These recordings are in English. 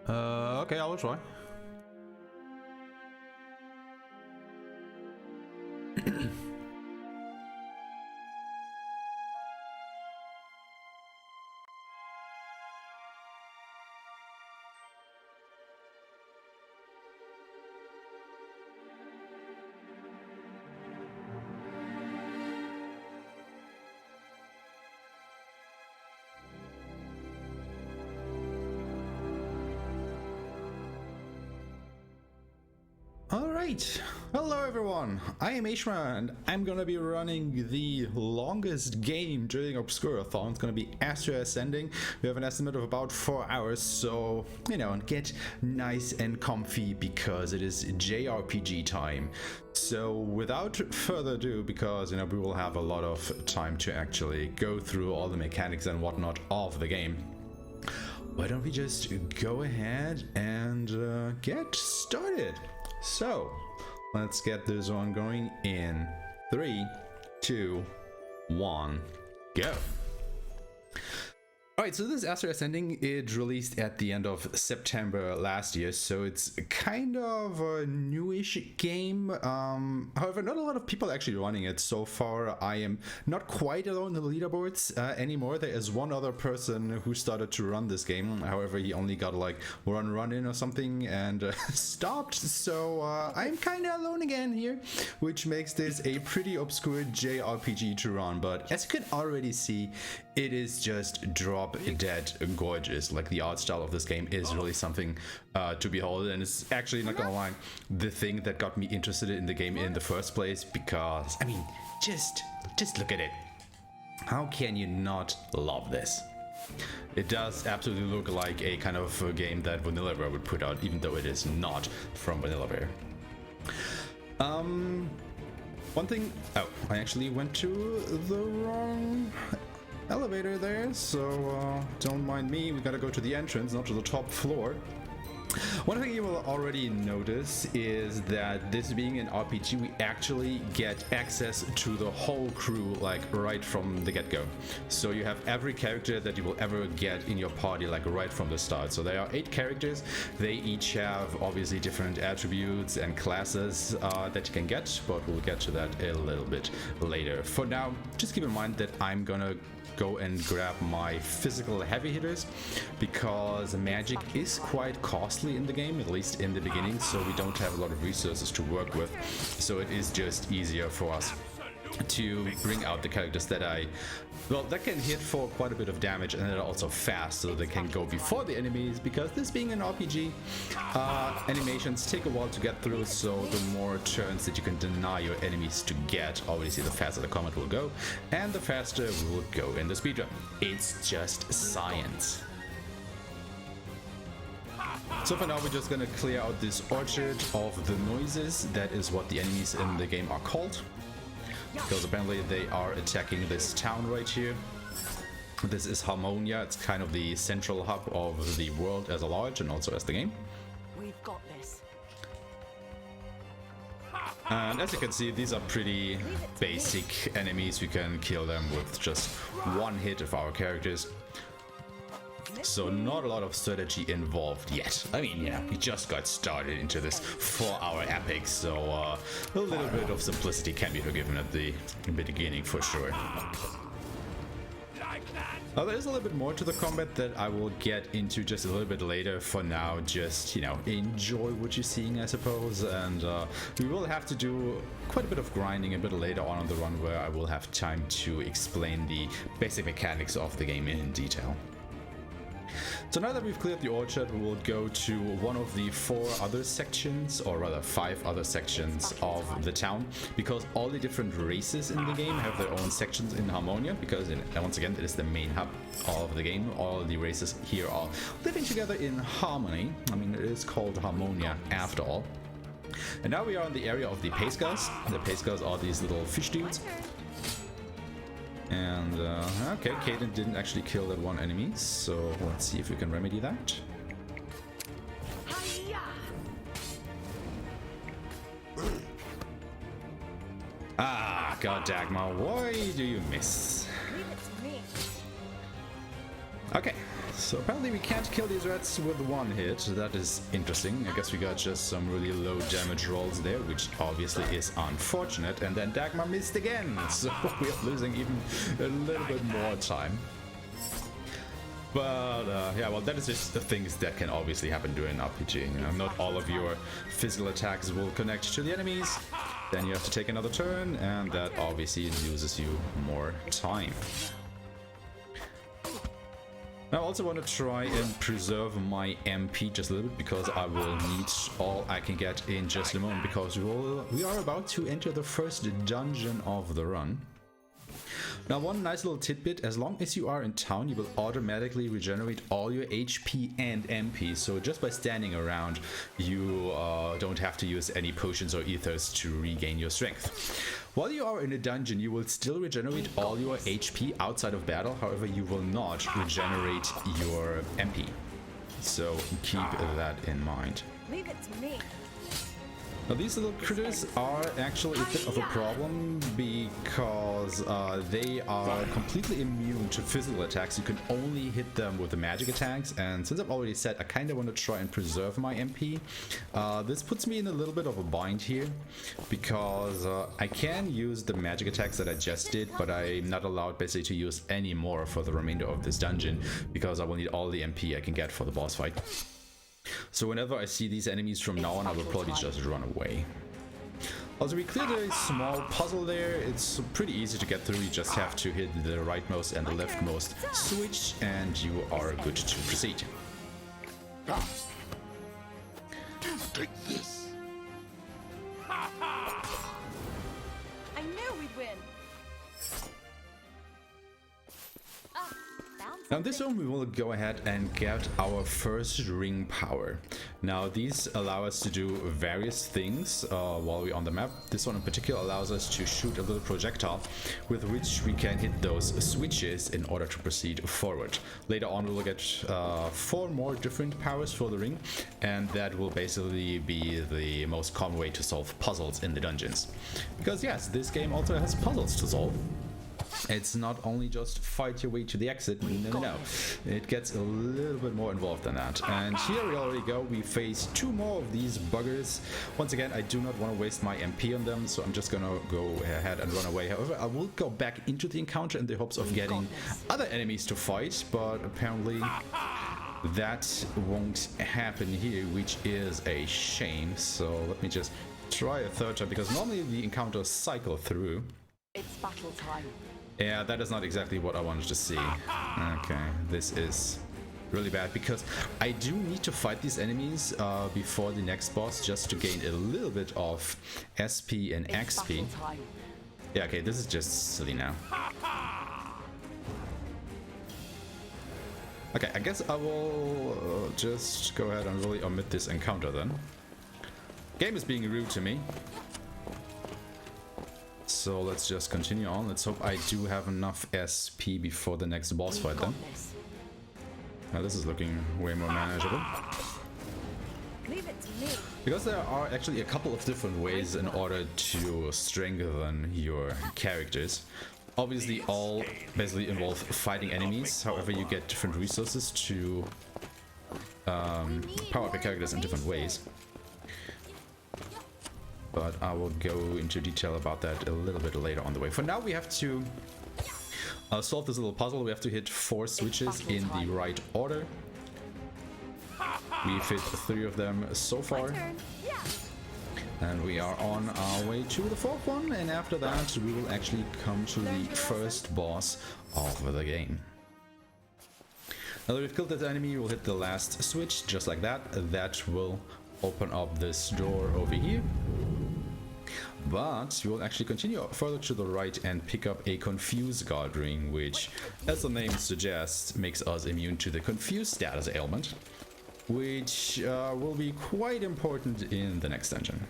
Okay, I will try. Alright, hello everyone, I am Aeshmah and I'm gonna be running the longest game during Obscurathon. It's gonna be Astria Ascending. We have an estimate of about 4 hours, so, you know, get nice and comfy because it is JRPG time. So without further ado, because, you know, we will have a lot of time to actually go through all the mechanics and whatnot of the game, why don't we just go ahead and get started? So, let's get this one going in 3, 2, 1, go. Alright, so this Astria Ascending, it released at the end of September last year, so it's kind of a newish game. However, not a lot of people actually running it so far. I am not quite alone in the leaderboards anymore. There is one other person who started to run this game. However, he only got like one run in or something and stopped. So I'm kind of alone again here, which makes this a pretty obscure JRPG to run. But as you can already see, it is just drop dead gorgeous. Like, the art style of this game is really something to behold, and it's actually, not gonna lie, the thing that got me interested in the game in the first place, because I mean, just look at it. How can you not love this? It does absolutely look like a kind of a game that Vanillaware would put out, even though it is not from Vanillaware. One thing, oh, I actually went to the wrong elevator there, so don't mind me. We gotta go to the entrance, not to the top floor. One thing you will already notice is that this being an RPG, we actually get access to the whole crew, like right from the get-go. So you have every character that you will ever get in your party, like right from the start. So there are 8 characters. They each have obviously different attributes and classes that you can get, but we'll get to that a little bit later. For now, just keep in mind that I'm gonna go and grab my physical heavy hitters, because magic is quite costly in the game, at least in the beginning, so we don't have a lot of resources to work with. So it is just easier for us to bring out the characters that that can hit for quite a bit of damage, and they're also fast, so they can go before the enemies, because this being an RPG, animations take a while to get through, so the more turns that you can deny your enemies to get, obviously the faster the combat will go, and the faster we will go in the speedrun. It's just science. So for now, we're just gonna clear out this orchard of the noises. That is what the enemies in the game are called, because apparently they are attacking this town right here. This is Harmonia. It's kind of the central hub of the world as a large, and also as the game. We've got this. And as you can see, these are pretty basic enemies. We can kill them with just one hit of our characters. So not a lot of strategy involved yet. I mean, yeah, we just got started into this 4-hour epic, so a little bit of simplicity can be forgiven at the beginning for sure. There is a little bit more to the combat that I will get into just a little bit later. For now, just, you know, enjoy what you're seeing, I suppose, and we will have to do quite a bit of grinding a bit later on the run, where I will have time to explain the basic mechanics of the game in detail. So now that we've cleared the orchard, we will go to one of the 4 other sections, or rather 5 other sections of the town, because all the different races in the game have their own sections in Harmonia, because once again, it is the main hub of the game. All the races here are living together in harmony. I mean, it is called Harmonia after all. And now we are in the area of the Pacegas. The Pacegas are these little fish dudes. And, okay, Kaden didn't actually kill that one enemy, so let's see if we can remedy that. Ah, god Dagmar, why do you miss? Okay, so apparently we can't kill these rats with one hit. That is interesting. I guess we got just some really low damage rolls there, which obviously is unfortunate. And then Dagmar missed again, so we're losing even a little bit more time. But yeah, well, that is just the things that can obviously happen during RPG. You know, not all of your physical attacks will connect to the enemies. Then you have to take another turn, and that obviously loses you more time. I also want to try and preserve my MP just a little bit, because I will need all I can get in just a moment, because we are about to enter the first dungeon of the run. Now, one nice little tidbit: as long as you are in town, you will automatically regenerate all your HP and MP. So just by standing around, you don't have to use any potions or ethers to regain your strength. While you are in a dungeon, you will still regenerate all your HP outside of battle. However, you will not regenerate your MP. So keep that in mind. Leave it to me. Now, these little critters are actually a bit of a problem, because they are completely immune to physical attacks. You can only hit them with the magic attacks, and since I've already said I kind of want to try and preserve my MP, this puts me in a little bit of a bind here, because I can use the magic attacks that I just did, but I'm not allowed basically to use any more for the remainder of this dungeon, because I will need all the MP I can get for the boss fight. So whenever I see these enemies from now on, I will probably just run away. Also, we cleared a small puzzle there. It's pretty easy to get through. You just have to hit the rightmost and the leftmost switch, and you are good to proceed. Take this. I knew we'd win. Now in this one we will go ahead and get our first ring power. Now these allow us to do various things while we're on the map. This one in particular allows us to shoot a little projectile with which we can hit those switches in order to proceed forward. Later on we will get 4 more different powers for the ring, and that will basically be the most common way to solve puzzles in the dungeons. Because yes, this game also has puzzles to solve. It's not only just fight your way to the exit, no. It gets a little bit more involved than that. And here we already go, we face 2 more of these buggers. Once again, I do not want to waste my MP on them, so I'm just gonna go ahead and run away. However, I will go back into the encounter in the hopes of getting other enemies to fight, but apparently that won't happen here, which is a shame. So let me just try a third time, because normally the encounters cycle through. It's battle time. Yeah, that is not exactly what I wanted to see. Okay, this is really bad, because I do need to fight these enemies before the next boss, just to gain a little bit of SP and XP. Yeah, okay, this is just silly now. Okay, I guess I will just go ahead and really omit this encounter then. Game is being rude to me. So let's just continue on. Let's hope I do have enough SP before the next boss fight then. Now this is looking way more manageable. Leave it to me. Because there are actually a couple of different ways in order to strengthen your characters. Obviously all basically involve fighting enemies, however you get different resources to power up your characters in different ways. But I will go into detail about that a little bit later on the way. For now we have to solve this little puzzle. We have to hit 4 switches in the right order. We've hit 3 of them so far. And we are on our way to the 4th one, and after that we will actually come to the first boss of the game. Now that we've killed that enemy, we'll hit the last switch, just like that. That will open up this door over here. But we will actually continue further to the right and pick up a Confuse Guard Ring, which, as the name suggests, makes us immune to the Confuse status ailment, which will be quite important in the next dungeon.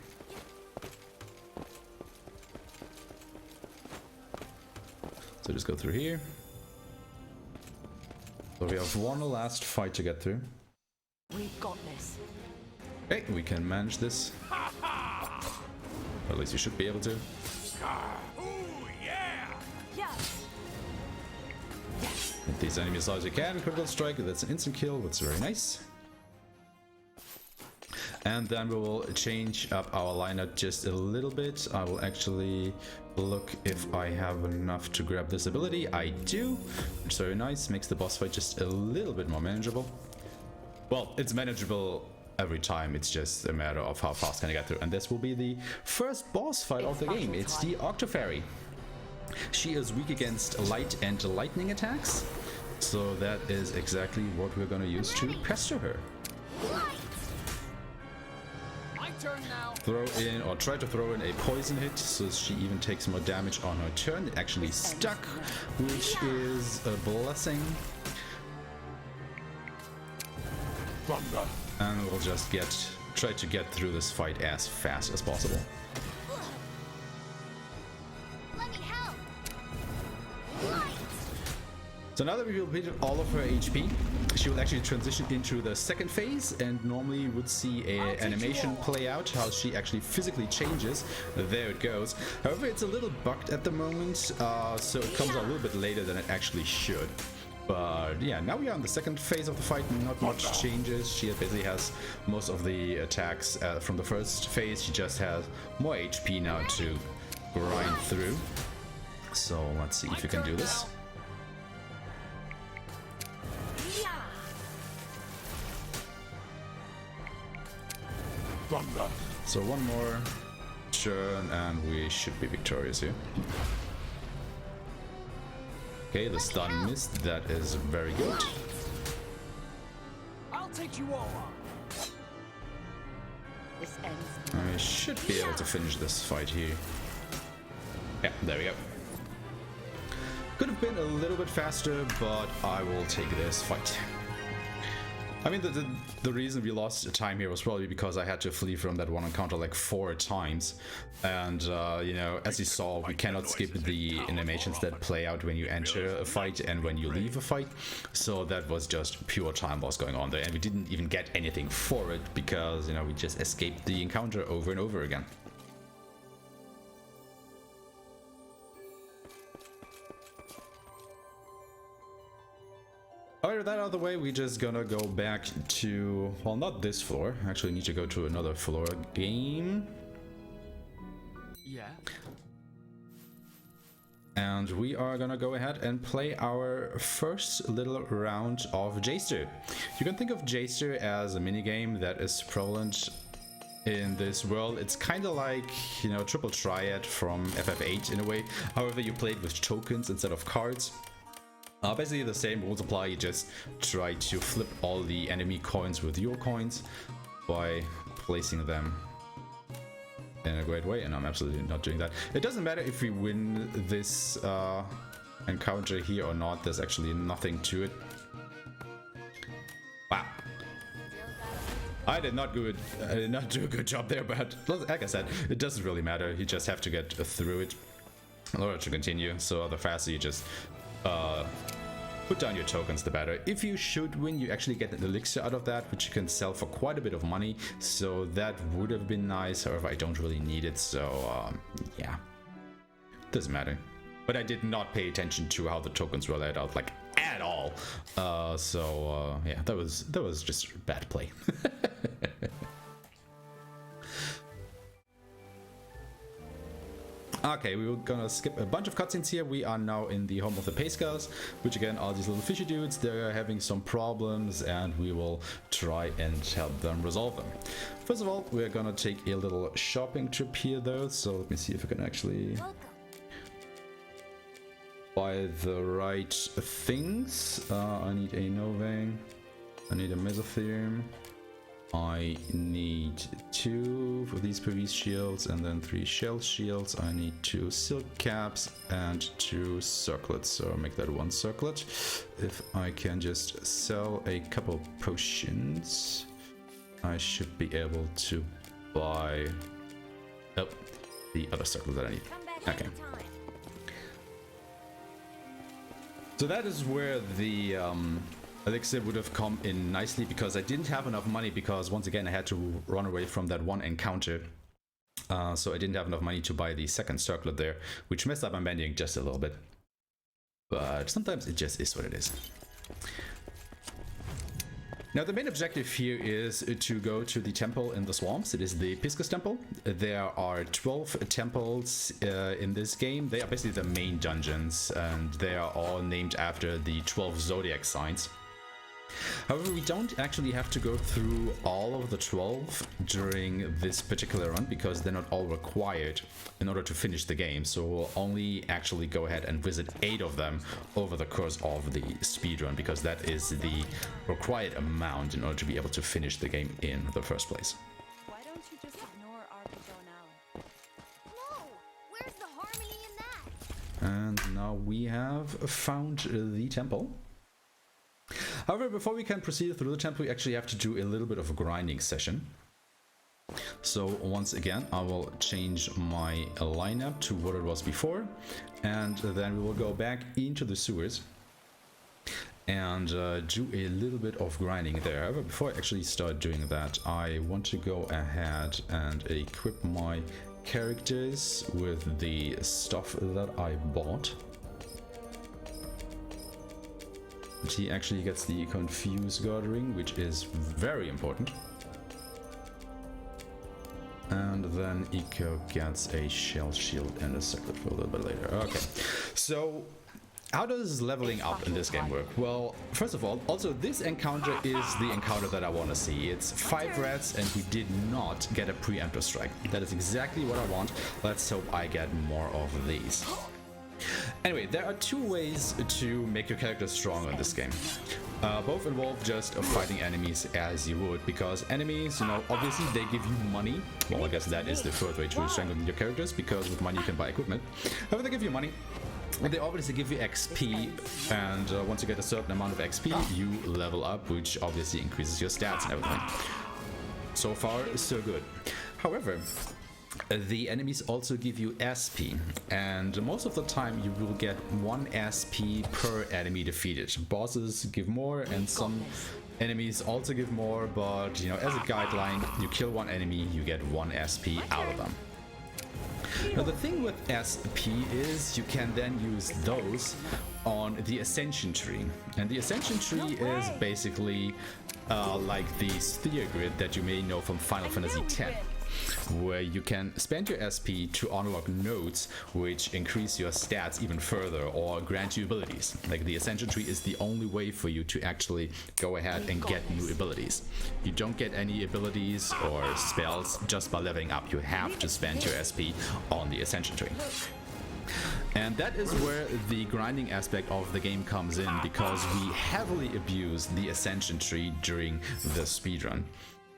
So just go through here. So we have one last fight to get through. We've got this. Okay, we can manage this. At least you should be able to. Ooh, yeah! Yeah. these enemies as low as you can. Critical strike, that's an instant kill, that's very nice. And then we will change up our lineup just a little bit. I will actually look if I have enough to grab this ability. I do, which is very nice. Makes the boss fight just a little bit more manageable. Well, it's manageable every time. It's just a matter of how fast can I get through. And this will be the first boss fight of the game. It's the Octofairy. She is weak against light and lightning attacks. So that is exactly what we're going to use to pester her. Throw in, or try to throw in a poison hit, so she even takes more damage on her turn. It actually stuck, which is a blessing. Thunder. And we'll just try to get through this fight as fast as possible. Let me help. So now that we've completed all of her HP, she will actually transition into the second phase, and normally you would see an animation play out, how she actually physically changes. There it goes. However, it's a little bugged at the moment, so it comes a little bit later than it actually should. But yeah, now we are in the second phase of the fight, not much changes. She basically has most of the attacks from the first phase. She just has more HP now to grind through. So let's see if we can do this. Thunder. So one more turn and we should be victorious here. Okay, the stun missed. That is very good. I'll take you all on. This ends. I should be able to finish this fight here. Yeah, there we go. Could have been a little bit faster, but I will take this fight. I mean, the reason we lost time here was probably because I had to flee from that one encounter like 4 times. And, you know, as you saw, we cannot skip the animations that play out when you enter a fight and when you leave a fight. So that was just pure time loss going on there. And we didn't even get anything for it because, you know, we just escaped the encounter over and over again. Alright, that out of the way, we're just gonna go back to, well, not this floor. Actually, need to go to another floor game. Yeah. And we are gonna go ahead and play our first little round of Jester. You can think of Jester as a minigame that is prevalent in this world. It's kind of like, you know, Triple Triad from FF8 in a way. However, you play it with tokens instead of cards. Basically the same rules apply, you just try to flip all the enemy coins with your coins by placing them in a great way, and I'm absolutely not doing that. It doesn't matter if we win this encounter here or not, there's actually nothing to it. Wow. I did not do a good job there, but like I said, it doesn't really matter, you just have to get through it in order to continue, so the faster you just put down your tokens, the better. If you should win, you actually get an elixir out of that, which you can sell for quite a bit of money, so that would have been nice. However, I don't really need it, so yeah, doesn't matter. But I did not pay attention to how the tokens were laid out, like at all. Yeah, that was just bad play. Okay, we were gonna skip a bunch of cutscenes here. We are now in the home of the Pescas, which again are these little fishy dudes. They're having some problems and we will try and help them resolve them. First of all, we're gonna take a little shopping trip here though, so let me see if I can actually buy the right things. I need a Novang, I need a Mesotherium, I need 2 of these Pavis shields and then 3 shell shields. I need 2 silk caps and 2 circlets, so I'll make that 1 circlet. If I can just sell a couple potions, I should be able to buy the other circlet that I need. Okay. So that is where the elixir would have come in nicely, because I didn't have enough money, because once again I had to run away from that one encounter, so I didn't have enough money to buy the second circlet there, which messed up my mending just a little bit. but sometimes it just is what it is. Now the main objective here is to go to the temple in the swamps. It is the Piscus temple. There are 12 temples in this game. They are basically the main dungeons, and they are all named after the 12 zodiac signs. However, we don't actually have to go through all of the 12 during this particular run because they're not all required in order to finish the game. So we'll only actually go ahead and visit 8 of them over the course of the speedrun, because that is the required amount in order to be able to finish the game in the first place. Why don't you just ignore Archegos now? No! Where's the harmony in that? And now we have found the temple. However, before we can proceed through the temple, we actually have to do a little bit of a grinding session. So once again, I will change my lineup to what it was before, and then we will go back into the sewers and do a little bit of grinding there. However, before I actually start doing that, I want to go ahead and equip my characters with the stuff that I bought. He actually gets the Confuse God ring, which is very important. And then Eco gets a shell shield and a circlet for a little bit later. Okay, so how does leveling up in this game work? Well, first of all, also this encounter is the encounter that I want to see. It's 5 rats and we did not get a preemptive strike. That is exactly what I want. Let's hope I get more of these. Anyway, there are 2 ways to make your character strong in this game. Both involve just fighting enemies as you would, because enemies, you know, obviously they give you money. Well, I guess that is the 3rd way to strengthen your characters, because with money you can buy equipment. However, they give you money. And they obviously give you XP, and once you get a certain amount of XP, you level up, which obviously increases your stats and everything. So far, so good. However, the enemies also give you SP, and most of the time you will get 1 SP per enemy defeated. Bosses give more, and some enemies also give more, but you know, as a guideline, you kill 1 enemy, you get 1 SP out of them. Now the thing with SP is you can then use those on the Ascension tree, and the Ascension tree is basically like the sphere grid that you may know from Final Fantasy X, where you can spend your SP to unlock nodes which increase your stats even further or grant you abilities. Like the Ascension tree is the only way for you to actually go ahead and get new abilities. You don't get any abilities or spells just by leveling up. You have to spend your SP on the Ascension tree. And that is where the grinding aspect of the game comes in, because we heavily abuse the Ascension tree during the speedrun.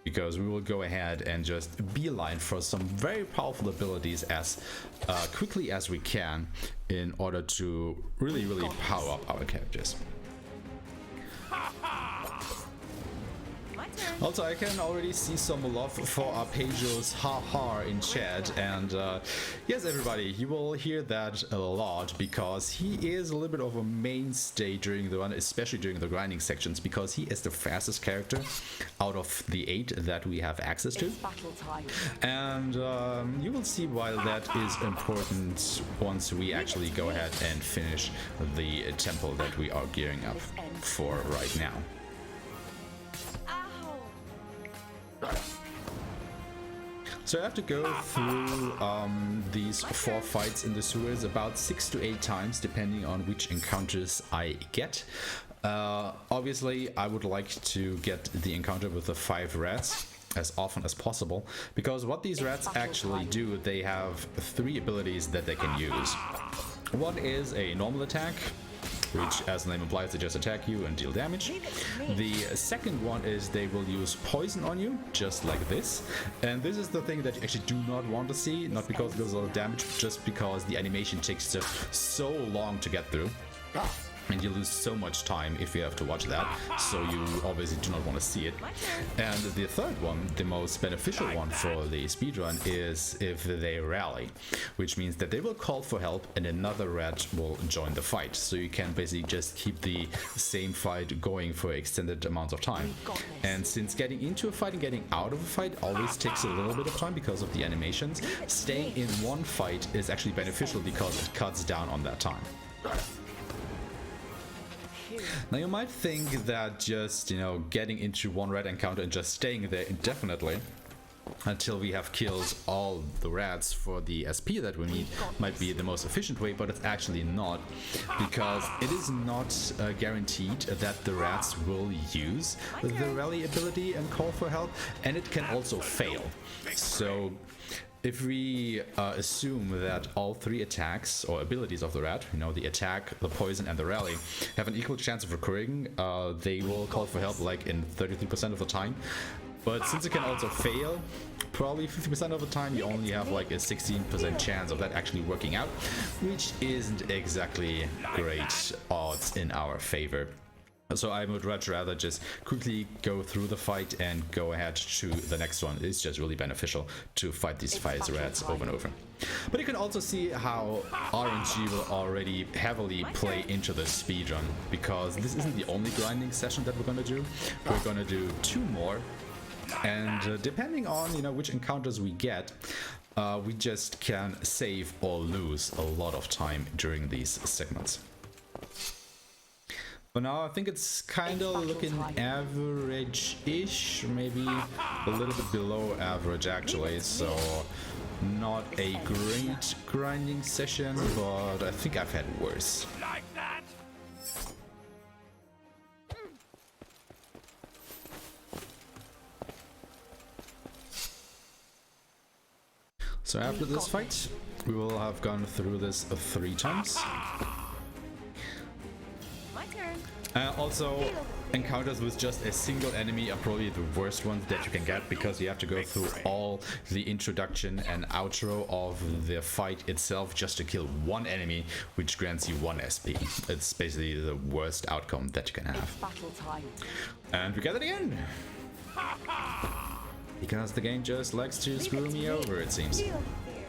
Because we will go ahead and just beeline for some very powerful abilities as quickly as we can in order to really power up our characters. Also, I can already see some love for Arpeggios haha in chat, and yes, everybody, you will hear that a lot because he is a little bit of a mainstay during the run, especially during the grinding sections, because he is the fastest character out of the 8 that we have access to. And you will see why that is important once we actually go ahead and finish the temple that we are gearing up for right now. So I have to go through these 4 fights in the sewers about 6 to 8 times, depending on which encounters I get. Obviously, I would like to get the encounter with the 5 rats as often as possible, because what these rats actually do, they have 3 abilities that they can use. One is a normal attack, which, as the name implies, they just attack you and deal damage. The second one is they will use poison on you, just like this. And this is the thing that you actually do not want to see, not because it does a lot of damage, but just because the animation takes so long to get through. And you lose so much time if you have to watch that, so you obviously do not want to see it. And the third one, the most beneficial one for the speedrun, is if they rally, which means that they will call for help and another rat will join the fight. So you can basically just keep the same fight going for extended amounts of time. And since getting into a fight and getting out of a fight always takes a little bit of time because of the animations, staying in one fight is actually beneficial because it cuts down on that time. Now you might think that just, you know, getting into one rat encounter and just staying there indefinitely until we have killed all the rats for the SP that we need might be the most efficient way, but it's actually not, because it is not guaranteed that the rats will use the rally ability and call for help, and it can also fail. So if we assume that all three attacks or abilities of the rat, you know, the attack, the poison, and the rally, have an equal chance of recurring, they will call for help like in 33% of the time. But since it can also fail, probably 50% of the time, you only have like a 16% chance of that actually working out, which isn't exactly great odds in our favor. So I would much rather just quickly go through the fight and go ahead to the next one. It's just really beneficial to fight these five rats over and over. But you can also see how RNG will already heavily play into the speedrun, because this isn't the only grinding session that we're gonna do. We're gonna do 2 more. And depending on, you know, which encounters we get, we just can save or lose a lot of time during these segments. For now, I think it's kind of looking average-ish, maybe a little bit below average actually, so not a great grinding session, but I think I've had worse. Like that? So after this fight, we will have gone through this 3 times. My turn. Also, encounters with just a single enemy are probably the worst ones that you can get, because you have to go through all the introduction and outro of the fight itself just to kill one enemy, which grants you 1 SP. It's basically the worst outcome that you can have. Battle time. And we get it again! Because the game just likes to screw me over, it seems. Feel fear.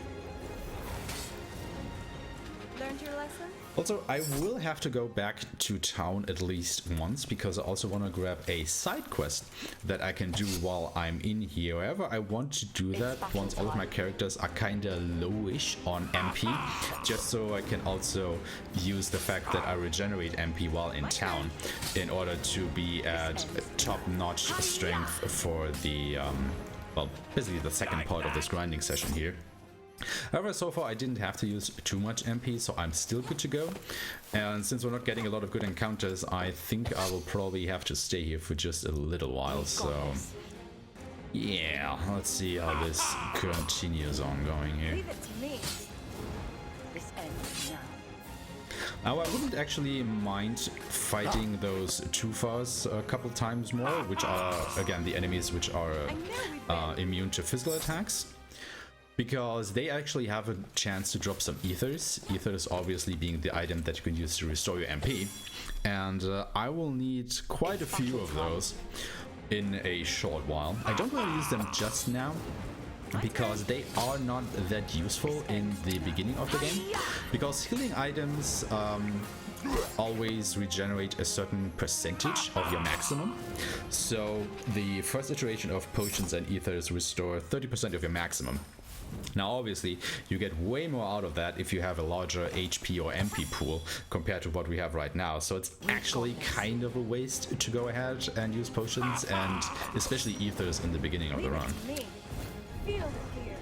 Learned your lesson? Also, I will have to go back to town at least once, because I also want to grab a side quest that I can do while I'm in here. However, I want to do that once all of my characters are kinda lowish on MP, just so I can also use the fact that I regenerate MP while in town in order to be at top-notch strength for the, well, basically the second part of this grinding session here. However, so far I didn't have to use too much MP, so I'm still good to go. And since we're not getting a lot of good encounters, I think I will probably have to stay here for just a little while, so yeah, let's see how this continues on going here. Leave it to me. This ends now. Now, I wouldn't actually mind fighting those Tufas a couple times more, which are, again, the enemies which are immune to physical attacks, because they actually have a chance to drop some ethers. Ethers obviously being the item that you can use to restore your MP, and I will need quite a few of those in a short while. I don't want to use them just now, because they are not that useful in the beginning of the game, because healing items always regenerate a certain percentage of your maximum. So the first iteration of potions and ethers restore 30% of your maximum. Now obviously you get way more out of that if you have a larger HP or MP pool compared to what we have right now, so it's actually kind of a waste to go ahead and use potions and especially ethers in the beginning of the run. Me. Feel the fear.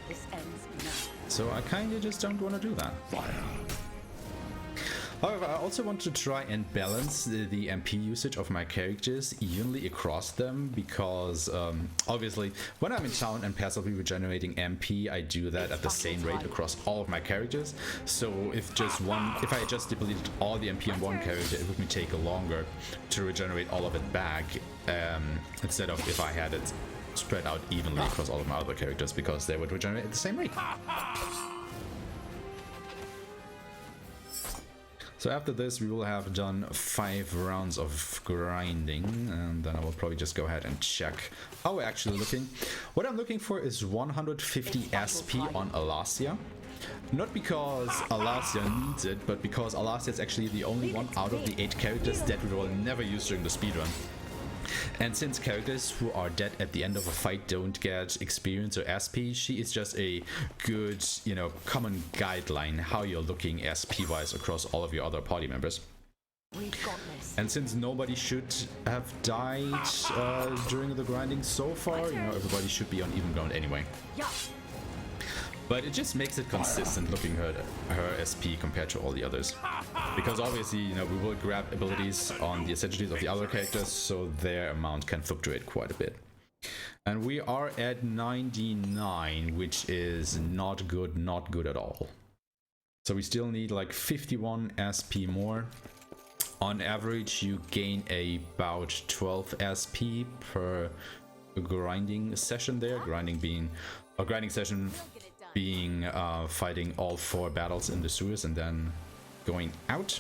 This ends now. So I kind of just don't want to do that. However, I also want to try and balance the MP usage of my characters evenly across them, because obviously when I'm in town and passively regenerating MP, I do that at the same rate across all of my characters. So if I just depleted all the MP on one character, it would me take longer to regenerate all of it back, instead of if I had it spread out evenly across all of my other characters, because they would regenerate at the same rate. So after this, we will have done 5 rounds of grinding, and then I will probably just go ahead and check how we're actually looking. What I'm looking for is 150 SP on Alastia. Not because Alastia needs it, but because Alastia is actually the only one out of the 8 characters that we will never use during the speedrun. And since characters who are dead at the end of a fight don't get experience or SP, she is just a good, you know, common guideline how you're looking SP-wise across all of your other party members. We've got this. And since nobody should have died during the grinding so far, you know, everybody should be on even ground anyway. Yeah. But it just makes it consistent looking her SP compared to all the others. Because obviously, you know, we will grab abilities on the essentials of the other characters, so their amount can fluctuate quite a bit. And we are at 99, which is not good at all. So we still need like 51 SP more. On average, you gain about 12 SP per grinding session there. Grinding session being fighting all 4 battles in the sewers and then going out.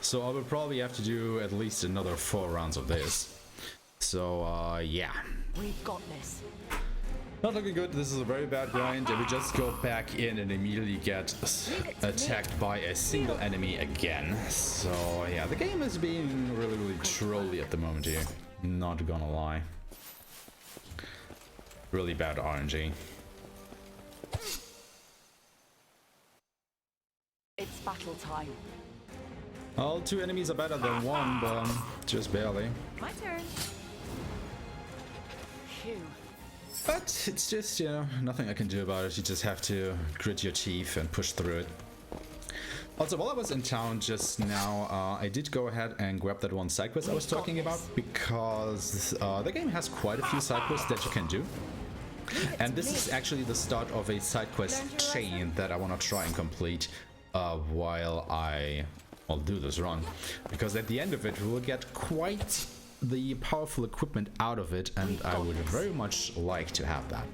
So I will probably have to do at least another 4 rounds of this. So yeah. We've got this. Not looking good. This is a very bad grind, and we just go back in and immediately get attacked by a single enemy again. So yeah, the game is being really trolly at the moment here. Not gonna lie. Really bad RNG. It's battle time. Well, 2 enemies are better than 1, but just barely. My turn. Phew. But it's just, you know, nothing I can do about it. You just have to grit your teeth and push through it. Also, while I was in town just now, I did go ahead and grab that one side quest I was talking about, because the game has quite a few side quests that you can do. And this is actually the start of a side quest chain that I want to try and complete while I'll do this run. Because at the end of it, we will get quite the powerful equipment out of it, and I would very much like to have that.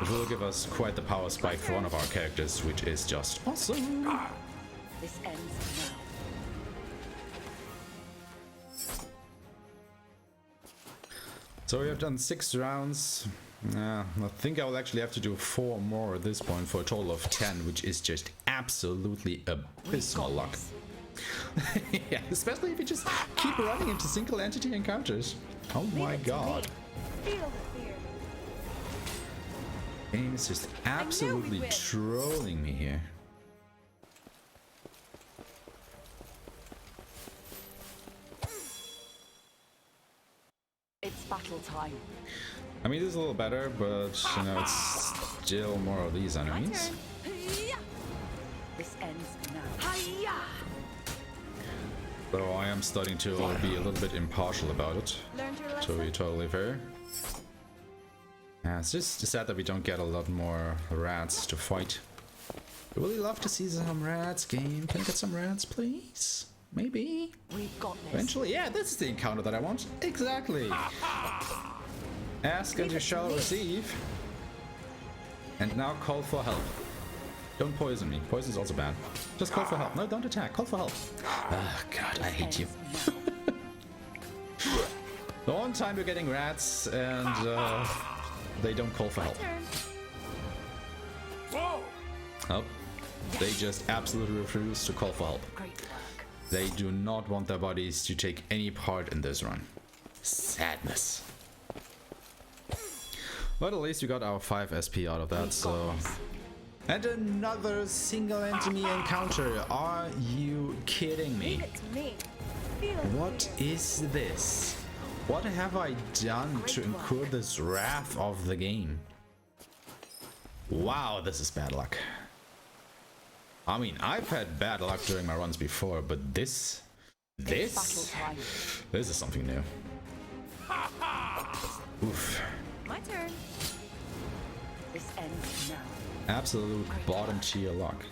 It will give us quite the power spike for one of our characters, which is just awesome. This ends now. So we have done 6 rounds. I think I will actually have to do 4 more at this point for a total of 10, which is just absolutely abysmal luck. Yeah, especially if you just keep running into single entity encounters. Oh my god. Feel the fear. Game is just absolutely trolling me here. It's battle time. I mean, this is a little better, but you know, it's still more of these My enemies. turn. This ends now. So I am starting to be a little bit impartial about it. Learned your lesson. To be totally fair. Yeah, it's just sad that we don't get a lot more rats to fight. I really love to see some rats, game. Can I get some rats, please? Maybe? We've got this. Eventually, yeah, this is the encounter that I want. Exactly. Ask and you shall receive. And now call for help. Don't poison me. Poison is also bad. Just call for help. No, don't attack. Call for help. Oh, God, I hate you. The one time you're getting rats and they don't call for help. Oh, they just absolutely refuse to call for help. Great work. They do not want their bodies to take any part in this run. Sadness. But at least we got our 5 SP out of that, so... And another single enemy encounter. Are you kidding me? Leave it to me. Feel the What fear. is this? What have I done to incur this wrath of the game? Wow, this is bad luck. I mean, I've had bad luck during my runs before, but this It's battle time. is something new. Oof. My turn. This ends now. Absolute bottom tier luck.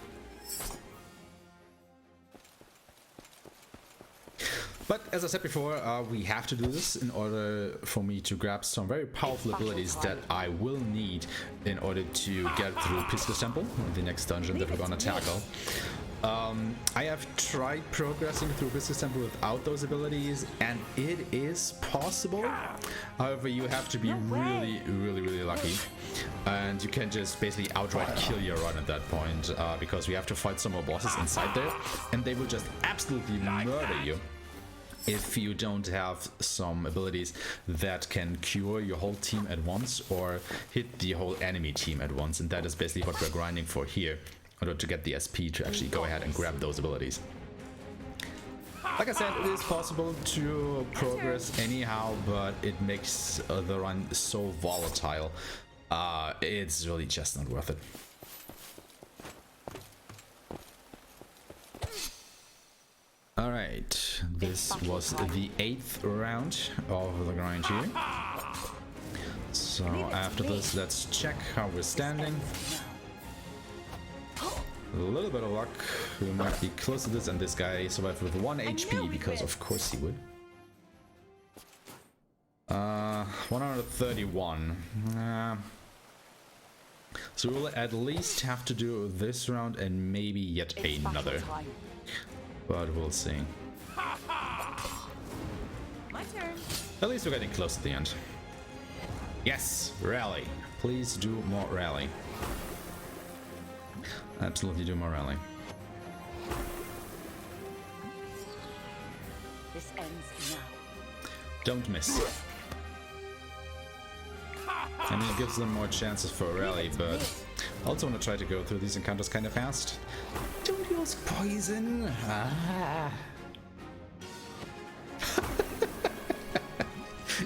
But as I said before, we have to do this in order for me to grab some very powerful abilities that I will need in order to get through Pisca's Temple, the next dungeon that we're gonna tackle. I have tried progressing through Pisca's Temple without those abilities, and it is possible. However, you have to be really lucky, and you can just basically outright kill your run at that point, because we have to fight some more bosses inside there, and they will just absolutely murder you. if you don't have some abilities that can cure your whole team at once or hit the whole enemy team at once, and that is basically what we're grinding for here in order to get the SP to actually go ahead and grab those abilities. Like I said, it is possible to progress anyhow, but it makes the run so volatile. It's really just not worth it. Alright, this was the 8th round of the grind here. So after this, let's check how we're standing. A little bit of luck, we might be close to this, and this guy survived with 1 HP, because of course he would. 131. So we'll at least have to do this round and maybe yet another. But we'll see. My turn. At least we're getting close to the end. Yes, rally. Please do more rally. Absolutely do more rally. This ends now. Don't miss. I mean, it gives them more chances for a rally, but I also want to try to go through these encounters kind of fast. Don't use poison. Ah.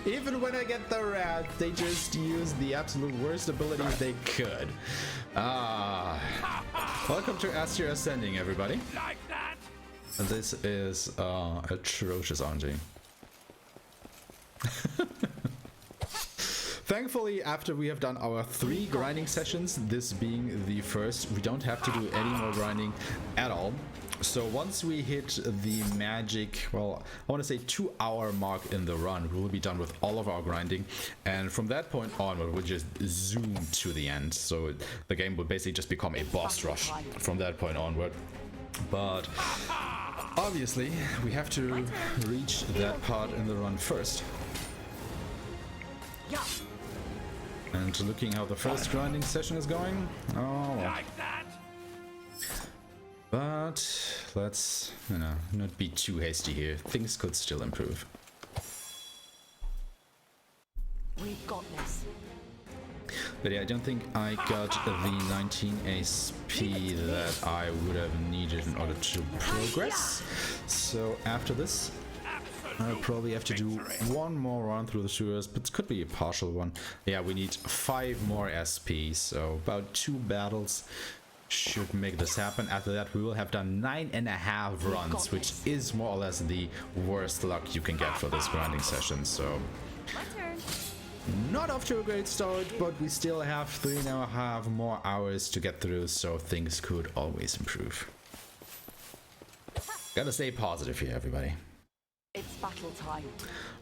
Even when I get the rat, they just use the absolute worst abilities they could. Ah. Welcome to Astria Ascending, everybody. Like that. This is atrocious RNG. Thankfully, after we have done our 3 grinding sessions, this being the first, we don't have to do any more grinding at all. So once we hit the magic, well, I want to say 2-hour mark in the run, we will be done with all of our grinding. And from that point onward, we'll just zoom to the end. So the game will basically just become a boss rush from that point onward. But obviously, we have to reach that part in the run first. Yeah. And looking how the first grinding session is going, oh well. Like that. But let's, you know, not be too hasty here. Things could still improve. We've got this. But yeah, I don't think I got the 19 SP that I would have needed in order to progress. So after this, I'll probably have to do one more run through the sewers, but it could be a partial one. Yeah, we need 5 more SP, so about 2 battles should make this happen. After that, we will have done 9.5 runs, which is more or less the worst luck you can get for this grinding session. So My turn. not off to a great start, but we still have 3.5 more hours to get through, so things could always improve. Gotta stay positive here, everybody. It's battle time.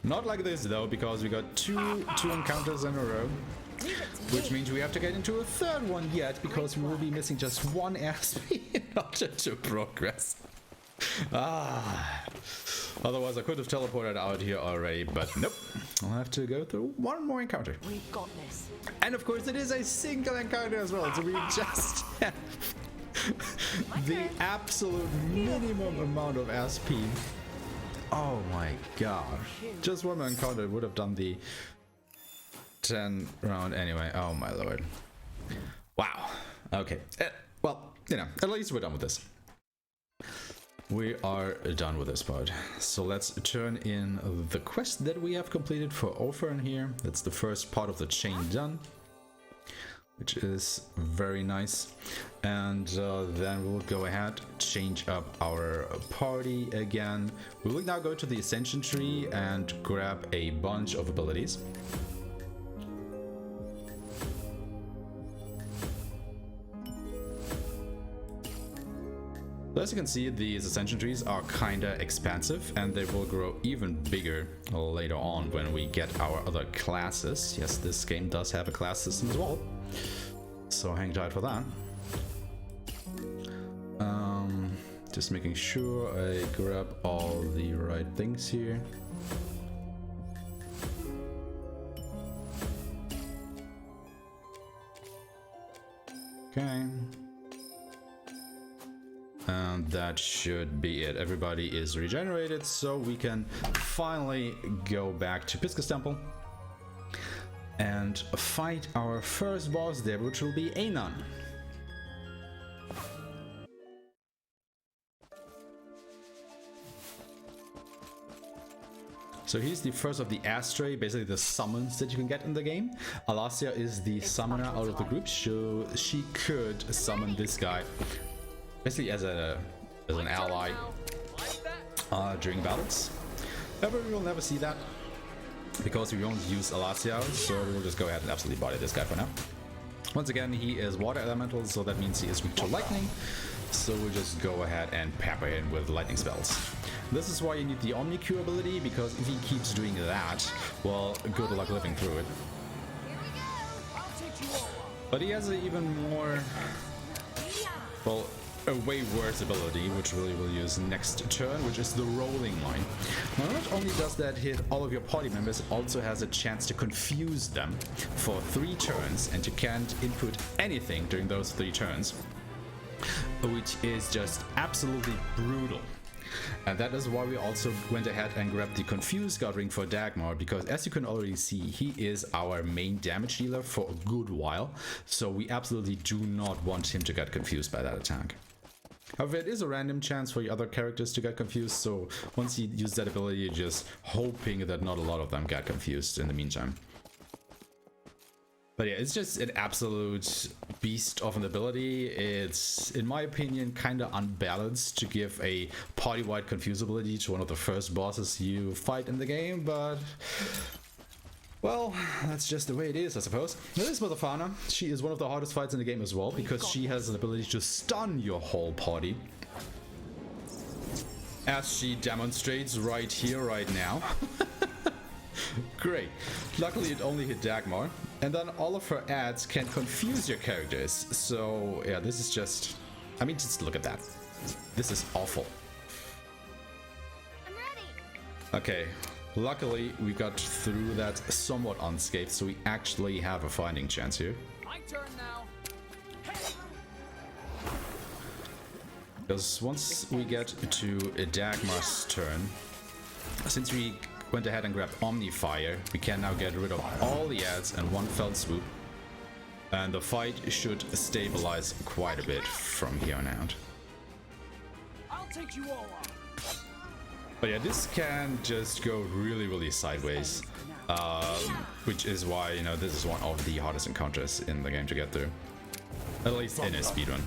Not like this though, because we got two encounters in a row, which means we have to get into a 3rd one yet, because we will be missing just 1 SP in order to progress. Otherwise I could have teleported out here already, but nope. I'll have to go through 1 more encounter. We've got this. And of course it is a single encounter as well, so we just have the absolute minimum amount of SP. Oh my god. Just 1 encounter would have done the 10 round anyway. Oh my lord. Wow. Okay. Well, you know, at least we're done with this. We are done with this part. So let's turn in the quest that we have completed for Ophern here. That's the first part of the chain done, which is very nice. And then we'll go ahead, change up our party again. We will now go to the Ascension tree and grab a bunch of abilities. As you can see, these Ascension trees are kinda expansive, and they will grow even bigger later on when we get our other classes. Yes, this game does have a class system as well, so hang tight for that. Just making sure I grab all the right things here. Okay. And that should be it. Everybody is regenerated, so we can finally go back to Pisca's temple and fight our first boss there, which will be Anon. So he's the first of the Astria, basically the summons that you can get in the game. Alasia is the summoner out of the group, so she could summon this guy basically as an ally during battles. However, we will never see that because we won't use Alasia, so we'll just go ahead and absolutely body this guy for now. Once again, he is water elemental, so that means he is weak to lightning. So we'll just go ahead and pepper him with lightning spells. This is why you need the Omni Q ability, because if he keeps doing that, well, good luck living through it. But he has an even more, well, a way worse ability, which we will use next turn, which is the rolling line. Now, not only does that hit all of your party members, it also has a chance to confuse them for 3 turns, and you can't input anything during those 3 turns, which is just absolutely brutal. And that is why we also went ahead and grabbed the Confused God Ring for Dagmar, because as you can already see, he is our main damage dealer for a good while, so we absolutely do not want him to get confused by that attack. However, it is a random chance for the other characters to get confused, so once you use that ability, you're just hoping that not a lot of them get confused in the meantime. But yeah, it's just an absolute beast of an ability. It's, in my opinion, kind of unbalanced to give a party-wide confuse ability to one of the first bosses you fight in the game, but well, that's just the way it is, I suppose. Now, this Motherfana, she is one of the hardest fights in the game as well, because she has an ability to stun your whole party, as she demonstrates right here, right now. Great. Luckily, it only hit Dagmar, and then all of her ads can confuse your characters. So yeah, this is just, I mean, just look at that. This is awful. I'm ready. Okay, luckily we got through that somewhat unscathed, so we actually have a fighting chance here. My turn now. Because once we get to Dagmar's turn, since we went ahead and grabbed Omnifire, we can now get rid of all the ads in one fell swoop, and the fight should stabilize quite a bit from here on out. I'll take you all on. But yeah, this can just go really, really sideways, which is why, you know, this is one of the hardest encounters in the game to get through, at least in a speedrun.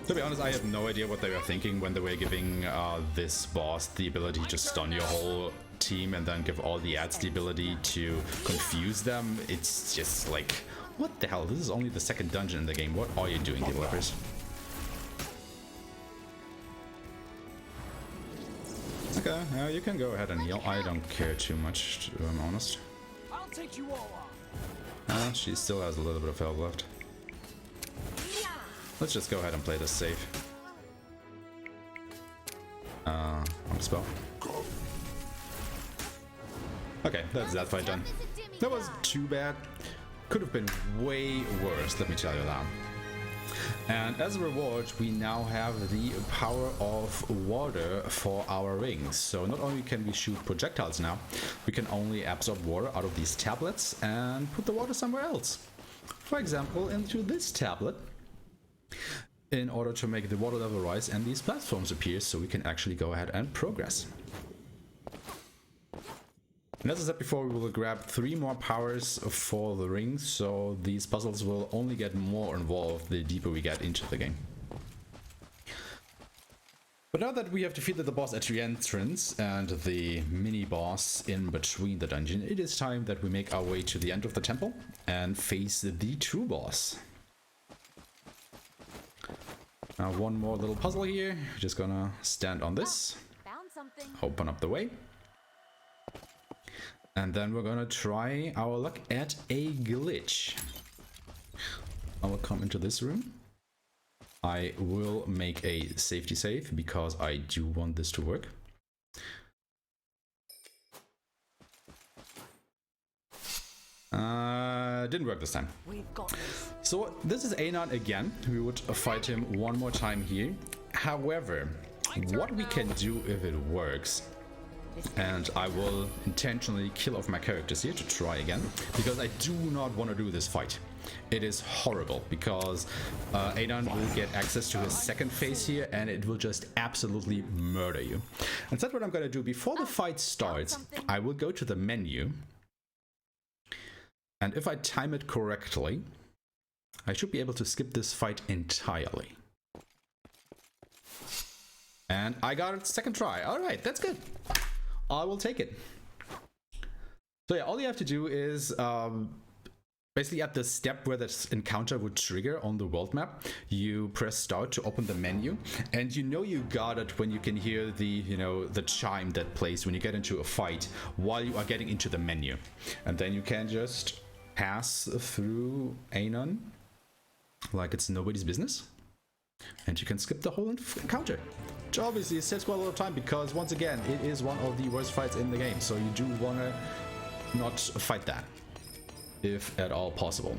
To be honest, I have no idea what they were thinking when they were giving this boss the ability to stun your whole team and then give all the ads the ability to confuse them. It's just like, what the hell? This is only the second dungeon in the game. What are you doing, developers? Okay, you can go ahead and heal. I don't care too much, to be honest. I'll take you all on. She still has a little bit of health left. Let's just go ahead and play this safe. On spell. Okay, that's that fight done. That was too bad. Could have been way worse, let me tell you that. And as a reward, we now have the power of water for our rings. So not only can we shoot projectiles now, we can only absorb water out of these tablets and put the water somewhere else. For example, into this tablet, in order to make the water level rise and these platforms appear, so we can actually go ahead and progress. And as I said before, we will grab 3 more powers for the rings, so these puzzles will only get more involved the deeper we get into the game. But now that we have defeated the boss at the entrance and the mini-boss in between the dungeon, it is time that we make our way to the end of the temple and face the true boss. Now one more little puzzle here. Just gonna stand on this, Found something. open up the way, and then we're gonna try our luck at a glitch. I will come into this room. I will make a safety save because I do want this to work. Didn't work this time. We've got this. So this is Anon again. We would fight him one more time here. However, what we can do if it works, and I will intentionally kill off my characters here to try again, because I do not want to do this fight. It is horrible, because Anon will get access to his second phase here, and it will just absolutely murder you. And that's what I'm going to do. Before the fight starts, I will go to the menu, and if I time it correctly, I should be able to skip this fight entirely. And I got it second try. Alright, that's good. I will take it. So yeah, all you have to do is basically at the step where this encounter would trigger on the world map, you press start to open the menu, and you know you got it when you can hear the, the chime that plays when you get into a fight while you are getting into the menu. And then you can just pass through Anon like it's nobody's business, and you can skip the whole encounter. Which obviously saves quite a lot of time, because once again, it is one of the worst fights in the game, so you do want to not fight that, if at all possible.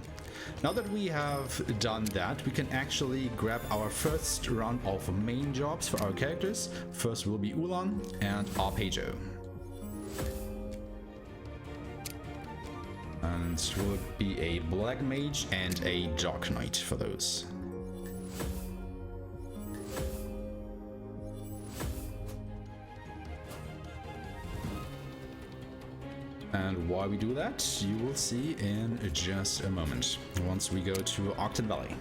Now that we have done that, we can actually grab our first round of main jobs for our characters. First will be Ulan and Arpeggio. And it will be a Black Mage and a Dark Knight for those. And why we do that, you will see in just a moment, once we go to Arcton Valley.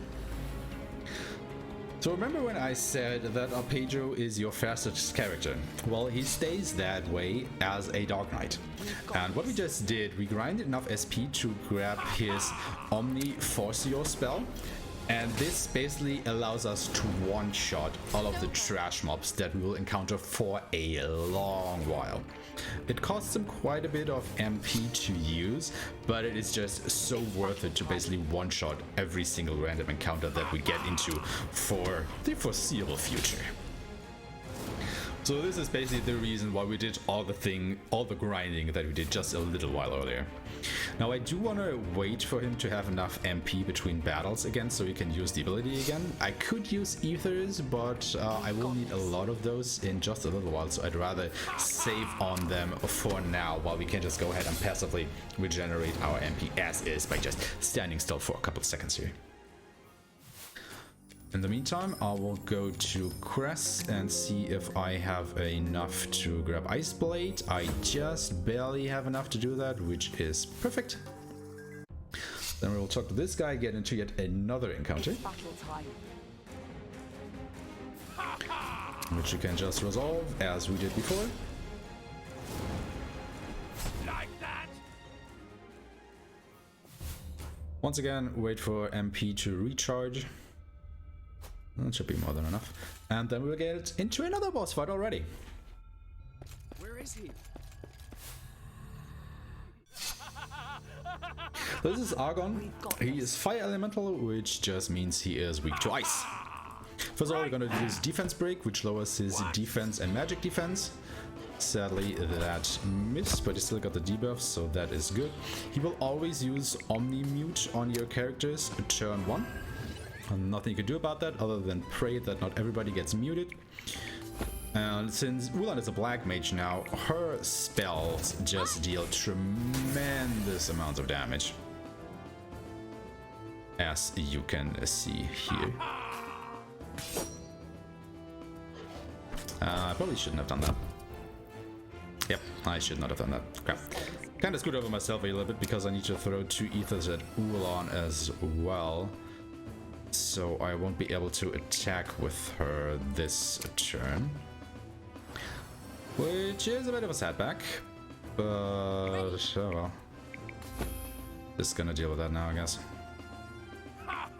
So remember when I said that Arpeggio is your fastest character? Well, he stays that way as a Dark Knight. And what we just did, we grinded enough SP to grab his Omni Forcio spell. And this basically allows us to one-shot all of the trash mobs that we will encounter for a long while. It costs him quite a bit of MP to use, but it is just so worth it to basically one-shot every single random encounter that we get into for the foreseeable future. So this is basically the reason why we did all the grinding that we did just a little while earlier. Now I do want to wait for him to have enough MP between battles again, so he can use the ability again. I could use ethers, but I will need a lot of those in just a little while, so I'd rather save on them for now, while we can just go ahead and passively regenerate our MP as is by just standing still for a couple seconds here. In the meantime, I will go to Crest and see if I have enough to grab Ice Blade. I just barely have enough to do that, which is perfect. Then we will talk to this guy, get into yet another encounter, Battle time. which you can just resolve as we did before. Like that. Once again, wait for MP to recharge. That should be more than enough. And then we'll get into another boss fight already. Where is he? This is Argon. He is fire elemental, which just means he is weak to ice. First of all, we're going to use defense break, which lowers his defense and magic defense. Sadly, that missed, but he still got the debuff, so that is good. He will always use Omni Mute on your characters turn 1. Nothing you can do about that other than pray that not everybody gets muted. And since Ulan is a Black Mage now, her spells just deal tremendous amounts of damage, as you can see here. I probably shouldn't have done that. Yep, I should not have done that. Crap. Kind of screwed over myself a little bit, because I need to throw 2 ethers at Ulan as well. So I won't be able to attack with her this turn, which is a bit of a setback, but oh well. Just gonna deal with that now, I guess. I'm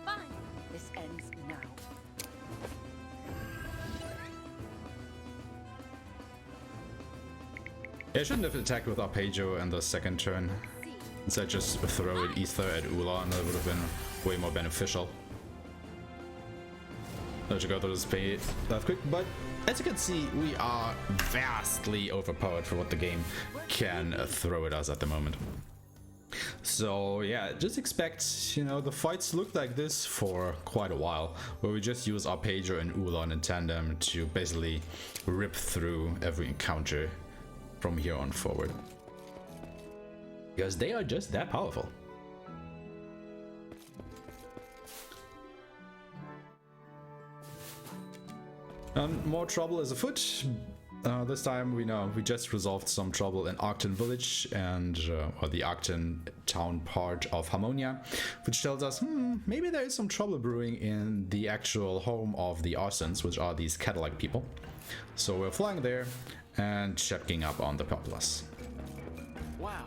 fine. This ends now. Yeah, I shouldn't have attacked with Arpeggio in the second turn. Instead, just throw an ether at Ulan. That would have been way more beneficial. Let you go through this pay that quick, but as you can see, we are vastly overpowered for what the game can throw at us at the moment. So yeah, just expect, you know, the fights look like this for quite a while, where we just use our pager and Ulan in tandem to basically rip through every encounter from here on forward. Because they are just that powerful. And more trouble is afoot. This time we just resolved some trouble in Arcton village and or the Arcton town part of Harmonia, which tells us maybe there is some trouble brewing in the actual home of the Arsons, which are these cat-like people. So we're flying there and checking up on the populace. Wow.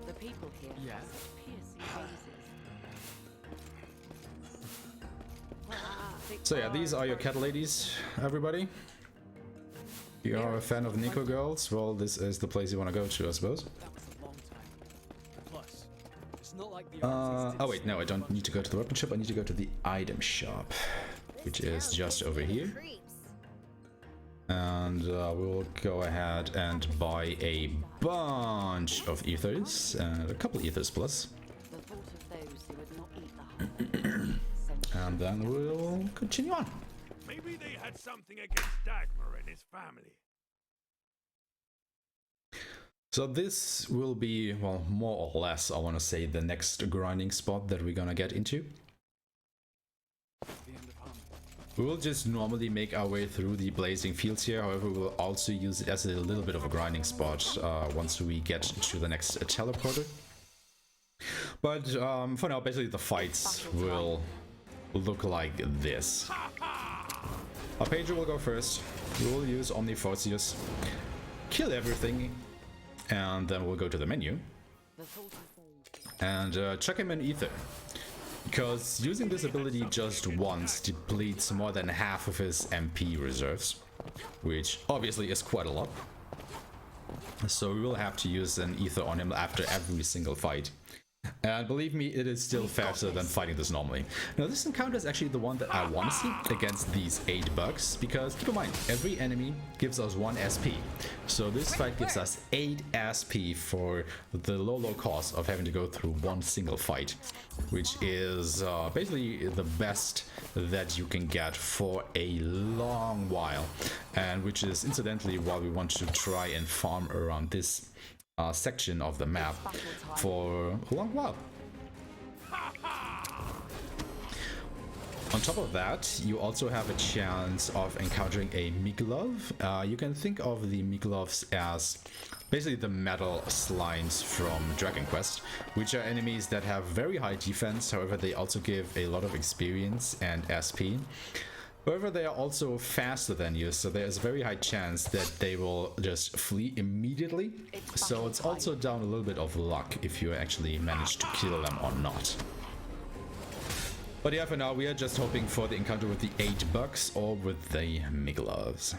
The people here Yeah. have such piercing faces. So yeah, these are your cat ladies, everybody. If you are a fan of Nico girls, well, this is the place you want to go to, I suppose. That was a long time. Plus, it's not like the Oh wait, no, I don't need to go to the weapon shop, I need to go to the item shop, which is just over here. Creeps. And we'll go ahead and buy a bunch of ethers, and a couple ethers plus. The thought of those who would not eat the whole And then we'll continue on. Maybe they had something against Dagmar and his family. So this will be, well, more or less, I want to say, the next grinding spot that we're gonna get into. the end of harmony. We will just normally make our way through the blazing fields here, however we will also use it as a little bit of a grinding spot once we get to the next teleporter. But for now, basically the fights will look like this. Our pager will go first, we will use Omniforcius, kill everything, and then we'll go to the menu The thought of those and chuck him in ether. Because using this ability just once depletes more than half of his MP reserves, which obviously is quite a lot. So we will have to use an ether on him after every single fight. And believe me, it is still faster than fighting this normally. Now this encounter is actually the one that I want to see against these 8 bugs, because keep in mind, every enemy gives us 1 SP. So this fight gives us 8 SP for the low cost of having to go through one single fight, which is basically the best that you can get for a long while, and which is incidentally why we want to try and farm around this section of the map for a long while. On top of that, you also have a chance of encountering a Miglov. You can think of the Miglovs as basically the metal slimes from Dragon Quest, which are enemies that have very high defense, however they also give a lot of experience and SP. However, they are also faster than you, so there's a very high chance that they will just flee immediately. So it's also down a little bit of luck if you actually manage to kill them or not. But yeah, for now, we are just hoping for the encounter with the 8 bugs or with the Miglovs.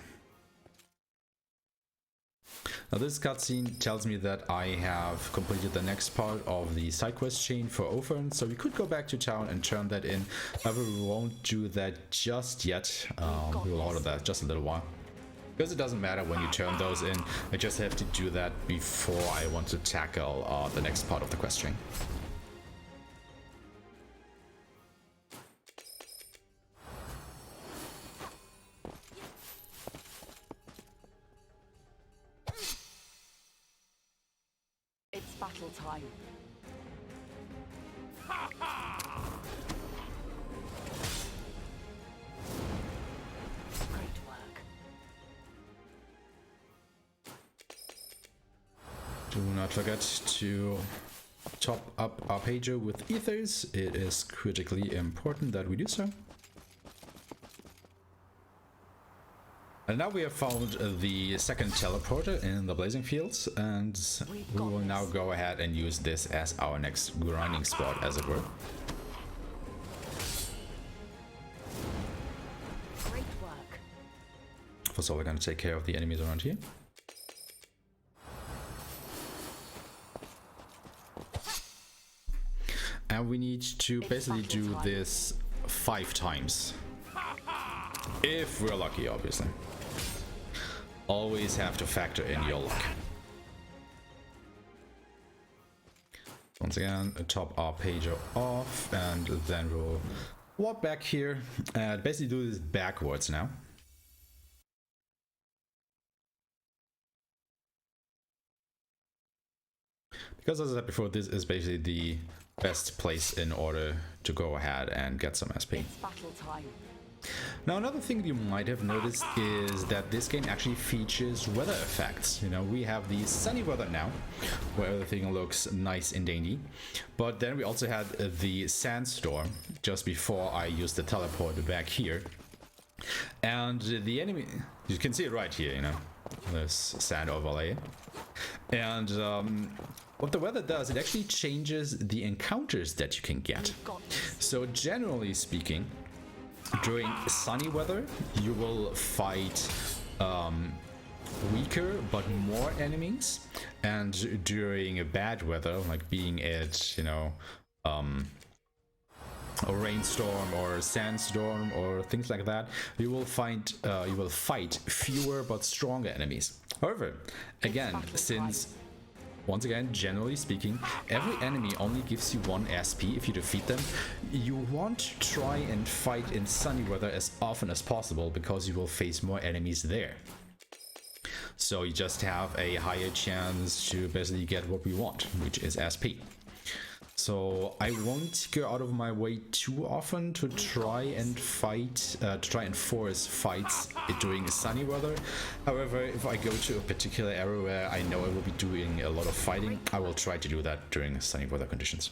Now this cutscene tells me that I have completed the next part of the side quest chain for Ophern, so we could go back to town and turn that in. However, we won't do that just yet. We will hold that just a little while. Because it doesn't matter when you turn those in, I just have to do that before I want to tackle the next part of the quest chain. It's battle time. Great work. Do not forget to top up our pager with ethers. It is critically important that we do so. And now we have found the second teleporter in the Blazing Fields, and we will now go ahead and use this as our next grinding spot, as it were. Great work. First of all, we're going to take care of the enemies around here. And we need to basically do this 5 times. If we're lucky, obviously. always have to factor in your luck. Once again, top arpeggio off, and then we'll walk back here and basically do this backwards now. Because as I said before, this is basically the best place in order to go ahead and get some SP. It's battle time. Now, another thing you might have noticed is that this game actually features weather effects. You know, we have the sunny weather now, where everything looks nice and dandy. But then we also had the sandstorm just before I used the teleport back here. And the enemy, you can see it right here, you know, this sand overlay. And what the weather does, it actually changes the encounters that you can get. So generally speaking, during sunny weather, you will fight weaker but more enemies, and during bad weather, like being it, you know, a rainstorm or a sandstorm or things like that, you will fight fewer but stronger enemies. However, again, since once again, generally speaking, every enemy only gives you 1 SP if you defeat them. You want to try and fight in sunny weather as often as possible because you will face more enemies there. So you just have a higher chance to basically get what we want, which is SP. So I won't go out of my way too often to try and fight, to try and force fights during sunny weather. However, if I go to a particular area where I know I will be doing a lot of fighting, I will try to do that during sunny weather conditions.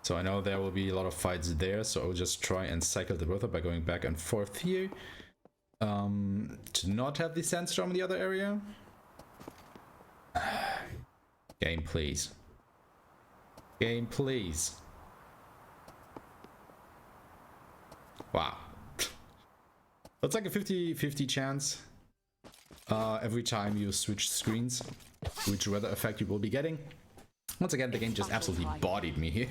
So I know there will be a lot of fights there, so I'll just try and cycle the weather by going back and forth here. To not have the sandstorm in the other area. Game, please. Game, please. Wow. That's like a 50-50 chance every time you switch screens, which weather effect you will be getting. Once again, the game just absolutely bodied me here.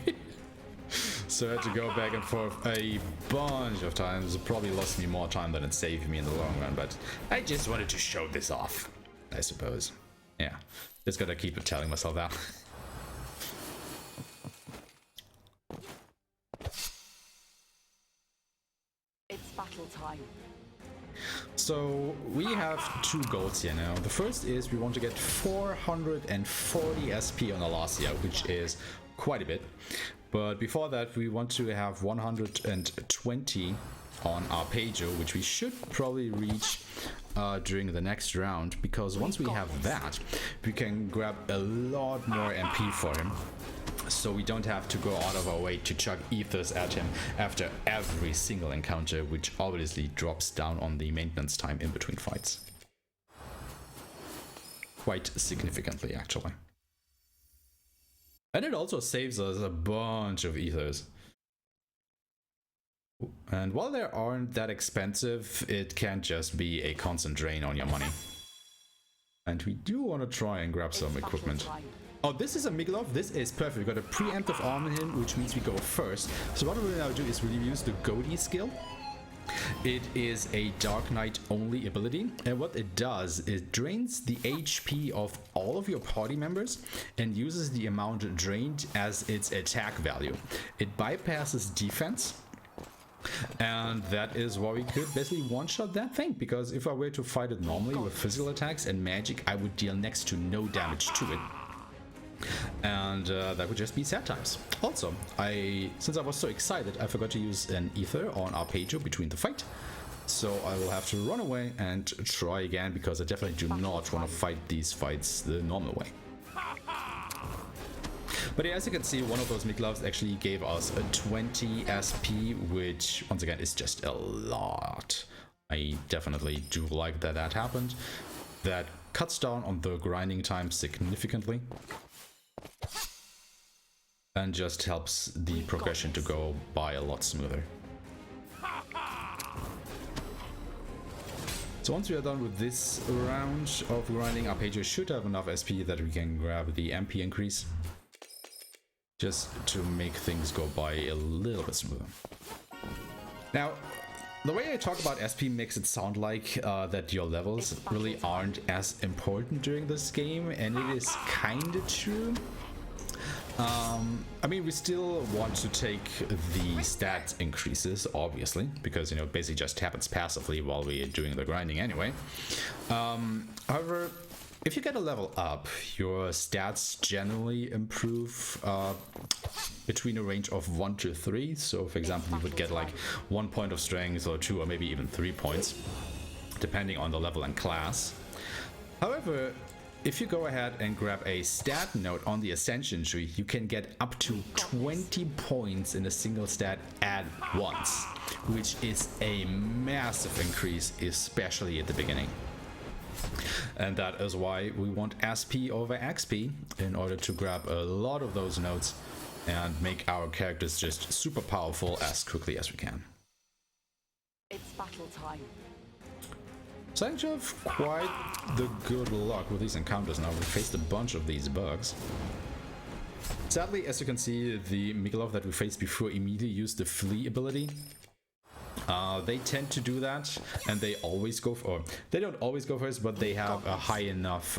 So I had to go back and forth a bunch of times. It probably lost me more time than it saved me in the long run, but I just wanted to show this off, I suppose. Yeah, just gotta keep telling myself that. It's battle time. So we have 2 goals here now. The first is we want to get 440 SP on Alasia, which is quite a bit. But before that, we want to have 120 on Arpeggio, which we should probably reach during the next round, because once we have that, we can grab a lot more MP for him, so we don't have to go out of our way to chuck ethers at him after every single encounter, which obviously drops down on the maintenance time in between fights. Quite significantly, actually. And it also saves us a bunch of ethers. And while they aren't that expensive, it can't just be a constant drain on your money. And we do want to try and grab some equipment. Oh, this is a Miglov. This is perfect. We got a preemptive arm in him, which means we go first. So what we're now do is really use the Goatee skill. It is a Dark Knight only ability, and what it does is it drains the HP of all of your party members and uses the amount drained as its attack value. It bypasses defense. And that is why we could basically one-shot that thing, because if I were to fight it normally with physical attacks and magic, I would deal next to no damage to it. And that would just be sad times. Also, since I was so excited, I forgot to use an ether on Arpeggio between the fight. So I will have to run away and try again, because I definitely do not want to fight these fights the normal way. But yeah, as you can see, one of those Miglovs actually gave us a 20 SP, which once again is just a lot. I definitely do like that that happened. That cuts down on the grinding time significantly. And just helps the progression to go by a lot smoother. So once we are done with this round of grinding, Arpeggio should have enough SP that we can grab the MP increase. Just to make things go by a little bit smoother. Now, The way I talk about SP makes it sound like that your levels really aren't as important during this game, and it is kinda true. I mean, we still want to take the stat increases, obviously, because, you know, it basically just happens passively while we're doing the grinding anyway. However, if you get a level up, your stats generally improve between a range of 1 to 3. So, for example, you would get like 1 point of strength, or 2, or maybe even 3 points, depending on the level and class. However, if you go ahead and grab a stat node on the Ascension tree, you can get up to 20 points in a single stat at once, which is a massive increase, especially at the beginning. And that is why we want SP over XP, in order to grab a lot of those nodes and make our characters just super powerful as quickly as we can. It's battle time. So I actually have quite the good luck with these encounters now. We faced a bunch of these bugs. Sadly, as you can see, the Mikolov that we faced before immediately used the flee ability. They tend to do that, and they always go for, or they don't always go first, but they have a high enough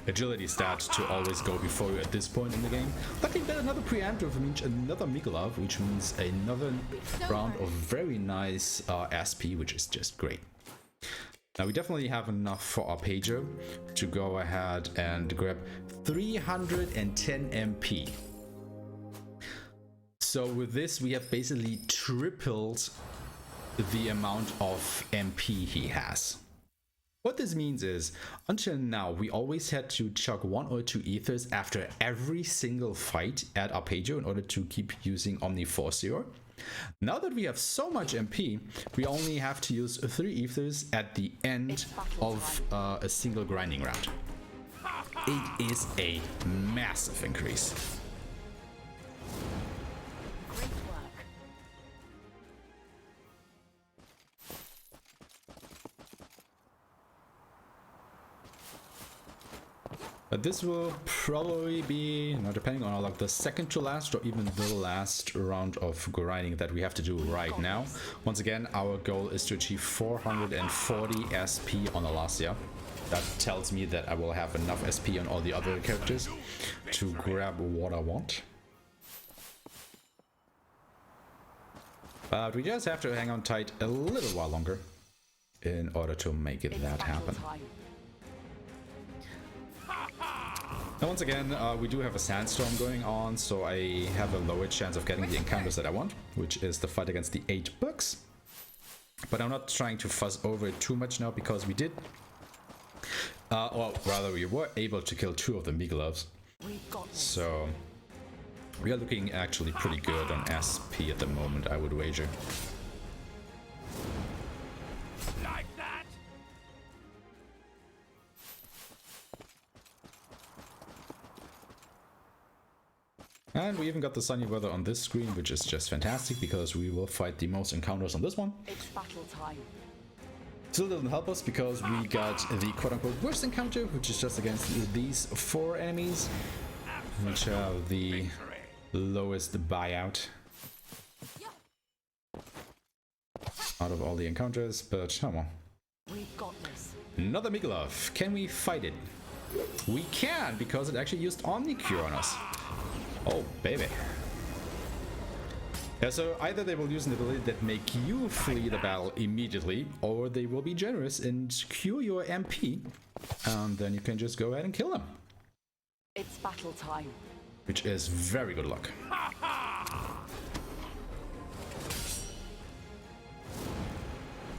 agility stat to always go before you at this point in the game. Luckily, we got another preemptive, means another Mikolov, which means another round of very nice SP, which is just great. Now, we definitely have enough for our pager to go ahead and grab 310 MP. So with this, we have basically tripled the amount of MP he has. What this means is, until now, we always had to chuck 1 or 2 ethers after every single fight at Arpeggio in order to keep using Omniforcior. Now that we have so much MP, we only have to use 3 ethers at the end of a single grinding round. It is a massive increase. Great work. But this will probably be, you know, depending on our luck, the second to last or even the last round of grinding that we have to do right now. Once again, our goal is to achieve 440 SP on Alasia. That tells me that I will have enough SP on all the other characters to grab what I want. But we just have to hang on tight a little while longer in order to make that happen. Now, once again, we do have a sandstorm going on, so I have a lower chance of getting the encounters that I want, which is the fight against the 8 bugs. But I'm not trying to fuss over it too much now, because we did, or rather we were able to kill 2 of the Migolovs. So we are looking actually pretty good on SP at the moment, I would wager. Like that? And we even got the sunny weather on this screen, which is just fantastic, because we will fight the most encounters on this one. It's battle time. Still doesn't help us, because we got the quote-unquote worst encounter, which is just against these 4 enemies, which have the lowest buyout out of all the encounters, but oh well. We've got this. Another Mikolov. Can we fight it? We can, because it actually used Omnicure on us. Oh, baby. Yeah, so either they will use an ability that make you flee the battle immediately, or they will be generous and cure your MP, and then you can just go ahead and kill them. It's battle time. Which is very good luck.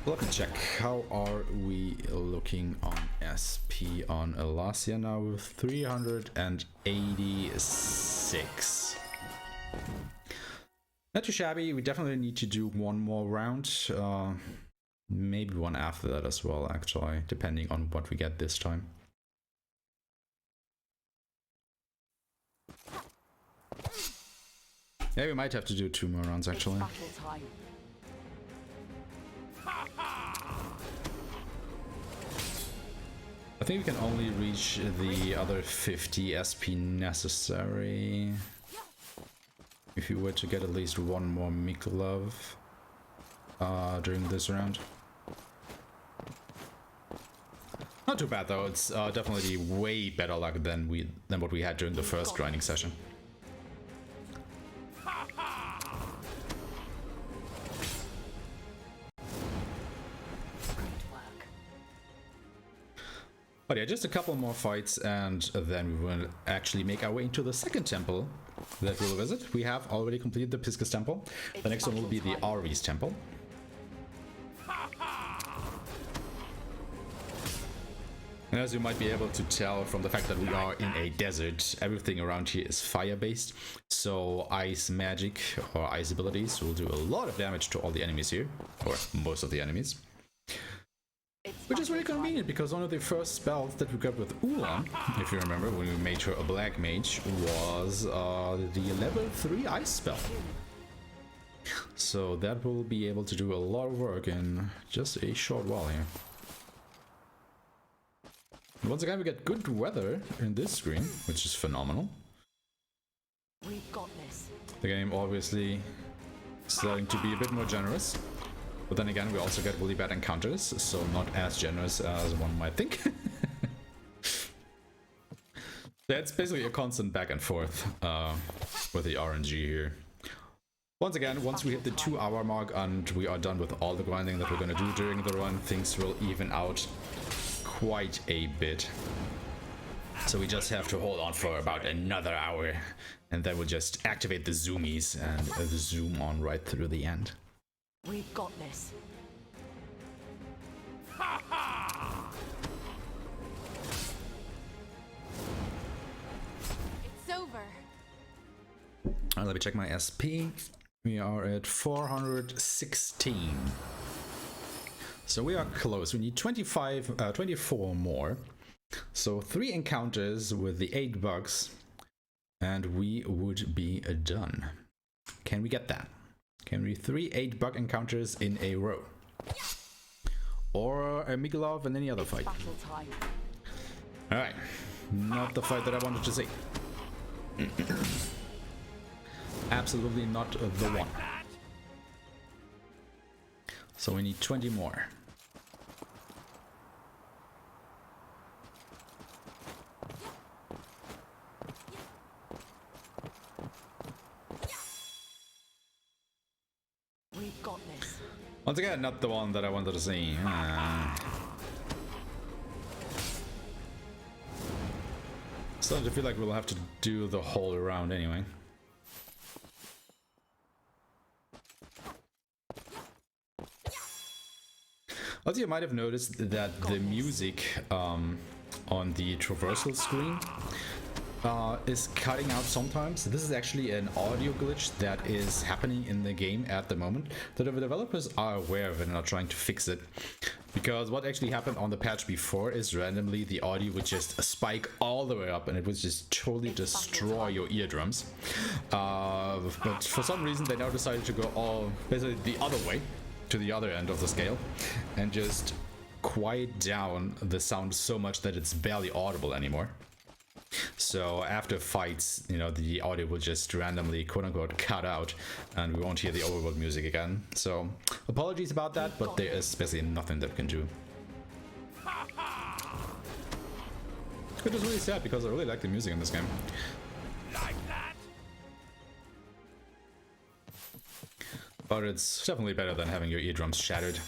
Let me check. How are we looking on SP on Alasia now? With 386. Not too shabby. We definitely need to do one more round. Maybe one after that as well, actually, depending on what we get this time. Yeah, we might have to do 2 more rounds, actually. It's battle time. I think we can only reach the other 50 SP necessary if you were to get at least 1 more Mikolov. during this round. Not too bad though. It's definitely way better luck than what we had during the first grinding session. But yeah, just a couple more fights and then we will actually make our way into the second temple that we'll visit. We have already completed the Pisces temple. The next one will be the Ares temple. And as you might be able to tell from the fact that we are in a desert, everything around here is fire-based. So ice magic or ice abilities will do a lot of damage to all the enemies here, or most of the enemies. Which is really convenient because one of the first spells that we got with Ulan, if you remember, when we made her a black mage, was the level 3 ice spell. So that will be able to do a lot of work in just a short while here. And once again, we get good weather in this screen, which is phenomenal. We've got this. The game obviously starting to be a bit more generous. But then again, we also get really bad encounters, so not as generous as one might think. It's basically a constant back and forth with the RNG here. Once again, once we hit the 2-hour mark and we are done with all the grinding that we're going to do during the run, things will even out quite a bit. So we just have to hold on for about another hour, and then we'll just activate the zoomies and zoom on right through the end. We've got this. It's over. Let me check my SP. We are at 416. So we are close. We need 24 more. So 3 encounters with the 8 bugs, and we would be done. Can we get that? Can we 3 8-bug encounters in a row? Or a Mikolov and any other fight? Battle time. Alright, not the fight that I wanted to see. Absolutely not the one. So we need 20 more. We've got this. Once again, not the one that I wanted to see. Starting to feel like we'll have to do the whole round anyway. Also, you might have noticed that the music on the traversal screen is cutting out sometimes. This is actually an audio glitch that is happening in the game at the moment. The developers are aware of it and are trying to fix it. Because what actually happened on the patch before is randomly the audio would just spike all the way up and it would just totally destroy your eardrums. But for some reason they now decided to go basically the other way, to the other end of the scale, and just quiet down the sound so much that it's barely audible anymore. So after fights, you know, the audio will just randomly quote-unquote cut out and we won't hear the overworld music again. So apologies about that, but there is basically nothing that we can do. Which is really sad because I really like the music in this game. Like that? But it's definitely better than having your eardrums shattered.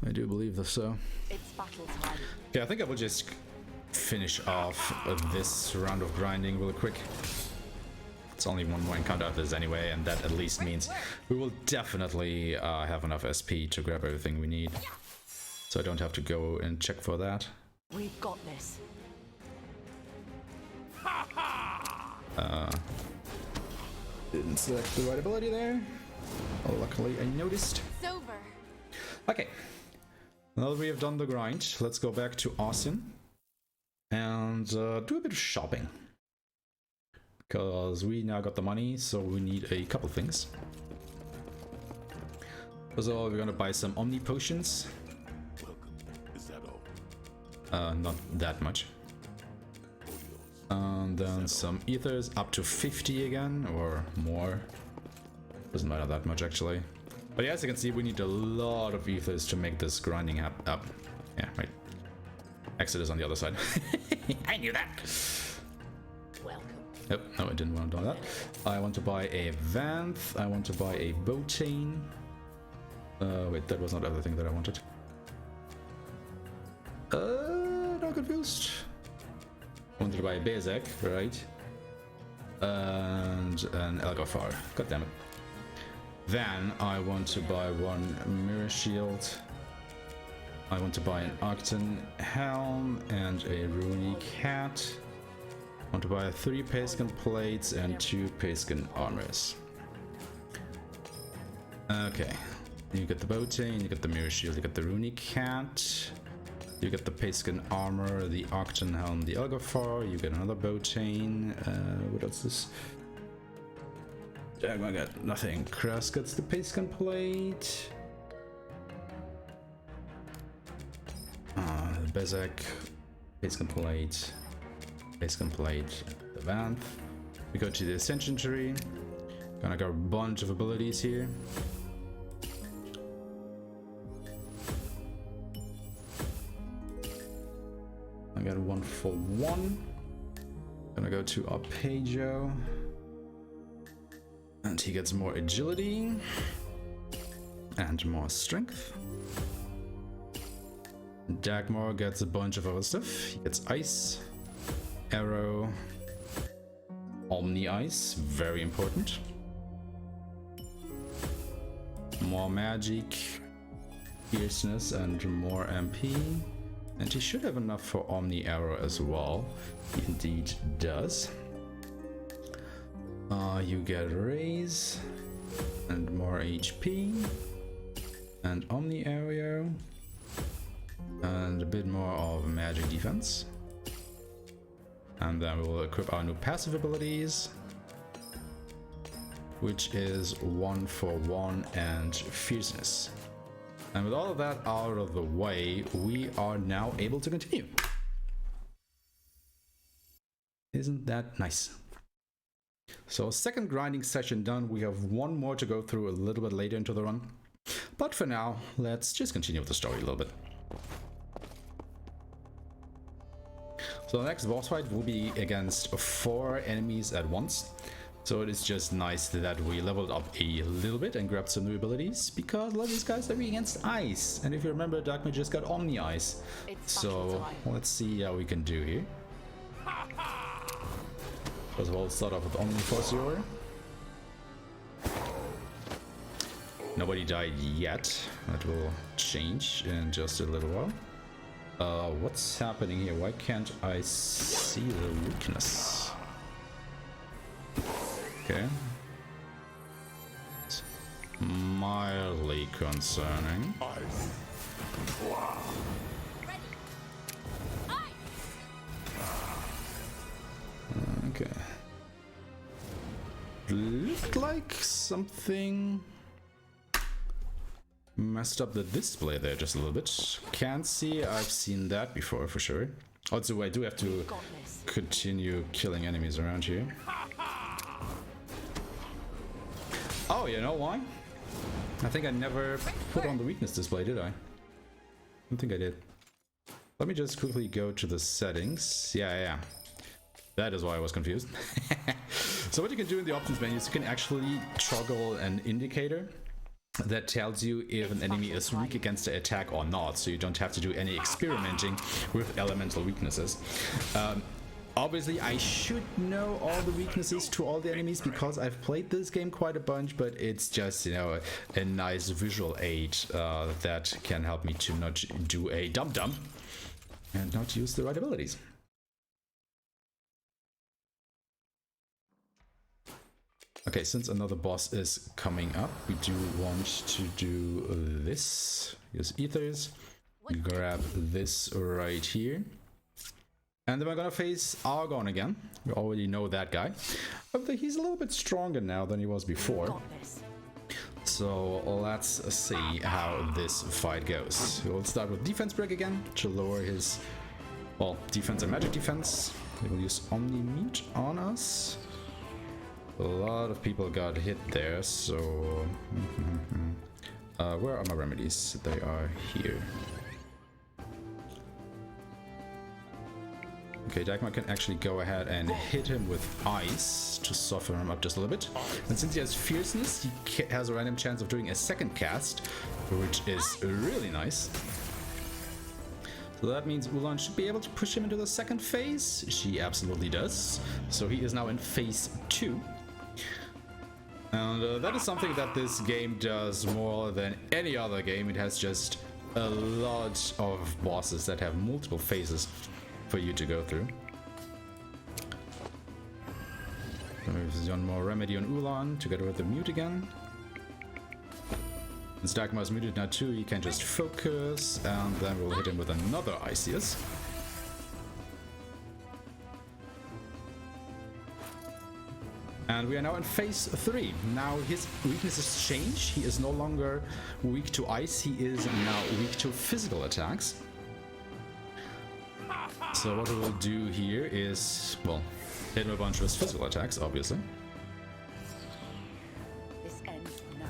I do believe this, so. It's battle time. Yeah, I think I will just finish off this round of grinding real quick. It's only one more encounter after this anyway, and that at least means we will definitely have enough SP to grab everything we need. So I don't have to go and check for that. We've got this. Didn't select the right ability there. Oh, luckily I noticed. It's over. Okay. Now that we have done the grind, let's go back to Austin and do a bit of shopping. Because we now got the money, so we need a couple things. First of all, we're gonna buy some Omni Potions. Is that all? Not that much. And then some Ethers up to 50 again, or more. Doesn't matter that much actually. But yeah, as you can see, we need a lot of ethers to make this grinding up. Yeah, right. Exit is on the other side. I knew that! Welcome. Yep, no, I didn't want to do that. I want to buy a Vanth. I want to buy a bow chain. Wait, that was not everything that I wanted. Not confused. I wanted to buy a Bezek, right? And an Elgafar. God damn it. Then I want to buy one mirror shield. I want to buy an Arcton helm and a runic hat. I want to buy 3 Payskin plates and 2 Payskin armors. Okay. You get the bow chain, you get the mirror shield, you get the runic hat. You get the Payskin armor, the Arcton helm, the Elgafar. You get another bow chain. What else is? I got nothing. Krass gets the Payskin plate. The Bezek, Payskin plate, Payskin plate, the Vanth. We go to the Ascension tree. Gonna get a bunch of abilities here. I got 1 for 1. Gonna go to Arpeggio. And he gets more agility. And more strength. Dagmar gets a bunch of other stuff. He gets ice. Arrow. Omni ice. Very important. More magic. Fierceness and more MP. And he should have enough for Omni Arrow as well. He indeed does. You get Raise and more HP and Omni Arrow and a bit more of magic defense. And then we will equip our new passive abilities, which is 1 for 1 and fierceness. And with all of that out of the way, we are now able to continue. Isn't that nice? So second grinding session done. We have one more to go through a little bit later into the run. But for now, let's just continue with the story a little bit. So the next boss fight will be against 4 enemies at once. So it is just nice that we leveled up a little bit and grabbed some new abilities, because a lot of these guys are against ice. And if you remember, Darkmage just got Omni Ice. So let's see how we can do here. First of all, let's start off with Omni Forcior. Nobody died yet. That will change in just a little while. What's happening here? Why can't I see the weakness? Okay. It's mildly concerning. Okay. Looked like something messed up the display there just a little bit. Can't see, I've seen that before for sure. Also, I do have to continue killing enemies around here. Oh, you know why? I think I never put on the weakness display, did I? I don't think I did. Let me just quickly go to the settings. Yeah. That is why I was confused. So what you can do in the options menu is you can actually toggle an indicator that tells you if an enemy is weak against the attack or not, so you don't have to do any experimenting with elemental weaknesses. Obviously, I should know all the weaknesses to all the enemies because I've played this game quite a bunch, but it's just, you know, a nice visual aid that can help me to not do a dum-dum and not use the right abilities. Okay, since another boss is coming up, we do want to do this. Use ethers. Grab this right here. And then we're gonna face Argon again. We already know that guy. But he's a little bit stronger now than he was before. So let's see how this fight goes. We'll start with defense break again to lower his, well, defense and magic defense. We will use Omni Mute on us. A lot of people got hit there, so Where are my remedies? They are here. Okay, Dagmar can actually go ahead and hit him with ice to soften him up just a little bit. And since he has fierceness, he has a random chance of doing a second cast, which is really nice. So that means Ulan should be able to push him into the second phase. She absolutely does. So he is now in phase 2. And that is something that this game does more than any other game. It has just a lot of bosses that have multiple phases for you to go through. There's one more remedy on Ulan to get rid of the mute again. Since Dagmar is muted now too, he can just focus, and then we'll hit him with another Iceus. And we are now in phase 3. Now his weaknesses change. He is no longer weak to ice, he is now weak to physical attacks. So what we'll do here is, well, hit him a bunch of his physical attacks, obviously. This ends now.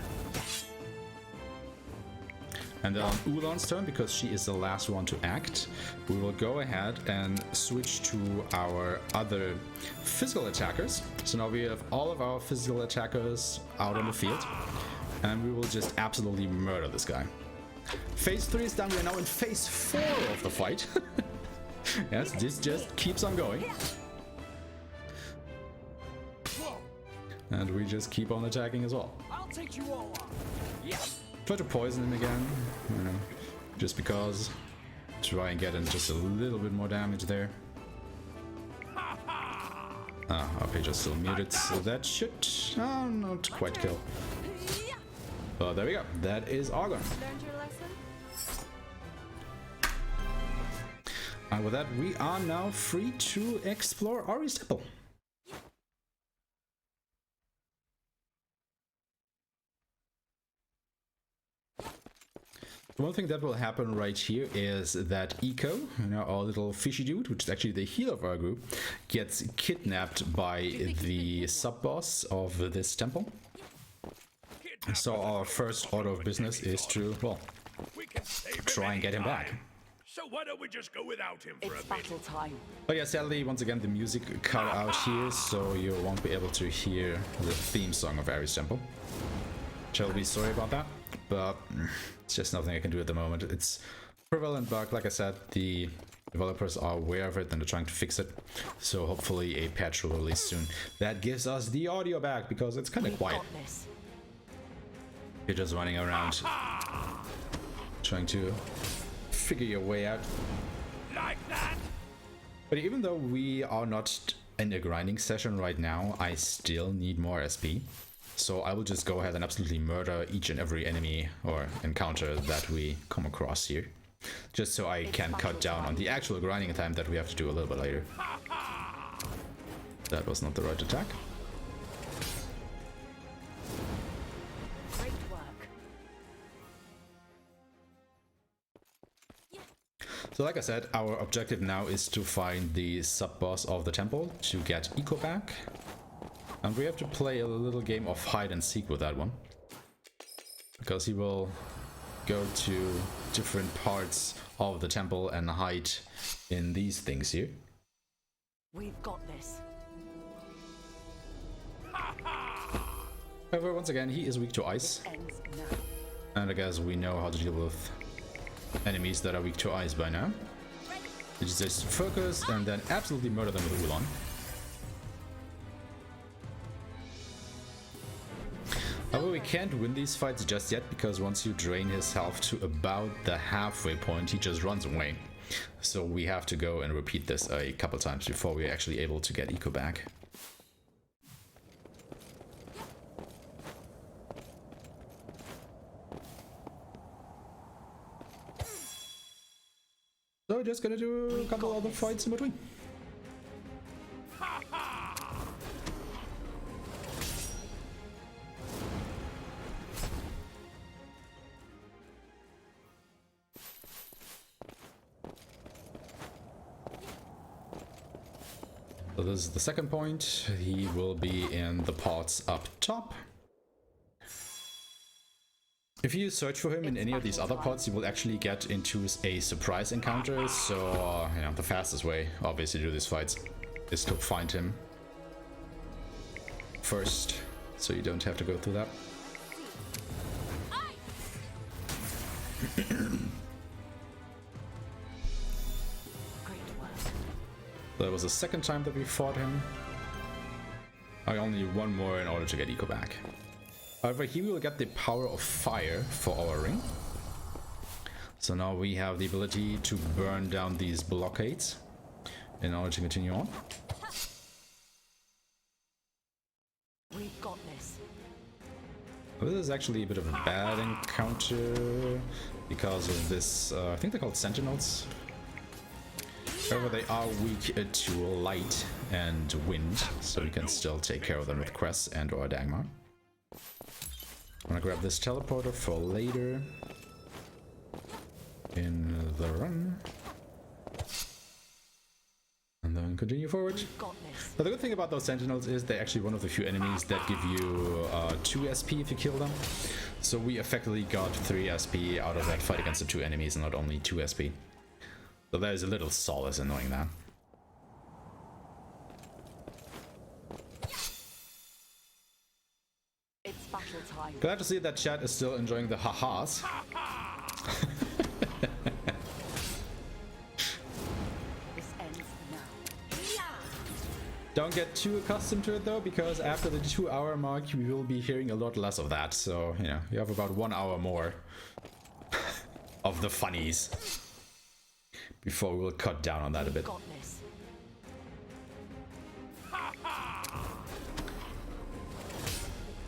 And then on Ulan's turn, because she is the last one to act, we will go ahead and switch to our other physical attackers. So now we have all of our physical attackers out on the field, and we will just absolutely murder this guy. Phase 3 is done. We are now in phase 4 of the fight. Yes, this just keeps on going. And we just keep on attacking as well. I'll take you all on. Yeah. Try to poison him again, you know, just because. Try and get in just a little bit more damage there. Ah, our page is still muted, so that should not quite kill. But there we go. That is Argon. Learned your lesson? And with that, we are now free to explore Ari's temple. One thing that will happen right here is that Eco, you know, our little fishy dude, which is actually the healer of our group, gets kidnapped by the sub-boss of this temple. So our first order of business is to, well, We can save him try and get him back. anytime. So why don't we just go without him for It's a bit? battle time. But yeah, sadly, once again, the music cut out here, so you won't be able to hear the theme song of Ares Temple. Shall be sorry about that, but it's just nothing I can do at the moment. It's a prevalent bug. Like I said, the developers are aware of it and they're trying to fix it. So hopefully a patch will release soon. That gives us the audio back, because it's kind of We've quiet. got this. You're just running around, trying to figure your way out. Like that? But even though we are not in a grinding session right now, I still need more SP. So I will just go ahead and absolutely murder each and every enemy or encounter that we come across here. Just so I can cut down on the actual grinding time that we have to do a little bit later. That was not the right attack. Great work. So like I said, our objective now is to find the sub-boss of the temple to get Eco back. And we have to play a little game of hide and seek with that one. Because he will go to different parts of the temple and hide in these things here. We've got this. However, once again, he is weak to ice. Ends now. And I guess we know how to deal with enemies that are weak to ice by now. We just focus and then absolutely murder them with Ulan. However, we can't win these fights just yet, because once you drain his health to about the halfway point, he just runs away. So we have to go and repeat this a couple times before we're actually able to get Eco back. So we're just gonna do a couple other fights in between. So this is the second point. He will be in the pots up top. If you search for him in any of these other pods, you will actually get into a surprise encounter. So, you know, the fastest way, obviously, to do these fights is to find him first, so you don't have to go through that. That was the second time that we fought him. I only need one more in order to get Eco back. However, here we will get the power of fire for our ring. So now we have the ability to burn down these blockades in order to continue on. We've got this. This is actually a bit of a bad encounter because of this, I think they're called sentinels. However, they are weak to light and wind, so we can still take care of them with Cress and or Dagmar. I'm gonna grab this teleporter for later in the run. And then continue forward. Now, the good thing about those sentinels is they're actually one of the few enemies that give you 2 SP if you kill them. So we effectively got 3 SP out of that fight against the 2 enemies and not only 2 SP. So there's a little solace in knowing that. It's battle time. Glad to see that chat is still enjoying the ha-has. This ends now. Don't get too accustomed to it though, because after the 2-hour mark we will be hearing a lot less of that. So, you know, you have about 1 hour more of the funnies before we'll cut down on that a bit. Got this.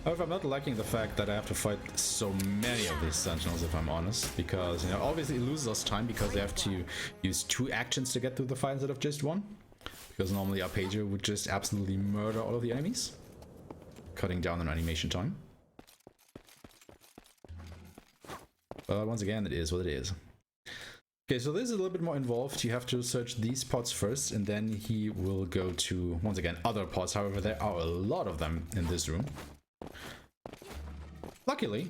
However, I'm not liking the fact that I have to fight so many of these sentinels, if I'm honest, because, you know, obviously it loses us time because they have to use 2 actions to get through the fight instead of just 1. Because normally our pager would just absolutely murder all of the enemies, cutting down on animation time. But once again, it is what it is. Okay, so this is a little bit more involved. You have to search these pods first, and then he will go to, once again, other pods. However, there are a lot of them in this room. Luckily,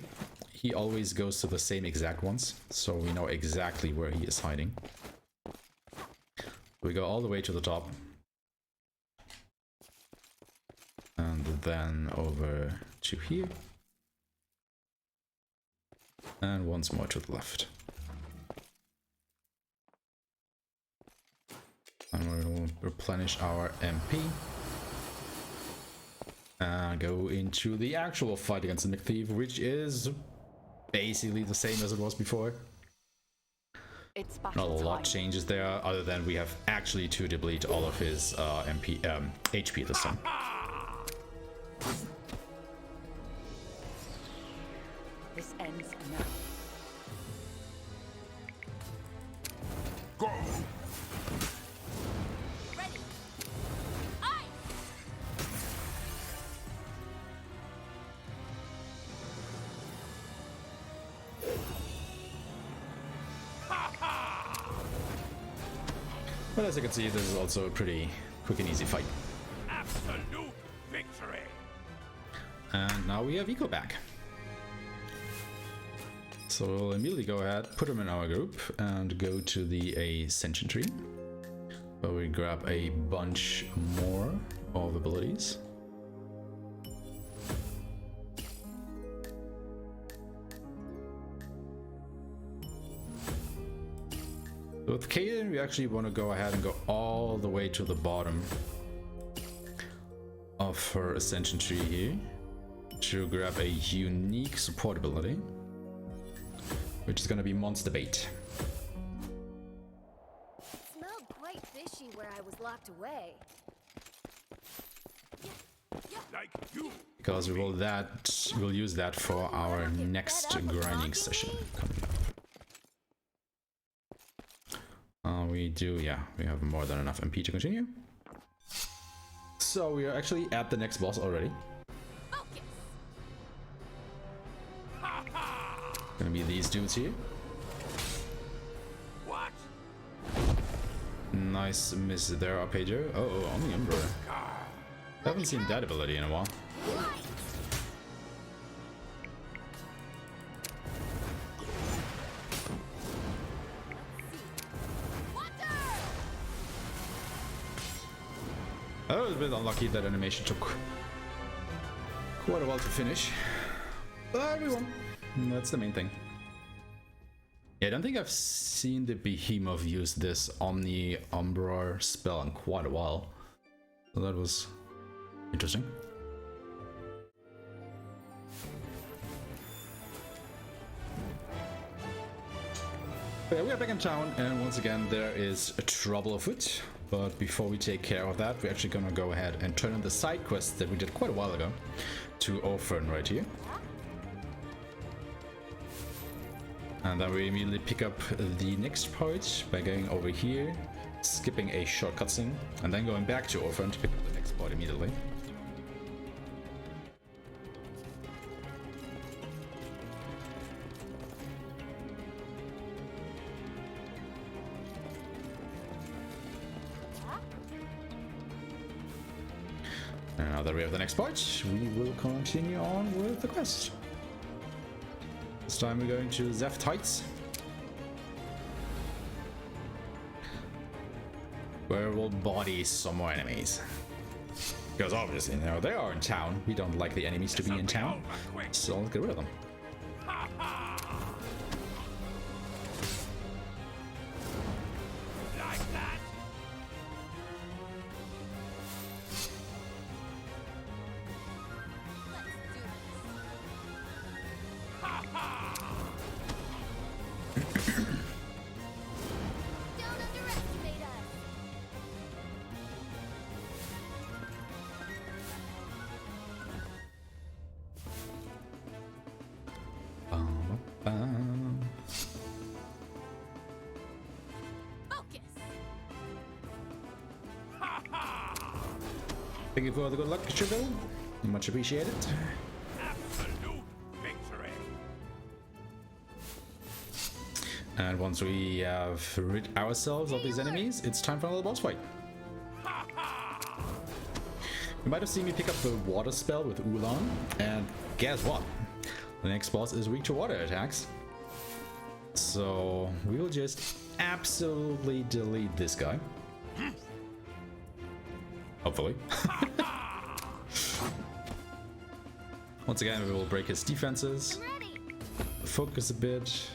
he always goes to the same exact ones, so we know exactly where he is hiding. We go all the way to the top. And then over to here. And once more to the left. And we'll replenish our MP. And go into the actual fight against the McThief, which is basically the same as it was before. It's Not a battle lot time. changes there, other than we have actually to deplete all of his HP this time. This ends now. Go! Ready. Aye. But as you can see, this is also a pretty quick and easy fight. Absolute victory! And now we have Eco back. So we'll immediately go ahead, put him in our group, and go to the Ascension tree, where we grab a bunch more of abilities. So with Kaden, we actually want to go ahead and go all the way to the bottom of her Ascension tree here to grab a unique support ability, which is going to be Monster Bait. It smelled quite fishy where I was locked away. Like you! Because we'll use that for our next grinding session coming up. We have more than enough MP to continue. So we are actually at the next boss already. Focus. Gonna be these dudes here. What? Nice miss there, Arpeggio. Oh, on the Emperor. Haven't seen that ability in a while. a bit unlucky that animation took quite a while to finish. But we won. That's the main thing. Yeah, I don't think I've seen the Behemoth use this Omni Umbra spell in quite a while. So that was interesting. Yeah, we are back in town, and once again there is a trouble afoot. But before we take care of that, we're actually gonna go ahead and turn in the side quest that we did quite a while ago to Orphan right here. And then we immediately pick up the next part by going over here, skipping a short cutscene, and then going back to Orphan to pick up the next part immediately. And now that we have the next part, we will continue on with the quest. This time we're going to Zeft Heights, where we'll body some more enemies. Because obviously, you know, they are in town. We don't like the enemies to be in town, so let's get rid of them. Thank you for the good luck, Triple. Much appreciated. Absolute victory. And once we have rid ourselves of these enemies, it's time for another boss fight. You might have seen me pick up the water spell with Ulan, and guess what? The next boss is weak to water attacks. So we will just absolutely delete this guy. Hopefully. Once again, we will break his defenses, focus a bit.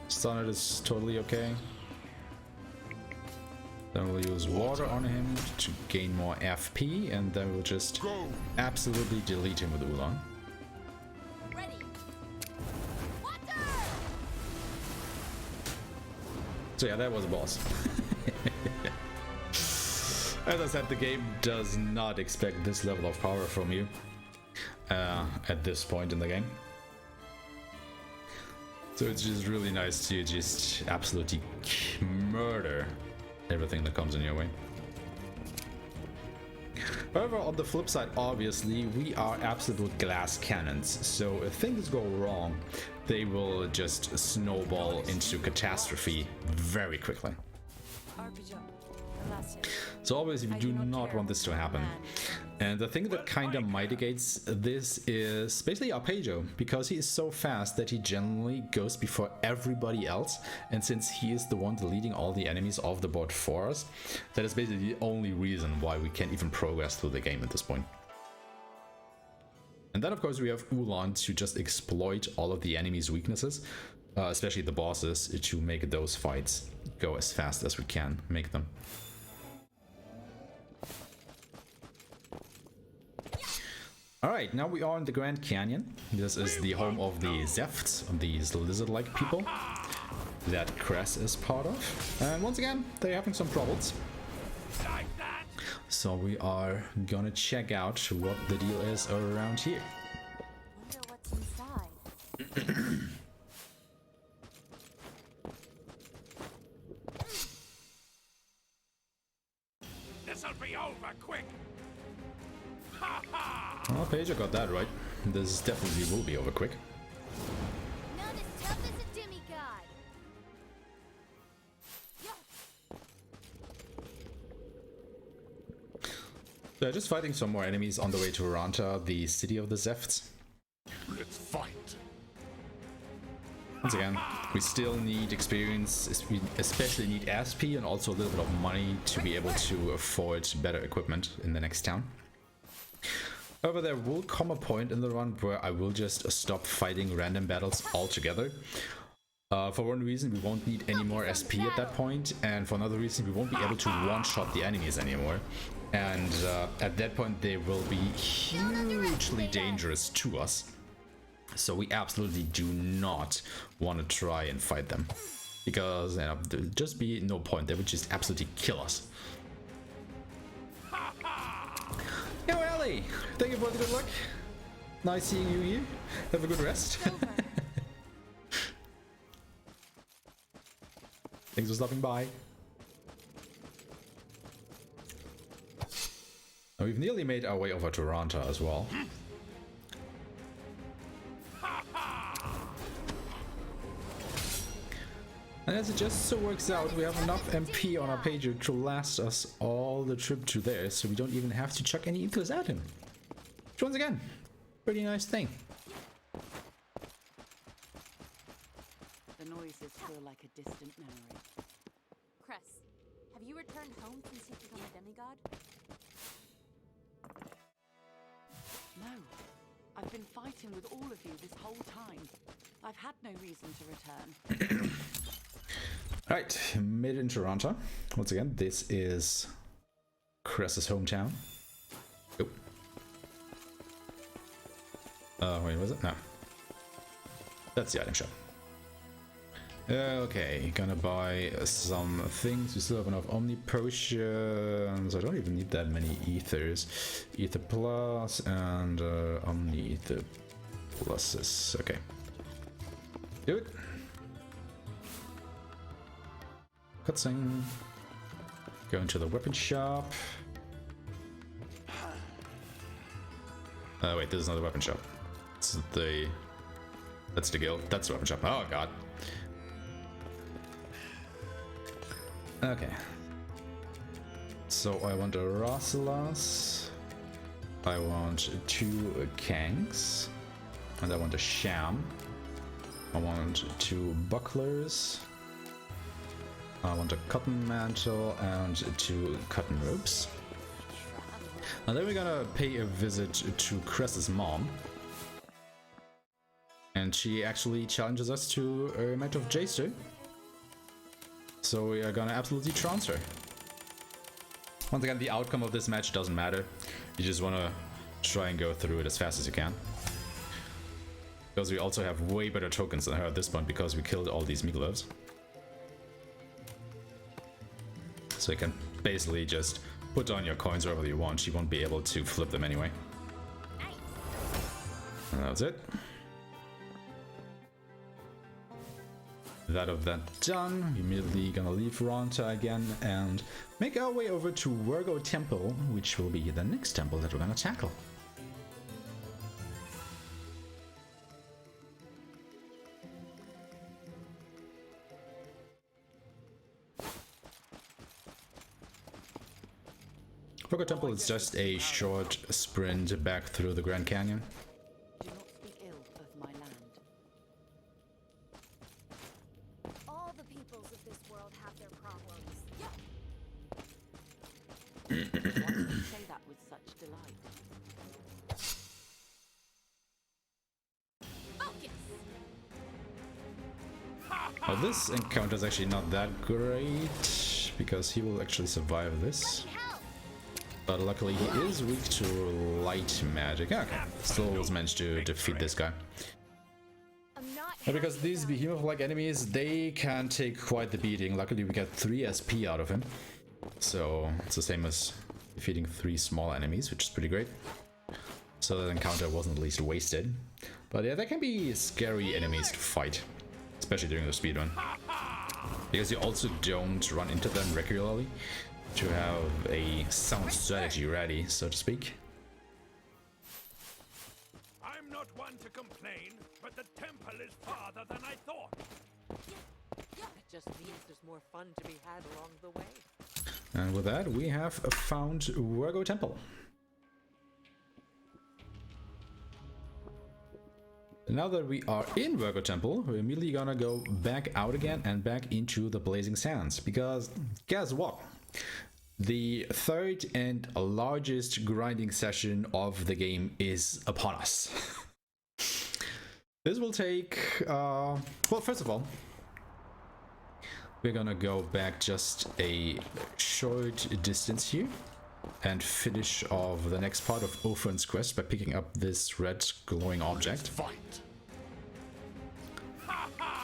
Stunned is totally okay. Then we'll use water on him to gain more FP, and then we'll just absolutely delete him with Ulan. So yeah, that was a boss. As I said, the game does not expect this level of power from you at this point in the game. So it's just really nice to just absolutely murder everything that comes in your way. However, on the flip side, obviously, we are absolute glass cannons. So if things go wrong, they will just snowball into catastrophe very quickly. So obviously we do not want this to happen. And the thing that kind of mitigates this is basically Arpeggio, because he is so fast that he generally goes before everybody else, and since he is the one deleting all the enemies off the board for us, that is basically the only reason why we can even progress through the game at this point. And then of course we have Ulan to just exploit all of the enemies' weaknesses, especially the bosses, to make those fights go as fast as we can make them. Alright, now we are in the Grand Canyon. This is the home of the Zefts, these lizard-like people that Cress is part of. And once again, they're having some troubles. So we are gonna check out what the deal is around here. Wonder what's inside. This'll be over quick. Well, Paige got that right. This definitely will be over quick. Not as tough as a demigod. They're just fighting some more enemies on the way to Ranta, the city of the Zefts. Let's fight. Once again, We still need experience, we especially need SP and also a little bit of money to be able to afford better equipment in the next town. However, there will come a point in the run where I will just stop fighting random battles altogether. For one reason, we won't need any more SP at that point, and for another reason, we won't be able to one-shot the enemies anymore. And at that point, they will be hugely dangerous to us. So we absolutely do not want to try and fight them, because there'd just be no point. They would just absolutely kill us. Yo, Ellie! Thank you for the good luck. Nice seeing you here. Have a good rest. Thanks for stopping by. Now, we've nearly made our way over to Ranta as well. And as it just so works out, we have enough MP on our pager to last us all the trip to there, so we don't even have to chuck any ethers at him. Which, once again, pretty nice thing. The noises feel like a distant memory. Cress, have you returned home since you've become a demigod? No. I've been fighting with all of you this whole time. I've had no reason to return. Alright, made it in Toronto. Once again, this is Cress's hometown. Oh. Wait, was it? No. That's the item shop. Okay, gonna buy some things. We still have enough Omni Potions. I don't even need that many Ethers. Ether Plus and Omni Ether Pluses. Okay. Do it. Cutscene. Go into the weapon shop. Wait, this is not the weapon shop. It's the... That's the guild. That's the weapon shop. Oh god. Okay. So I want a Rasselas. I want 2 Kangs. And I want a Sham. I want 2 Bucklers. I want a Cotton Mantle and 2 Cotton Ropes. And then we're gonna pay a visit to Cress's mom. And she actually challenges us to a match of Jaster. So we are gonna absolutely trounce her. Once again, the outcome of this match doesn't matter. You just wanna try and go through it as fast as you can. Because we also have way better tokens than her at this point because we killed all these Megalovs. So you can basically just put down your coins wherever you want. She won't be able to flip them anyway. And that's it. That of that done, we're immediately gonna leave Ranta again and make our way over to Virgo Temple, which will be the next temple that we're gonna tackle. Virgo Temple is just a short sprint back through the Grand Canyon. Do not speak ill of my land. All the peoples of this world have their problems. Why do you say that with such delight? Well, this encounter is actually not that great, because he will actually survive this. But luckily he is weak to light magic. Okay, still was managed to defeat this guy. And because these behemoth-like enemies, they can take quite the beating. Luckily we get 3 SP out of him. So it's the same as defeating 3 small enemies, which is pretty great. So that encounter wasn't at least wasted. But yeah, they can be scary enemies to fight, especially during the speedrun. Because you also don't run into them regularly to have a sound strategy ready, so to speak. I'm not one to complain, but the temple is farther than I thought. It just means there's more fun to be had along the way. And with that, we have found Virgo Temple. Now that we are in Virgo Temple, we're immediately gonna go back out again and back into the Blazing Sands. Because guess what? The third and largest grinding session of the game is upon us. This will take, well, first of all, we're gonna go back just a short distance here and finish off the next part of Ophron's quest by picking up this red glowing object.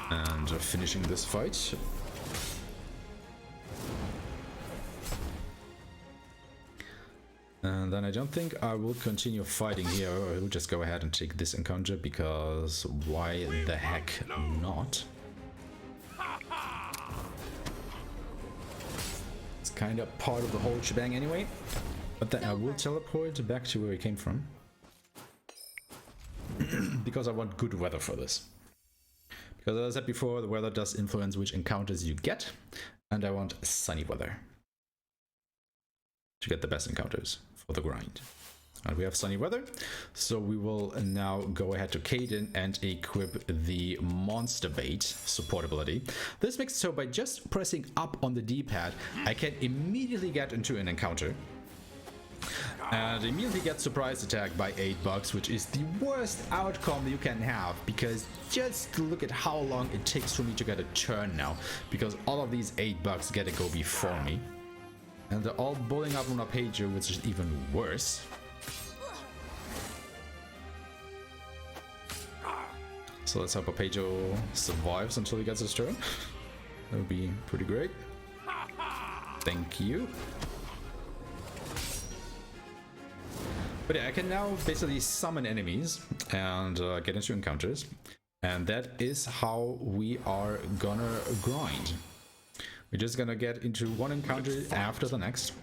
And finishing this fight. And then I don't think I will continue fighting here. I will just go ahead and take this encounter, because why the heck not? It's kind of part of the whole shebang anyway. But then I will teleport back to where we came from. Because I want good weather for this. Because as I said before, the weather does influence which encounters you get. And I want sunny weather to get the best encounters for the grind. And we have sunny weather, so we will now go ahead to Caden and equip the Monster Bait support ability. This makes it so by just pressing up on the D-pad, I can immediately get into an encounter. And immediately get surprise attacked by 8 bucks, which is the worst outcome you can have, because just look at how long it takes for me to get a turn now, because all of these 8 bucks get to go before me. And they're all bullying up on Arpeggio, which is even worse. So let's hope Arpeggio survives until he gets his turn. That would be pretty great. Thank you. But yeah, I can now basically summon enemies and get into encounters. And that is how we are gonna grind. We're just gonna get into one encounter after the next.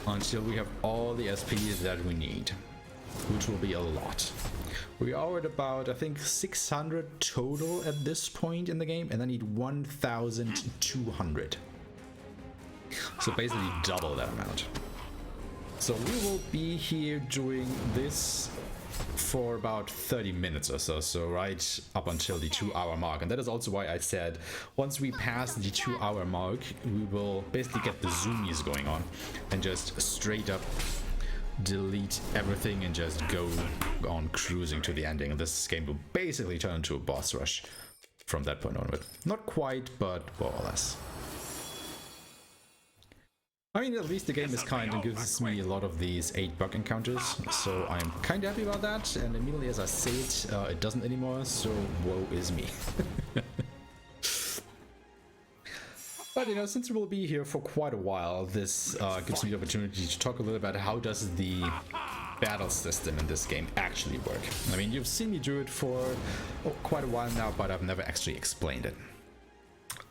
Until we have all the SPs that we need. Which will be a lot. We are at about, I think, 600 total at this point in the game. And I need 1,200. So basically double that amount. So we will be here doing this for about 30 minutes or so, so right up until the 2-hour mark. And that is also why I said once we pass the 2-hour mark, we will basically get the zoomies going on and just straight up delete everything and just go on cruising to the ending. And this game will basically turn into a boss rush from that point onward. Not quite, but more or less. I mean, at least the game is kind and gives me a lot of these 8-bug encounters, so I'm kind of happy about that. And immediately as I say it, it doesn't anymore, so woe is me. But you know, since we'll be here for quite a while, this gives me the opportunity to talk a little about how does the battle system in this game actually work. I mean, you've seen me do it for quite a while now, but I've never actually explained it.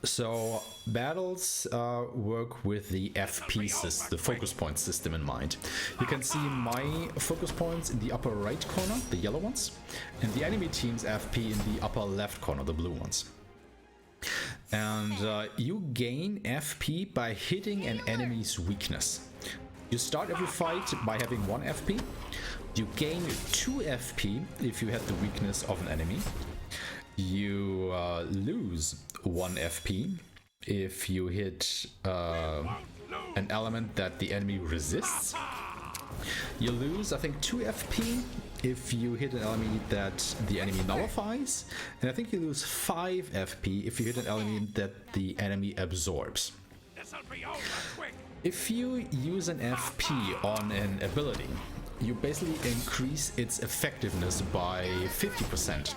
So battles work with the FP system, the focus point system in mind. You can see my focus points in the upper right corner, the yellow ones, and the enemy team's FP in the upper left corner, the blue ones. And you gain FP by hitting an enemy's weakness. You start every fight by having 1 FP. You gain 2 FP if you hit the weakness of an enemy. You lose 1 FP if you hit an element that the enemy resists. You lose, I think, 2 FP if you hit an enemy that the enemy nullifies. And I think you lose 5 FP if you hit an element that the enemy absorbs. If you use an FP on an ability, you basically increase its effectiveness by 50%.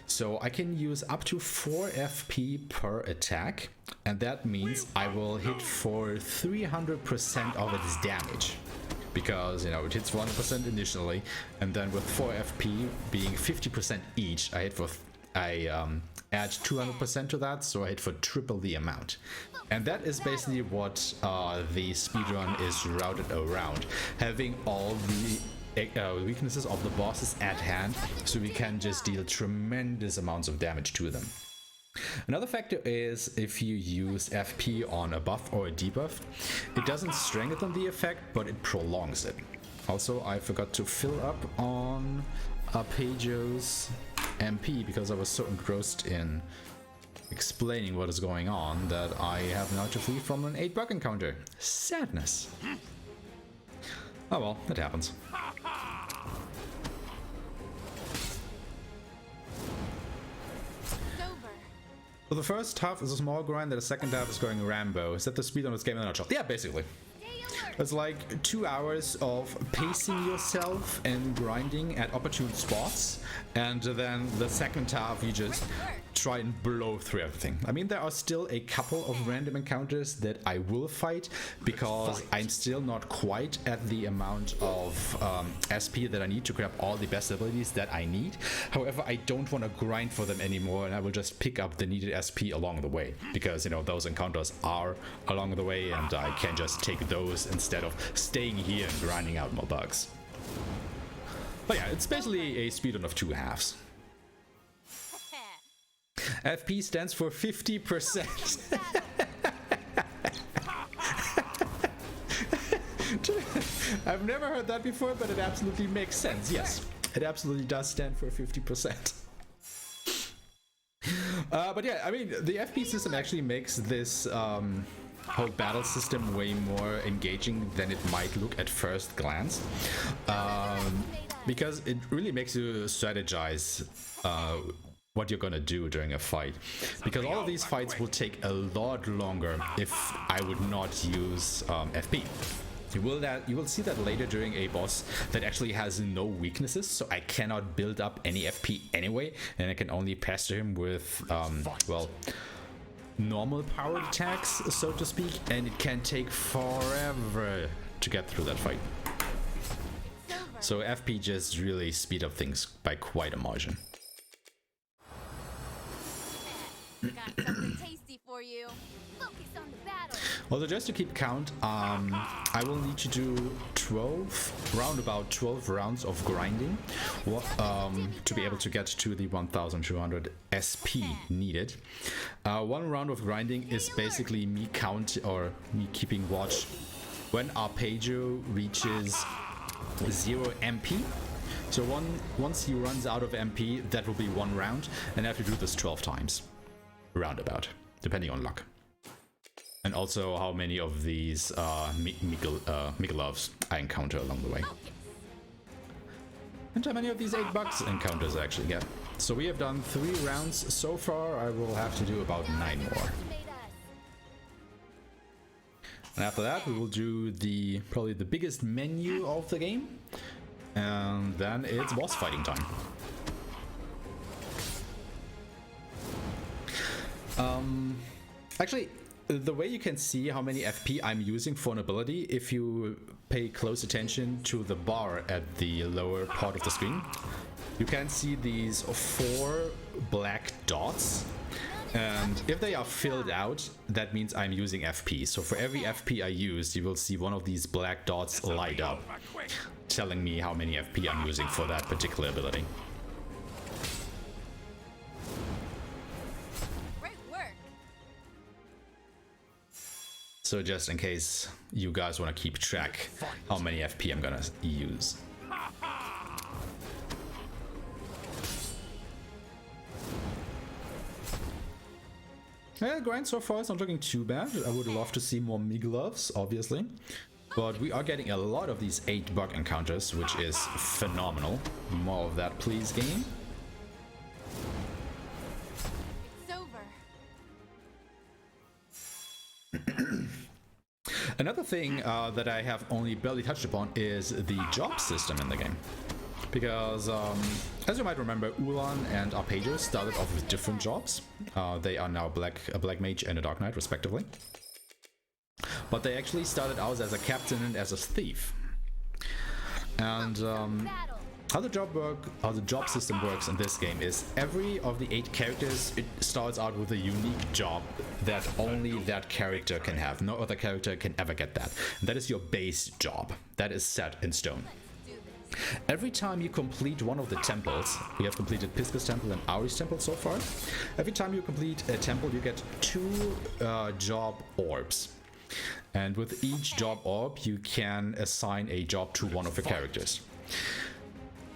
So I can use up to 4 FP per attack, and that means I will hit for 300% of its damage. Because, you know, it hits 100% initially, and then with 4 FP being 50% each, I add 200% to that, so I hit for triple the amount. And that is basically what the speedrun is routed around, having all the weaknesses of the bosses at hand, so we can just deal tremendous amounts of damage to them. Another factor is if you use FP on a buff or a debuff, it doesn't strengthen the effect, but it prolongs it. Also, I forgot to fill up on Arpeggio's MP because I was so engrossed in explaining what is going on that I have now to flee from an 8-bug encounter. Sadness. Oh well, it happens. So the first half is a small grind, and the second half is going Rambo. Is that the speed on this game in a nutshell? Yeah, basically. It's like 2 hours of pacing yourself and grinding at opportune spots, and then the second half you just try and blow through everything. I mean, there are still a couple of random encounters that I will fight because I'm still not quite at the amount of SP that I need to grab all the best abilities that I need. However, I don't want to grind for them anymore, and I will just pick up the needed SP along the way because, you know, those encounters are along the way, and I can just take those instead of staying here and grinding out more bugs. But yeah, it's basically a speedrun of 2 halves. FP stands for 50%. I've never heard that before, but it absolutely makes sense. Yes, it absolutely does stand for 50%. But yeah, I mean, the FP system actually makes this whole battle system way more engaging than it might look at first glance, because it really makes you strategize what you're gonna do during a fight, because all of these fights will take a lot longer if I would not use FP. You will see that later during a boss that actually has no weaknesses, so I cannot build up any FP anyway, and I can only pester him with well, normal powered attacks, so to speak, and it can take forever to get through that fight. So FP just really speed up things by quite a margin. Got something tasty for you. Focus on the battle. Also, just to keep count, I will need to do round about 12 rounds of grinding to be able to get to the 1200 SP needed. One round of grinding is basically me keeping watch when Arpeggio reaches 0 MP. So once he runs out of MP, that will be 1 round, and I have to do this 12 times. Roundabout, depending on luck. And also how many of these Miguelovs I encounter along the way. And how many of these 8 bugs encounters I actually get. So we have done 3 rounds so far. I will have to do about 9 more. And after that we will do probably the biggest menu of the game. And then it's boss fighting time. Actually, the way you can see how many FP I'm using for an ability, if you pay close attention to the bar at the lower part of the screen, you can see these 4 black dots, and if they are filled out, that means I'm using FP. So for every FP I use, you will see one of these black dots light up, telling me how many FP I'm using for that particular ability. So just in case you guys want to keep track how many FP I'm gonna use. Yeah, the grind so far is not looking too bad. I would love to see more Miguelovs, obviously. But we are getting a lot of these 8 bug encounters, which is phenomenal. More of that, please, game. Another thing that I have only barely touched upon is the job system in the game. Because, as you might remember, Ulan and Arpeggio started off with different jobs. They are now a Black Mage and a Dark Knight, respectively. But they actually started out as a captain and as a thief. And how the job system works in this game is every of the 8 characters, it starts out with a unique job that only that character can have. No other character can ever get that. And that is your base job. That is set in stone. Every time you complete one of the temples, we have completed Pisca's temple and Auri's temple so far. Every time you complete a temple, you get 2 job orbs. And with each job orb, you can assign a job to one of your characters.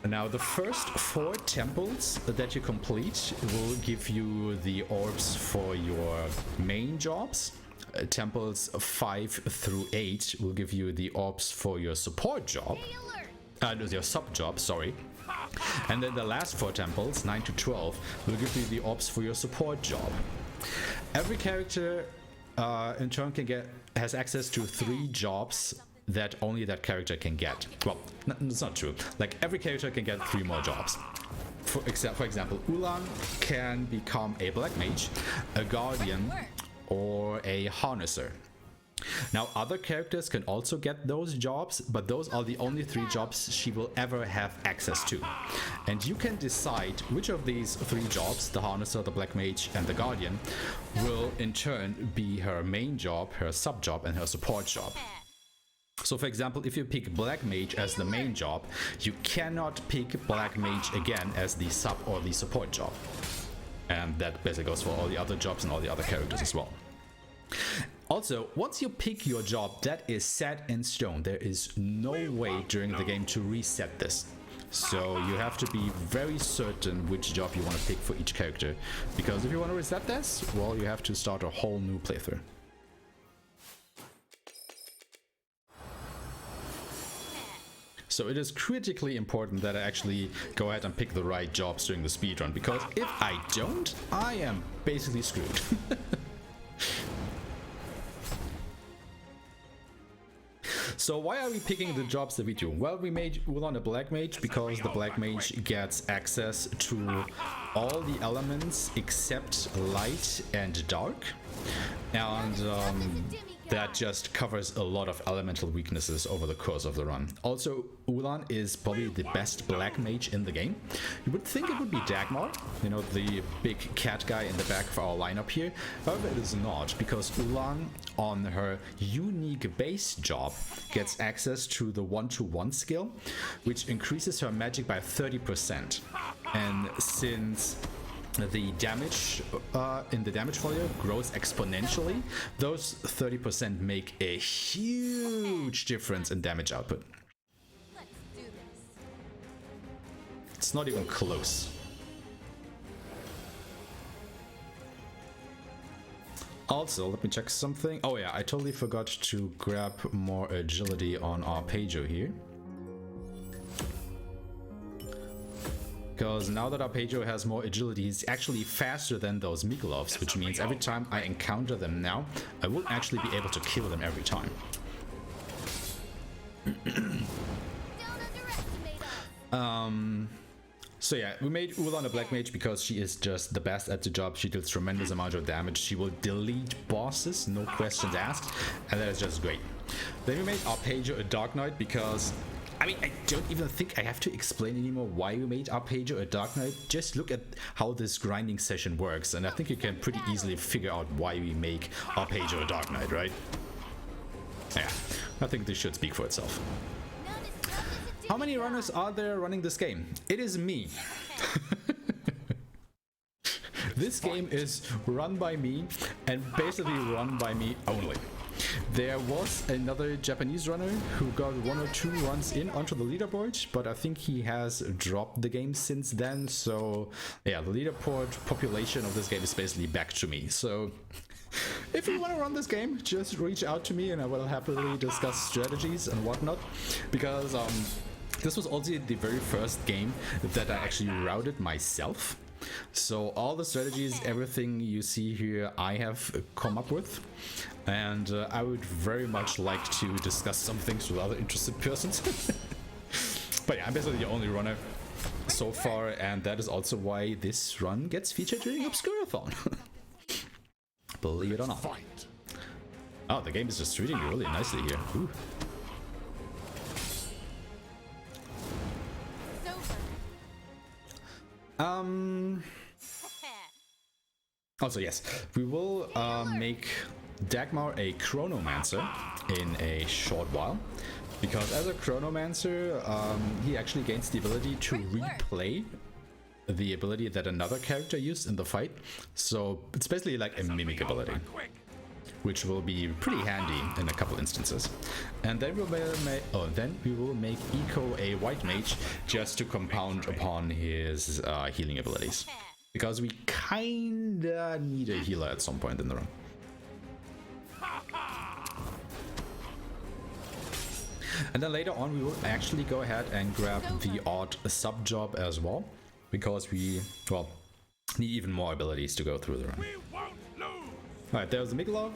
Now, the first 4 temples that you complete will give you the orbs for your main jobs. Temples 5 through 8 will give you the orbs for your support job. Your sub job, sorry. And then the last 4 temples, 9 to 12, will give you the orbs for your support job. Every character in turn has access to 3 jobs that only that character can get. Well, it's not true. Like, every character can get 3 more jobs. For example, Ulan can become a black mage, a guardian, or a harnesser. Now, other characters can also get those jobs, but those are the only 3 jobs she will ever have access to. And you can decide which of these 3 jobs, the harnesser, the black mage, and the guardian, will in turn be her main job, her sub job, and her support job. So, for example, if you pick Black Mage as the main job, you cannot pick Black Mage again as the sub or the support job. And that basically goes for all the other jobs and all the other characters as well. Also, once you pick your job, that is set in stone. There is no way during the game to reset this. So you have to be very certain which job you want to pick for each character. Because if you want to reset this, well, you have to start a whole new playthrough. So it is critically important that I actually go ahead and pick the right jobs during the speedrun, because if I don't, I am basically screwed. So why are we picking the jobs that we do? Well, we made Ulan a black mage because the black mage gets access to all the elements except light and dark. And that just covers a lot of elemental weaknesses over the course of the run. Also, Ulan is probably the best black mage in the game. You would think it would be Dagmar, you know, the big cat guy in the back of our lineup here. However, it is not, because Ulan, on her unique base job, gets access to the 1-to-1 skill, which increases her magic by 30%. And since the damage in the damage folio grows exponentially, those 30% make a huge difference in damage output. Let's do this. It's not even close. Also, let me check something. Oh yeah, I totally forgot to grab more agility on Arpeggio here. Because now that Arpeggio has more agility, he's actually faster than those Mikolovs, which means every time I encounter them now, I will actually be able to kill them every time. So yeah, we made Ulan a black mage because she is just the best at the job. She deals tremendous amount of damage. She will delete bosses, no questions asked, and that is just great. Then we made Arpeggio a dark knight because, I mean, I don't even think I have to explain anymore why we made Arpeggio a dark knight. Just look at how this grinding session works, and I think you can pretty easily figure out why we make Arpeggio a dark knight, right? Yeah, I think this should speak for itself. How many runners are there running this game? It is me. This game is run by me and basically run by me only. There was another Japanese runner who got 1 or 2 runs in onto the leaderboard, but I think he has dropped the game since then. So yeah, the leaderboard population of this game is basically back to me. So if you want to run this game, just reach out to me and I will happily discuss strategies and whatnot, because this was also the very first game that I actually routed myself. So all the strategies, everything you see here, I have come up with, and I would very much like to discuss some things with other interested persons. But yeah, I'm basically the only runner so far, and that is also why this run gets featured during Obscurathon. Believe it or not. Oh, the game is just treating you really nicely here. Ooh. Also, yes, we will make Dagmar a Chronomancer in a short while, because as a Chronomancer, he actually gains the ability to replay the ability that another character used in the fight. So it's basically like a mimic ability. which will be pretty handy in a couple instances. And then we will make Eco a white mage just to compound upon his healing abilities, because we kinda need a healer at some point in the run. And then later on we will actually go ahead and grab the odd sub job as well, because we, well, need even more abilities to go through the run. Alright, there's the Miglov.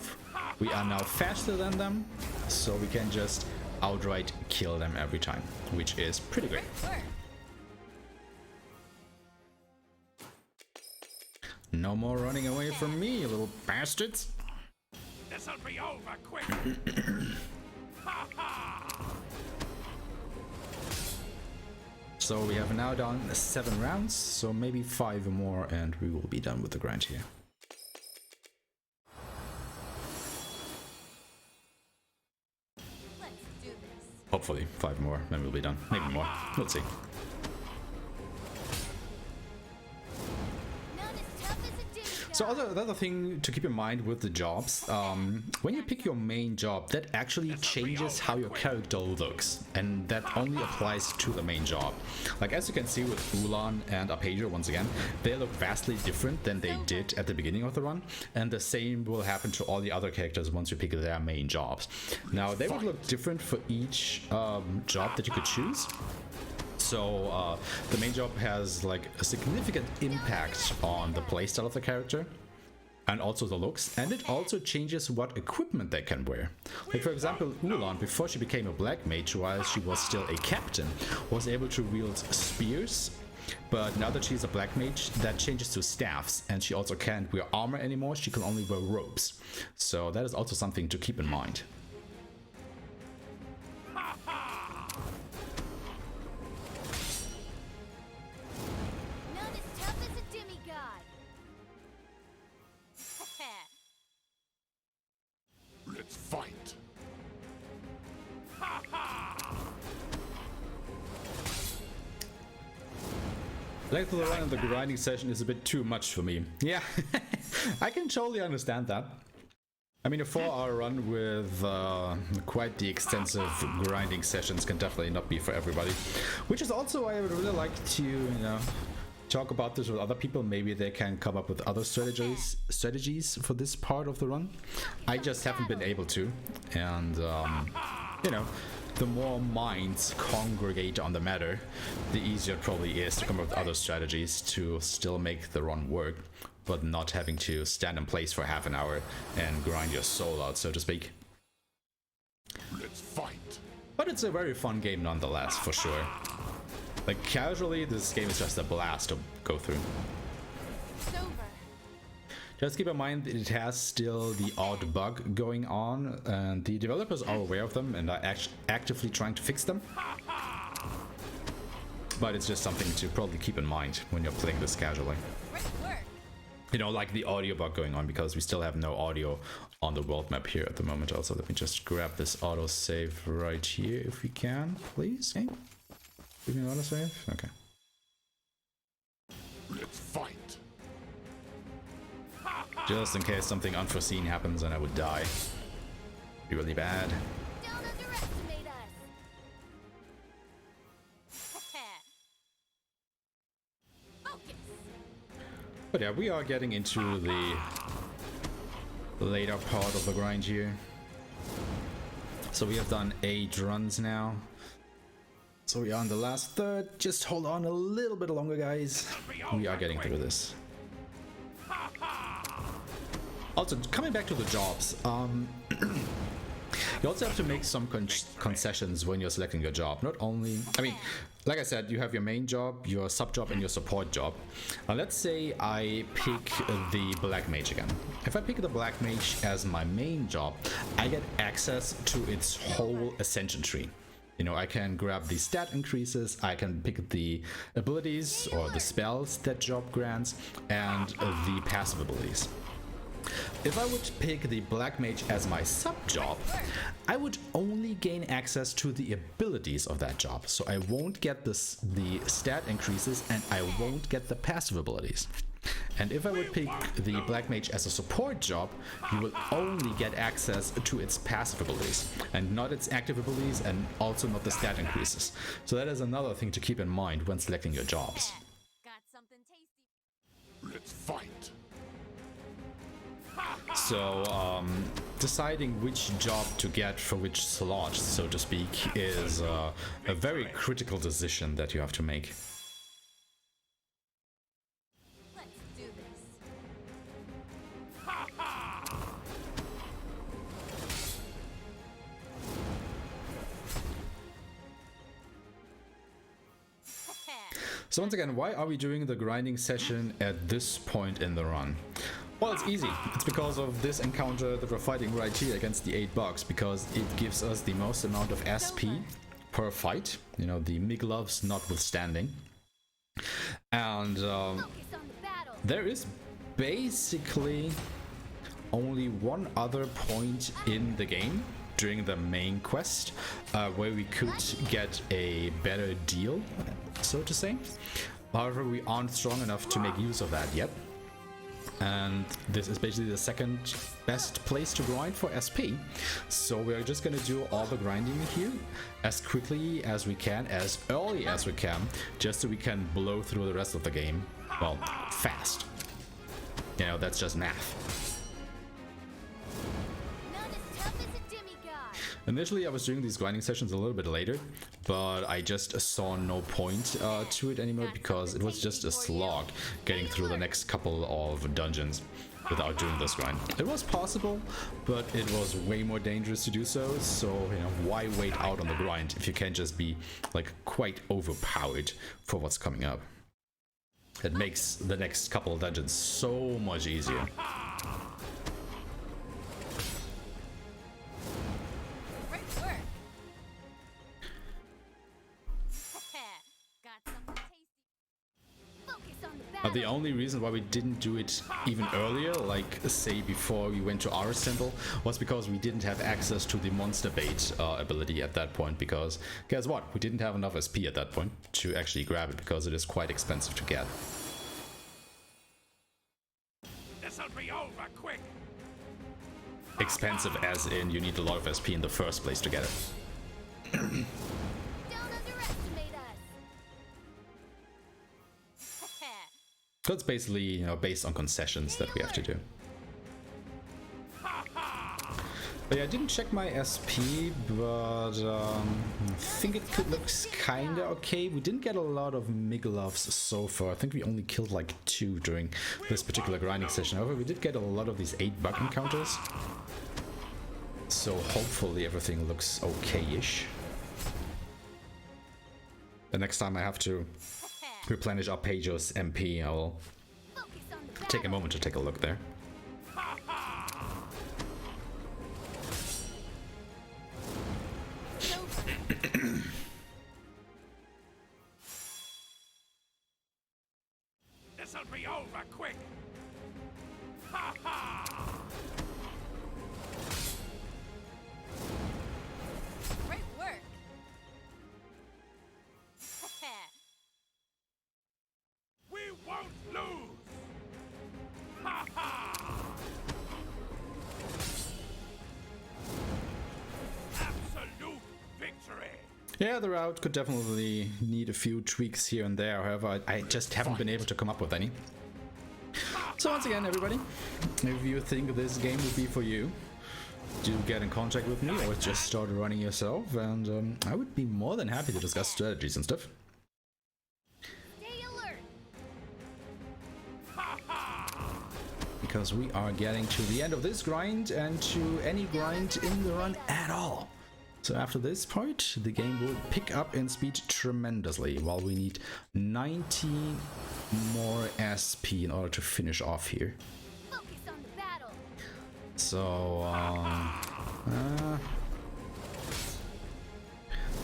We are now faster than them, so we can just outright kill them every time, which is pretty great. No more running away from me, you little bastards. This'll be over quick. So we have now done 7 rounds, so maybe 5 more and we will be done with the grind here. Let's do this. Hopefully 5 more, then we'll be done. Maybe more, we'll see. Not as tough as a demigod. So another thing to keep in mind with the jobs, when you pick your main job, that actually changes how your character looks, and that only applies to the main job. Like as you can see with Ulan and Arpeggio, once again, they look vastly different than they did at the beginning of the run, and the same will happen to all the other characters once you pick their main jobs. Now they would look different for each job that you could choose. So the main job has like a significant impact on the playstyle of the character and also the looks, and it also changes what equipment they can wear. Like for example, Ulan, before she became a black mage while she was still a captain, was able to wield spears, but now that she's a black mage, that changes to staffs, and she also can't wear armor anymore, she can only wear robes. So that is also something to keep in mind. Let's fight. Length of the run and the grinding session is a bit too much for me. Yeah, I can totally understand that. I mean, a 4-hour run with quite the extensive grinding sessions can definitely not be for everybody. Which is also why I would really like to, you know, talk about this with other people. Maybe they can come up with other strategies for this part of the run. I just haven't been able to, and you know, the more minds congregate on the matter, the easier it probably is to come up with other strategies to still make the run work, but not having to stand in place for half an hour and grind your soul out, so to speak. Let's fight. But it's a very fun game nonetheless, for sure. Like, casually, this game is just a blast to go through. It's over. Just keep in mind that it has still the odd bug going on, and the developers are aware of them and are actively trying to fix them. But it's just something to probably keep in mind when you're playing this casually. Great work. You know, like the audio bug going on, because we still have no audio on the world map here at the moment. Also, let me just grab this autosave right here if we can, please. Hey, give me an autosave. Okay. Let's fight. Just in case something unforeseen happens and I would die. Be really bad. Don't underestimate us. Focus. But yeah, we are getting into the later part of the grind here. So we have done 8 runs now. So we are on the last third. Just hold on a little bit longer, guys. We are getting through this. Also, coming back to the jobs, you also have to make some concessions when you're selecting your job. Not only, I mean, like I said, you have your main job, your sub job, and your support job. Now, let's say I pick the Black Mage again. If I pick the Black Mage as my main job, I get access to its whole Ascension tree. You know, I can grab the stat increases, I can pick the abilities or the spells that job grants, and the passive abilities. If I would pick the Black Mage as my sub-job, I would only gain access to the abilities of that job. So I won't get the stat increases and I won't get the passive abilities. And if I would pick the Black Mage as a support job, you will only get access to its passive abilities and not its active abilities, and also not the stat increases. So that is another thing to keep in mind when selecting your jobs. Got something tasty. Let's fight. So deciding which job to get for which slot, so to speak, is a very critical decision that you have to make. Let's do this. So once again, why are we doing the grinding session at this point in the run? Well, it's easy. It's because of this encounter that we're fighting right here against the 8 bugs, because it gives us the most amount of SP per fight, you know, the Miglovs notwithstanding. And Focus on the battle. there is basically only one other point in the game during the main quest where we could get a better deal, so to say. However, we aren't strong enough to make use of that yet. And this is basically the second best place to grind for SP. So we're just gonna do all the grinding here as quickly as we can, as early as we can, just so we can blow through the rest of the game, well, fast. You know, that's just math. Not as tough as a demigod. Initially, I was doing these grinding sessions a little bit later, but I just saw no point to it anymore, because it was just a slog getting through the next couple of dungeons without doing this grind. It was possible, but it was way more dangerous to do so, so, you know, why wait out on the grind if you can just be, like, quite overpowered for what's coming up? It makes the next couple of dungeons so much easier. Great work. Got something tasty. Focus on the battle. The only reason why we didn't do it even earlier, like say before we went to Arsendal, was because we didn't have access to the monster bait ability at that point, because guess what? We didn't have enough SP at that point to actually grab it, because it is quite expensive to get. This'll be over quick. Expensive as in you need a lot of SP in the first place to get it. Don't underestimate us. So it's basically, you know, based on concessions that we have to do. But yeah, I didn't check my SP, but I think it looks kinda okay. We didn't get a lot of Miglovs so far. I think we only killed like 2 during this particular grinding session. However, we did get a lot of these 8 bug encounters. So hopefully everything looks okay-ish. The next time I have to replenish Arpeggios MP, I'll Focus on the take a moment to take a look there. This'll be over quick. Great work. We won't lose. Absolute victory. Yeah, the route could definitely need a few tweaks here and there. However, I just haven't been able to come up with any. So once again, everybody, if you think this game would be for you, do get in contact with me or just start running yourself, and I would be more than happy to discuss strategies and stuff. Stay alert. Because we are getting to the end of this grind and to any grind in the run at all. So after this point, the game will pick up in speed tremendously, while we need 90 more SP in order to finish off here. Focus on the battle. So,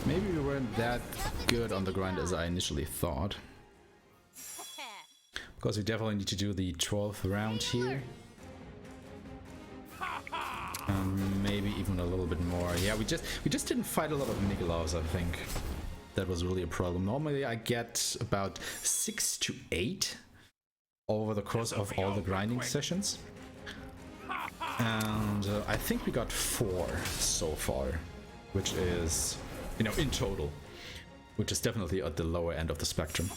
maybe we weren't that good on the grind as I initially thought. Because we definitely need to do the 12th round here. And maybe even a little bit more. Yeah, we just didn't fight a lot of Miglovs, I think. That was really a problem. Normally I get about 6 to 8 over the course of all the grinding sessions. And I think we got 4 so far, which is, you know, in total, which is definitely at the lower end of the spectrum.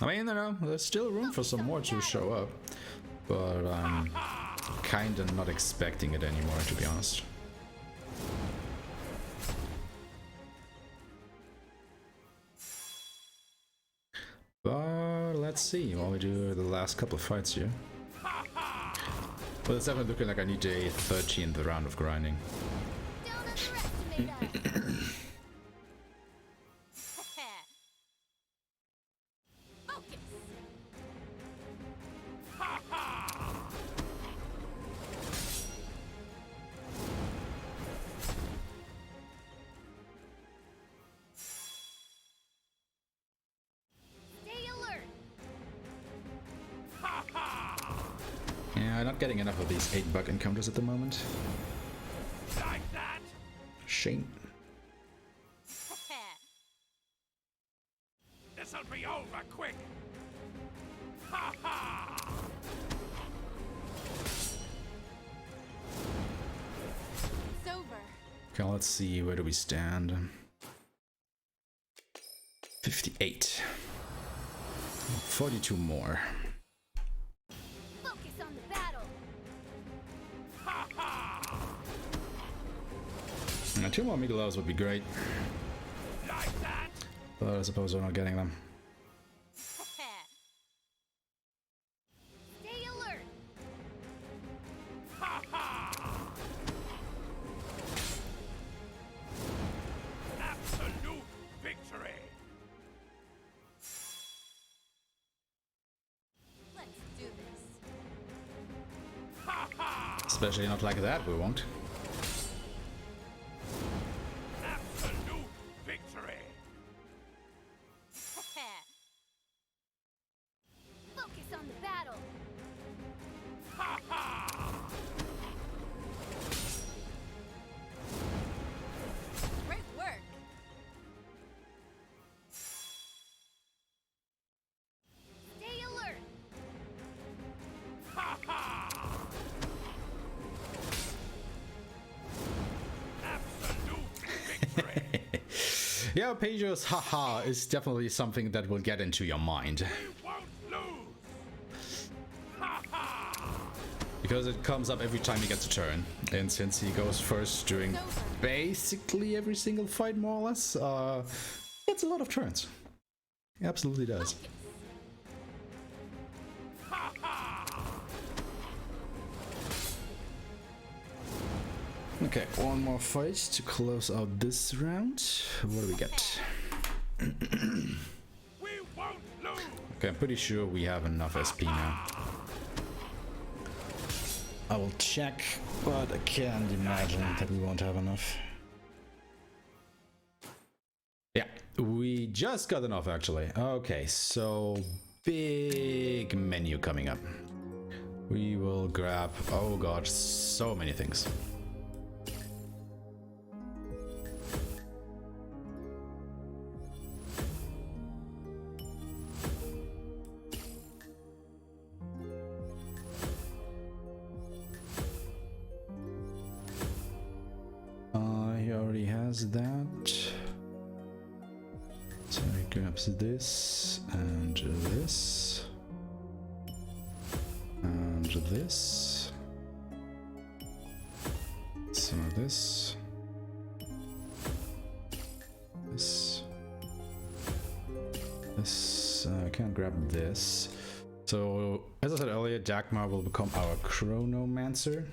I mean, you know, there's still room for some more to show up, but I'm kinda not expecting it anymore, to be honest. But let's see while we do the last couple of fights here. Well, it's definitely looking like I need a 13th round of grinding. Don't underestimate us. Focus. Stay alert. Yeah, I'm not getting enough of these 8-bug encounters at the moment. Like that? Shame. This'll be over quick. Ha ha! It's over. Okay, let's see, where do we stand? 58. 42 more. Focus on the battle. Now, 2 more Miguelos would be great, Like that? but I suppose we're not getting them. Stay alert. Absolute victory. Let's do this. Especially not like that, we won't. Absolute victory. Focus on the battle. Great work. Stay alert. Absolute victory. Yeah, Pedro's haha is definitely something that will get into your mind. We won't lose. Because it comes up every time he gets a turn. And since he goes first during basically every single fight, more or less, it's a lot of turns. He absolutely does. Okay, one more fight to close out this round. What do we get? We won't lose. Okay, I'm pretty sure we have enough SP now. I will check, but I can't imagine that we won't have enough. Yeah, we just got enough actually. Okay, so big menu coming up. We will grab, oh god, so many things. He already has that. So he grabs this and this and this. Some of this. This. This. I can't grab this. So, as I said earlier, Dagmar will become our Chronomancer.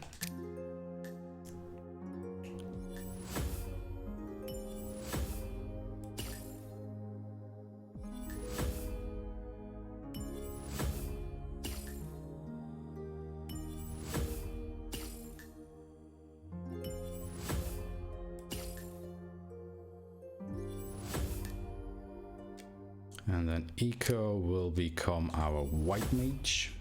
And then Eco will become our White Mage.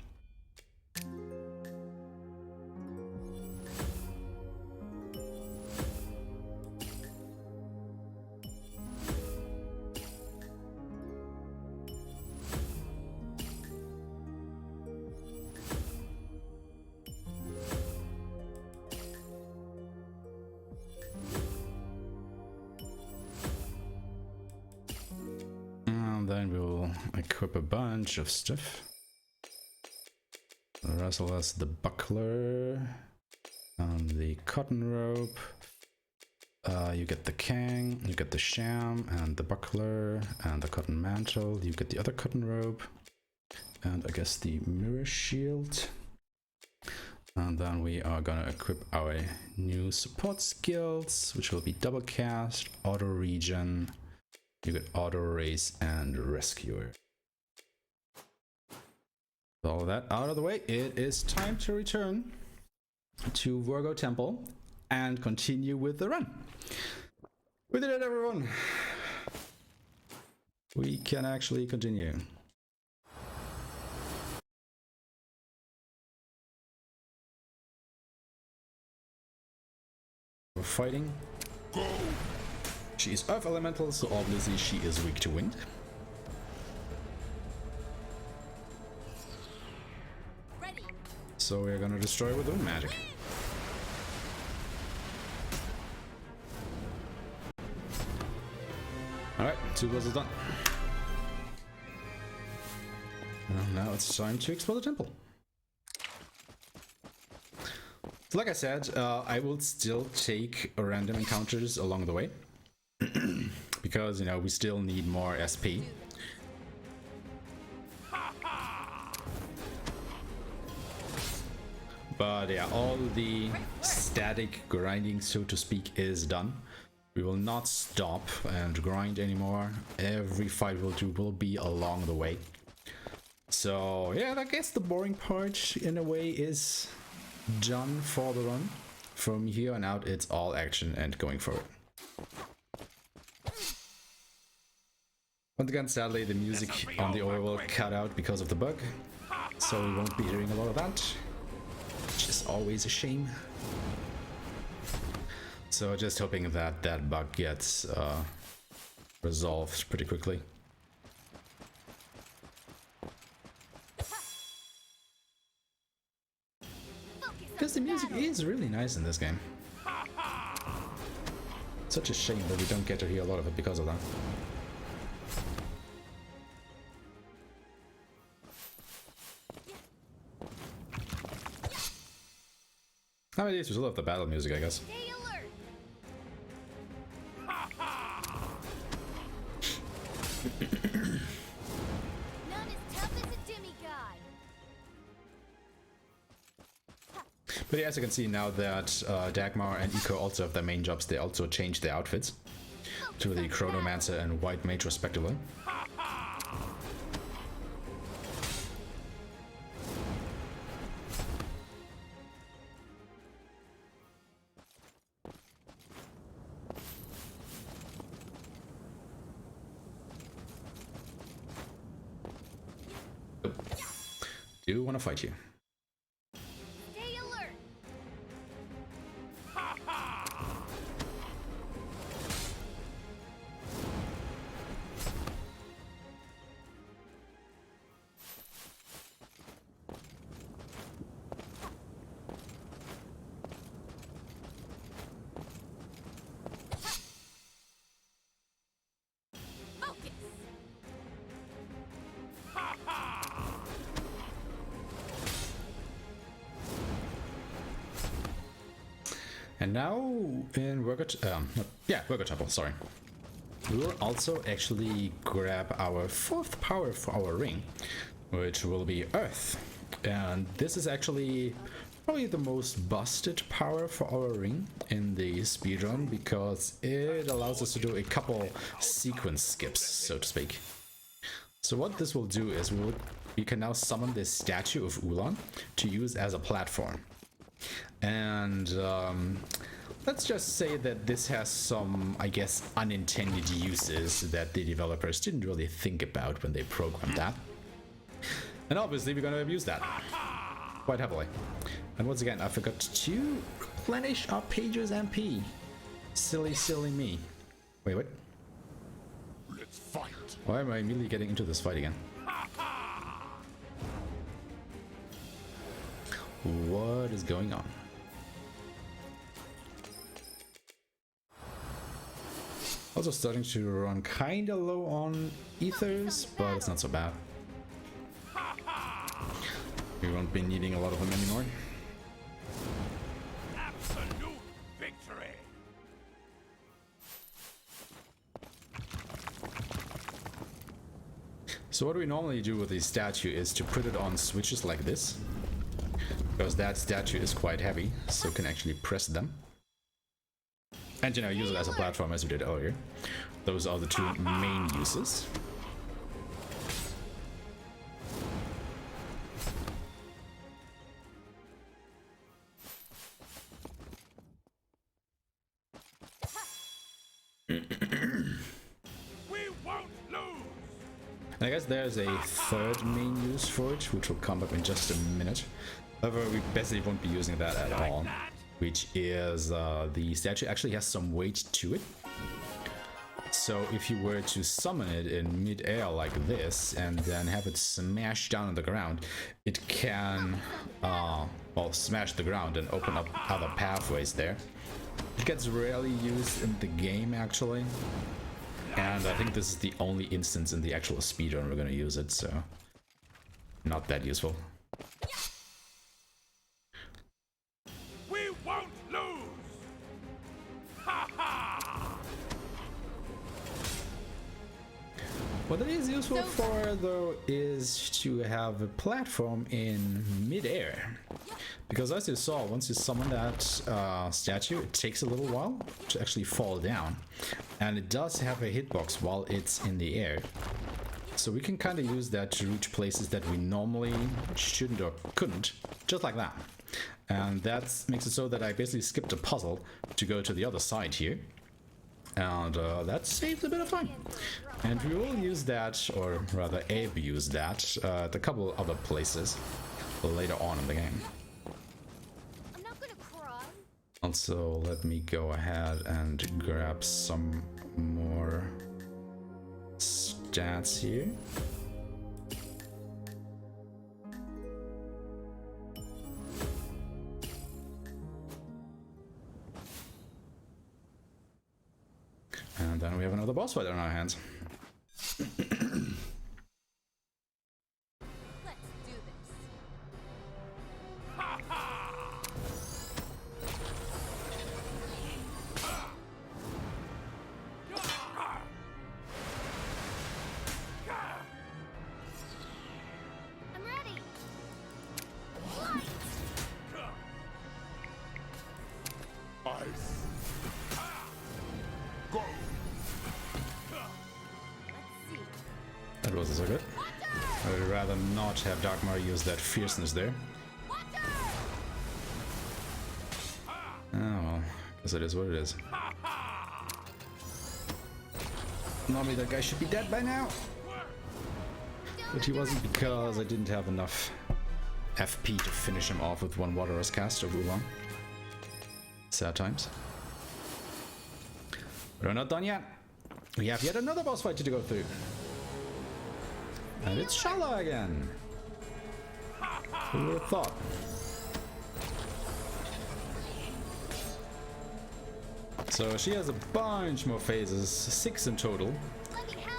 And then we'll equip a bunch of stuff. Russell has the buckler and the cotton rope. You get the Kang, you get the sham and the buckler and the cotton mantle. You get the other cotton rope and I guess the mirror shield. And then we are gonna equip our new support skills, which will be double cast, auto regen. You get auto race and rescuer. With all that out of the way, it is time to return to Virgo Temple and continue with the run. We did it, everyone. We can actually continue. We're fighting. Go. She is Earth Elemental, so obviously she is weak to wind. Ready. So we're gonna destroy with wind magic. Alright, 2 puzzles done. And now it's time to explore the temple. So like I said, I will still take random encounters along the way. Because, you know, we still need more SP. But yeah, all the static grinding, so to speak, is done. We will not stop and grind anymore. Every fight we'll do will be along the way. So yeah, I guess the boring part in a way is done for the run. From here on out, it's all action and going forward. Once again, sadly, the music on the overworld cut out because of the bug, so we won't be hearing a lot of that, which is always a shame. So just hoping that that bug gets resolved pretty quickly. Because the music is really nice in this game. Such a shame that we don't get to hear a lot of it because of that. Nowadays we still have the battle music, I guess. Stay alert. None as tough as a demigod. But yeah, as you can see now that Dagmar and Eco also have their main jobs, they also changed their outfits to the Chronomancer and White Mage respectively. Do want to fight you. Stay alert. Focus. And now in Virgo Temple, sorry. We will also actually grab our 4th power for our ring, which will be Earth. And this is actually probably the most busted power for our ring in the speedrun, because it allows us to do a couple sequence skips, so to speak. So what this will do is we can now summon this statue of Ulan to use as a platform. And let's just say that this has some, I guess, unintended uses that the developers didn't really think about when they programmed that. And obviously we're going to abuse that quite heavily. And once again, I forgot to replenish our page's MP. Silly me. Wait, what? Let's fight. Why am I immediately getting into this fight again? What is going on? Also starting to run kinda low on ethers, but it's not so bad. We won't be needing a lot of them anymore. Absolute victory! So what we normally do with the statue is to put it on switches like this, because that statue is quite heavy, so you can actually press them. And, you know, use it as a platform as we did earlier. Those are the two main uses. We won't lose! And I guess there's a third main use for it, which will come up in just a minute. However, we basically won't be using that at all, which is the statue actually has some weight to it. So if you were to summon it in mid-air like this and then have it smash down on the ground, it can, well, smash the ground and open up other pathways there. It gets rarely used in the game actually, and I think this is the only instance in the actual speedrun we're gonna use it, so not that useful. We won't lose! Ha ha! What it is useful for, though, is to have a platform in mid-air. Because as you saw, once you summon that statue, it takes a little while to actually fall down. And it does have a hitbox while it's in the air. So we can kind of use that to reach places that we normally shouldn't or couldn't, just like that. And that makes it so that I basically skipped a puzzle to go to the other side here. And that saves a bit of time. And we will use that, or rather Abe used that, at a couple other places later on in the game. I'm not gonna cry. Also, let me go ahead and grab some more stats here. And then we have another boss fight on our hands. Let's do this. Ha ha! I'm ready. Light. Ice. Go. Let's see. That wasn't so good. I would rather not have Dagmar use that fierceness there. Oh well, guess it is what it is. Normally that guy should be dead by now. But he wasn't because I didn't have enough FP to finish him off with one Waterer's cast of Oolong. Sad times. But we're not done yet. We have yet another boss fight to go through. And it's Shala again. Who would have thought? So she has a bunch more phases, 6 in total,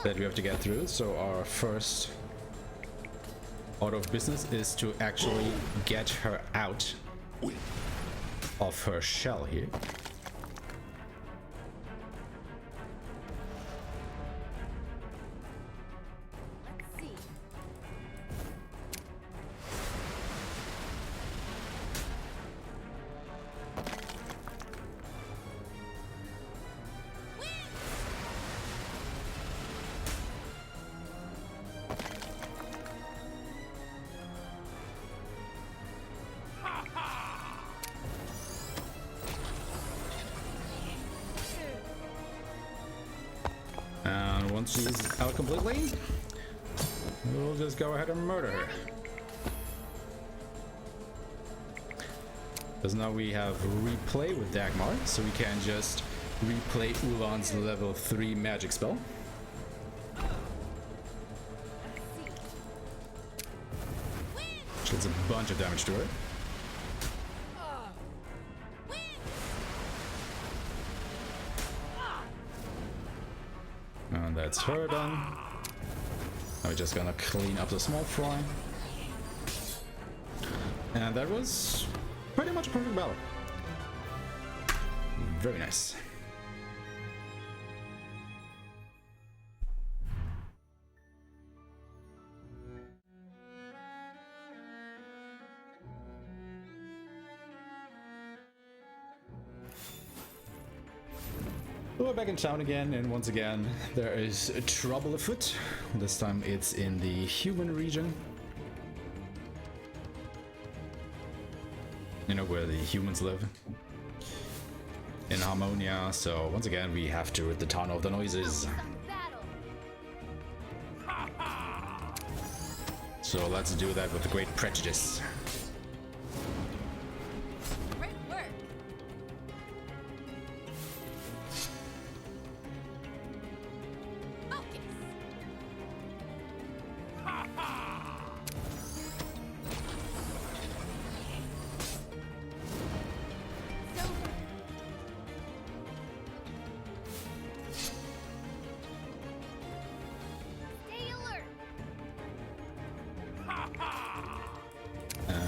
that we have to get through. So our first order of business is to actually get her out of her shell here. Let's see. And once she's out completely, we'll just go ahead and murder her. Because now we have replay with Dagmar, so we can just replay Ulan's level 3 magic spell. Which does a bunch of damage to her. And that's her done. Now we're just gonna clean up the small fry. And that was pretty much a perfect battle. Very nice. We're back in town again, and once again there is trouble afoot. This time it's in the human region. You know, where the humans live. In Harmonia, so once again we have to rid the town of the noises. So let's do that with a great prejudice. Great work. Focus. Stay alert.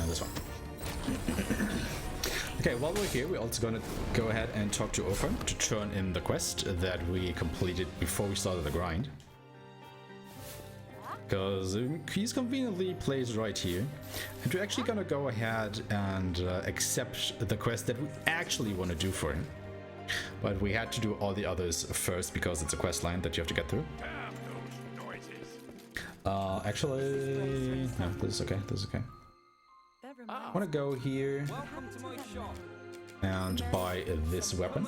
This one. Okay, while we're here, we're also gonna go ahead and talk to Ofer to turn in the quest that we completed before we started the grind. Because he's conveniently placed right here. And we're actually gonna go ahead and accept the quest that we actually want to do for him. But we had to do all the others first because it's a quest line that you have to get through. Damn those noises. Actually, no, this is okay, this is okay. I want to go here Welcome to my shop. and buy this weapon.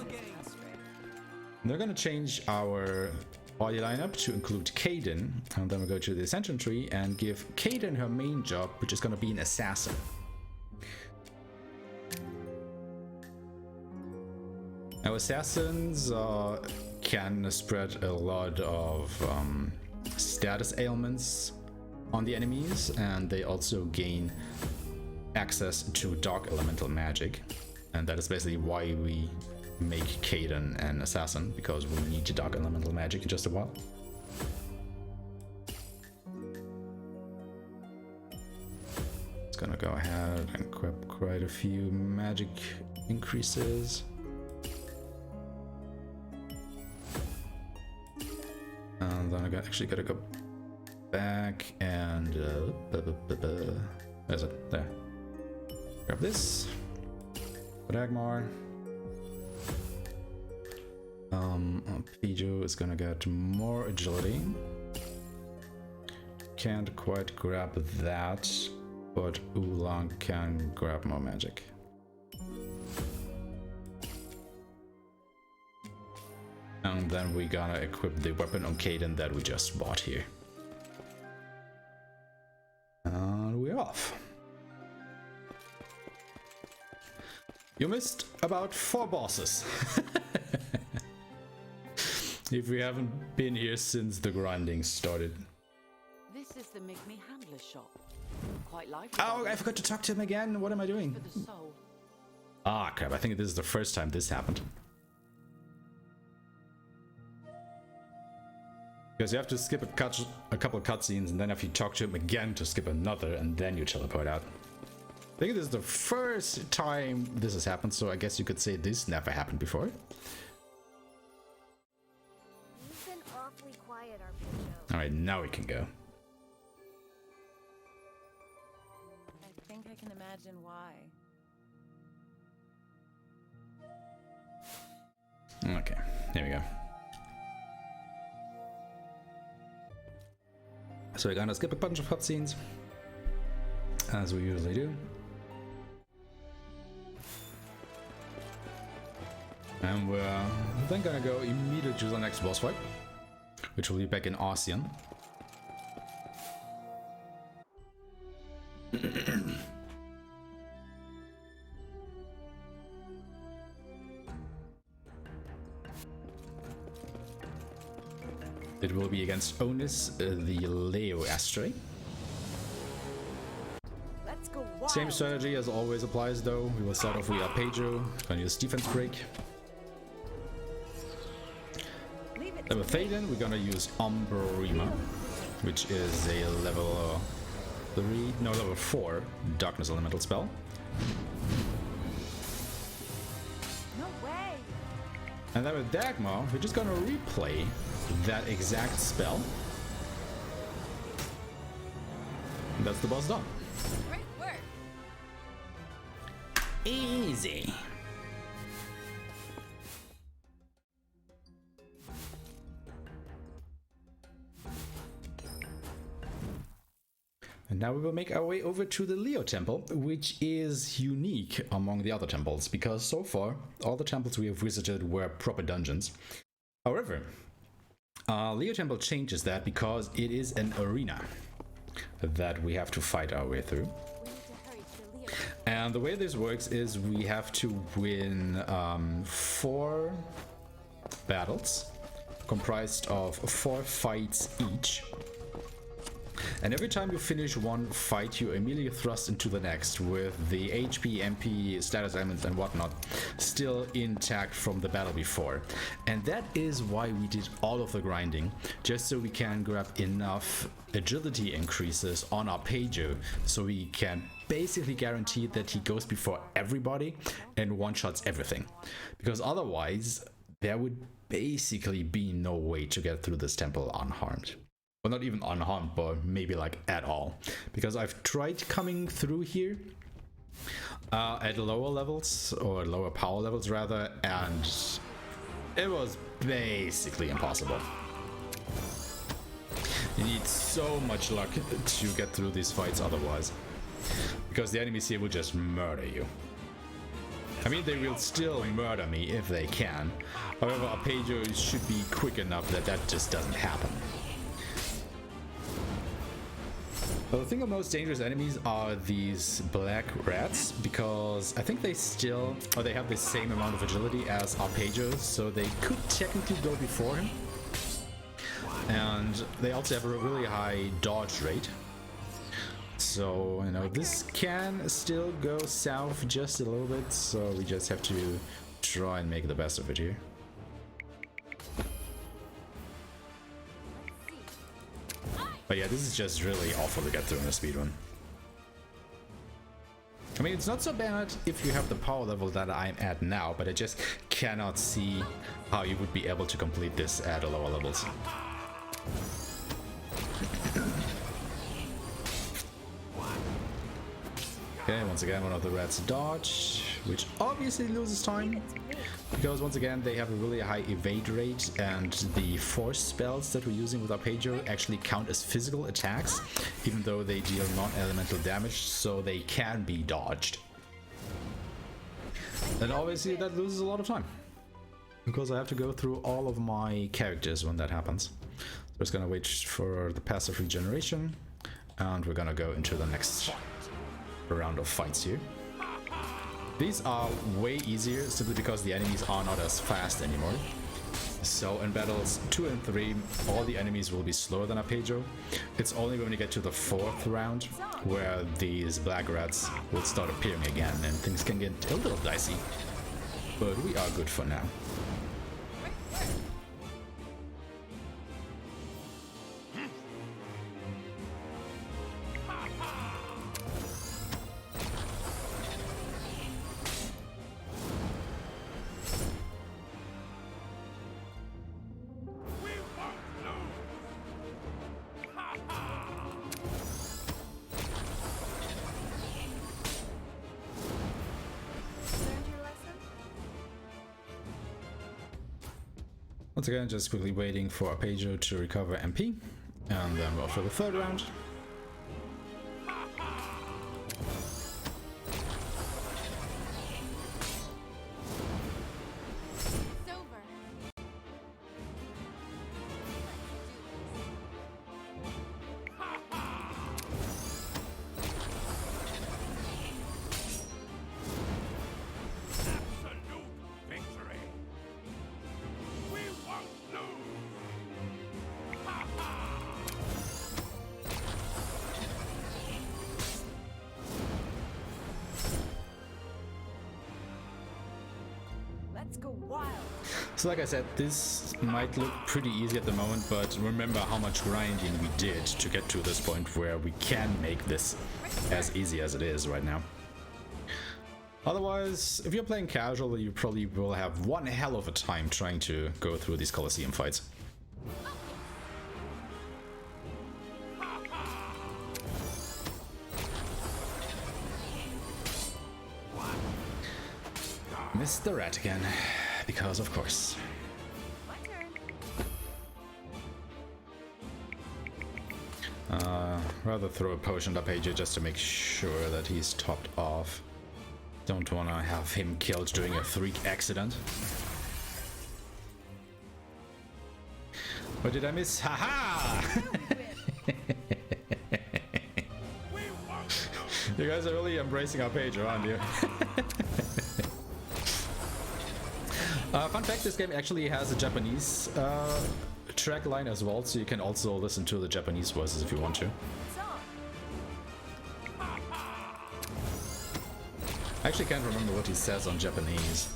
They're gonna change our body lineup to include Kaden, and then we go to the Ascension tree and give Kaden her main job, which is gonna be an assassin. Now, assassins can spread a lot of status ailments on the enemies, and they also gain access to dark elemental magic, and that is basically why we make Kaden an assassin, because we need to dark elemental magic in just a while. It's gonna go ahead and equip quite a few magic increases. And then I actually gotta go back and where's it? There. Grab this. But Agmar. Pijo is gonna get more agility. Can't quite grab that, but Oolong can grab more magic. And then we're gonna equip the weapon on Kaden that we just bought here. And we're off. You missed about 4 bosses. If we haven't been here since the grinding started. This is the Make Me Handler shop. Quite lively. Oh, I forgot to talk to him again. What am I doing? For the soul. Ah, crap. I think this is the first time this happened. Because you have to skip a couple of cutscenes, and then if you talk to him again to skip another, and then you teleport out. I think this is the first time this has happened, so I guess you could say this never happened before. You've been awfully quiet, Arpeggio. Alright, now we can go. I think I can imagine why. Okay, here we go. So we're gonna skip a bunch of cutscenes, as we usually do. And we're then gonna go immediately to the next boss fight, which will be back in ASEAN. It will be against Onus, the Leo Astray. Let's go wild. Same strategy as always applies though. We will start off with Arpeggio, gonna use defense break. Leave it Level Thaden, we're gonna use Umbrima, which is a level 4 Darkness Elemental spell. No way! And then with Dagmar, we're just gonna replay that exact spell. And that's the boss done. Great work. Easy. And now we will make our way over to the Leo Temple, which is unique among the other temples, because so far, all the temples we have visited were proper dungeons. However, Leo Temple changes that because it is an arena that we have to fight our way through. We need to hurry to Leo. And the way this works is we have to win 4 battles, comprised of 4 fights each. And every time you finish one fight, you immediately thrust into the next with the HP, MP, status elements and whatnot still intact from the battle before. And that is why we did all of the grinding, just so we can grab enough agility increases on Arpeggio so we can basically guarantee that he goes before everybody and one-shots everything. Because otherwise, there would basically be no way to get through this temple unharmed. Well, not even unharmed, but maybe like at all. Because I've tried coming through here at lower levels, or lower power levels rather, and it was basically impossible. You need so much luck to get through these fights otherwise. Because the enemies here will just murder you. I mean, they will still murder me if they can. However, Arpeggio should be quick enough that that just doesn't happen. Well, I think the most dangerous enemies are these black rats, because I think they still, or they have the same amount of agility as Arpeggio, so they could technically go before him. And they also have a really high dodge rate. So, you know, this can still go south just a little bit, so we just have to try and make the best of it here. But yeah, this is just really awful to get through in a speedrun. I mean, it's not so bad if you have the power level that I'm at now, but I just cannot see how you would be able to complete this at lower levels. Okay, once again, one of the rats dodge, which obviously loses time. Because once again, they have a really high evade rate, and the force spells that we're using with Arpeggio actually count as physical attacks, even though they deal non-elemental damage, so they can be dodged. And obviously that loses a lot of time, because I have to go through all of my characters when that happens. So I'm just gonna wait for the passive regeneration, and we're gonna go into the next round of fights here. These are way easier simply because the enemies are not as fast anymore. So in battles 2 and 3, all the enemies will be slower than Arpeggio. It's only when we get to the 4th round where these black rats will start appearing again and things can get a little dicey. But we are good for now. Once again, just quickly waiting for Arpeggio to recover MP, and then we'll for the 3rd round. It's over. Absolute victory. We won't lose. Ha ha! Let's go wild. So like I said, this might look pretty easy at the moment, but remember how much grinding we did to get to this point where we can make this as easy as it is right now. Otherwise, if you're playing casual, you probably will have one hell of a time trying to go through these Colosseum fights. Missed the rat again, because of course. My turn. Rather throw a potion up AJ just to make sure that he's topped off. Don't want to have him killed during a freak accident. What did I miss? Haha! You guys are really embracing our page, aren't you? Fun fact, this game actually has a Japanese track line as well, so you can also listen to the Japanese voices if you want to. I actually can't remember what he says on Japanese.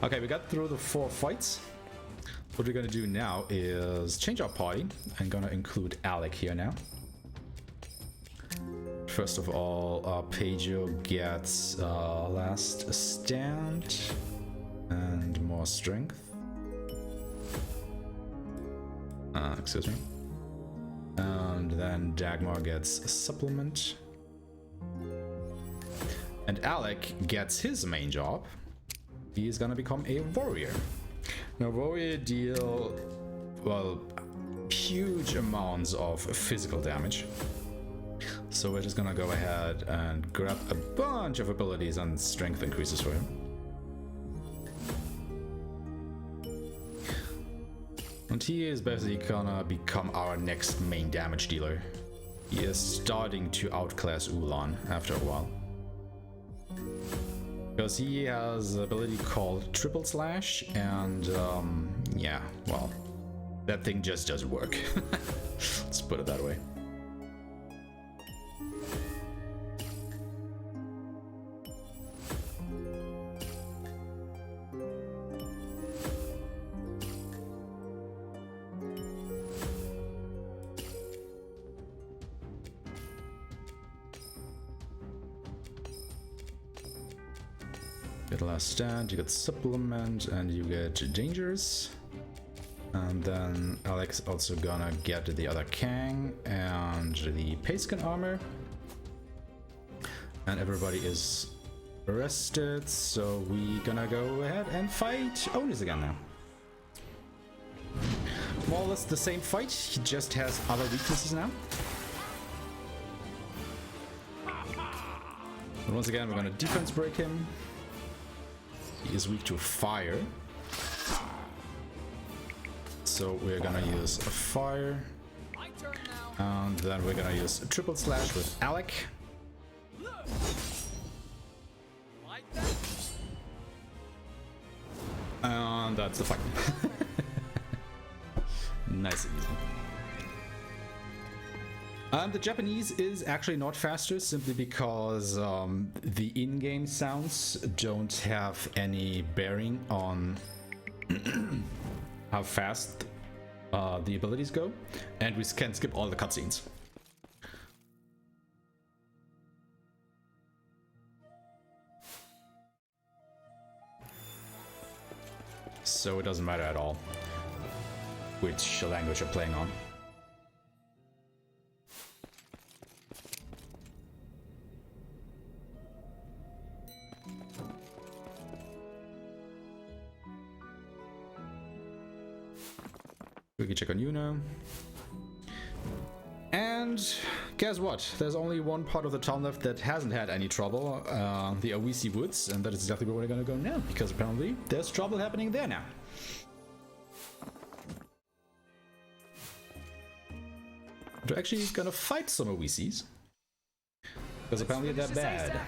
Okay, we got through the 4 fights. What we're gonna do now is change our party. I'm gonna include Alec here now. First of all, Arpeggio gets last stand and more strength. Excuse me. And then Dagmar gets a supplement. And Alec gets his main job. He's gonna become a warrior. Now, warrior deal, well, huge amounts of physical damage. So we're just gonna go ahead and grab a bunch of abilities and strength increases for him. And he is basically gonna become our next main damage dealer. He is starting to outclass Ulan after a while. Because he has an ability called Triple Slash, and yeah, well, that thing just doesn't work. Let's put it that way. Get last stand, you get supplement, and you get dangers. And then Alex also gonna get the other Kang and the Pacekin armor. And everybody is arrested, so we gonna go ahead and fight Onis again now. More or less the same fight, he just has other weaknesses now. But once again, we're gonna defense break him. He is weak to fire. So we're gonna use a fire. And then we're gonna use a triple slash with Alec. And that's the fight. Nice and easy. The Japanese is actually not faster simply because the in-game sounds don't have any bearing on how fast the abilities go, and we can skip all the cutscenes. So it doesn't matter at all which language you're playing on. We can check on you now. And guess what? There's only one part of the town left that hasn't had any trouble, the Awisi Woods, and that is exactly where we're gonna go now, because apparently there's trouble happening there now. We're actually gonna fight some Awisis, because apparently they're bad.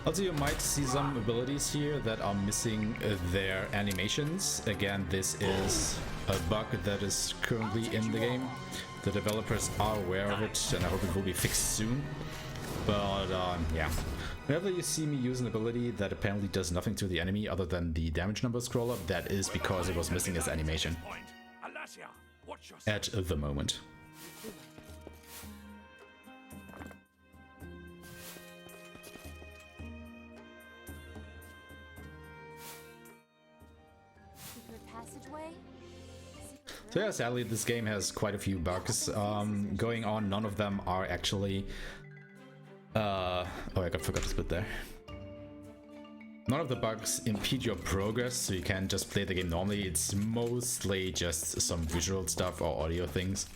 Also, you might see some abilities here that are missing their animations. Again, this is a bug that is currently in the game. The developers are aware of it, and I hope it will be fixed soon. But yeah, whenever you see me use an ability that apparently does nothing to the enemy other than the damage number scroll up, that is because it was missing its animation at the moment. So yeah, sadly this game has quite a few bugs going on. None of them are actually... oh, I forgot to split there. None of the bugs impede your progress, so you can just play the game normally. It's mostly just some visual stuff or audio things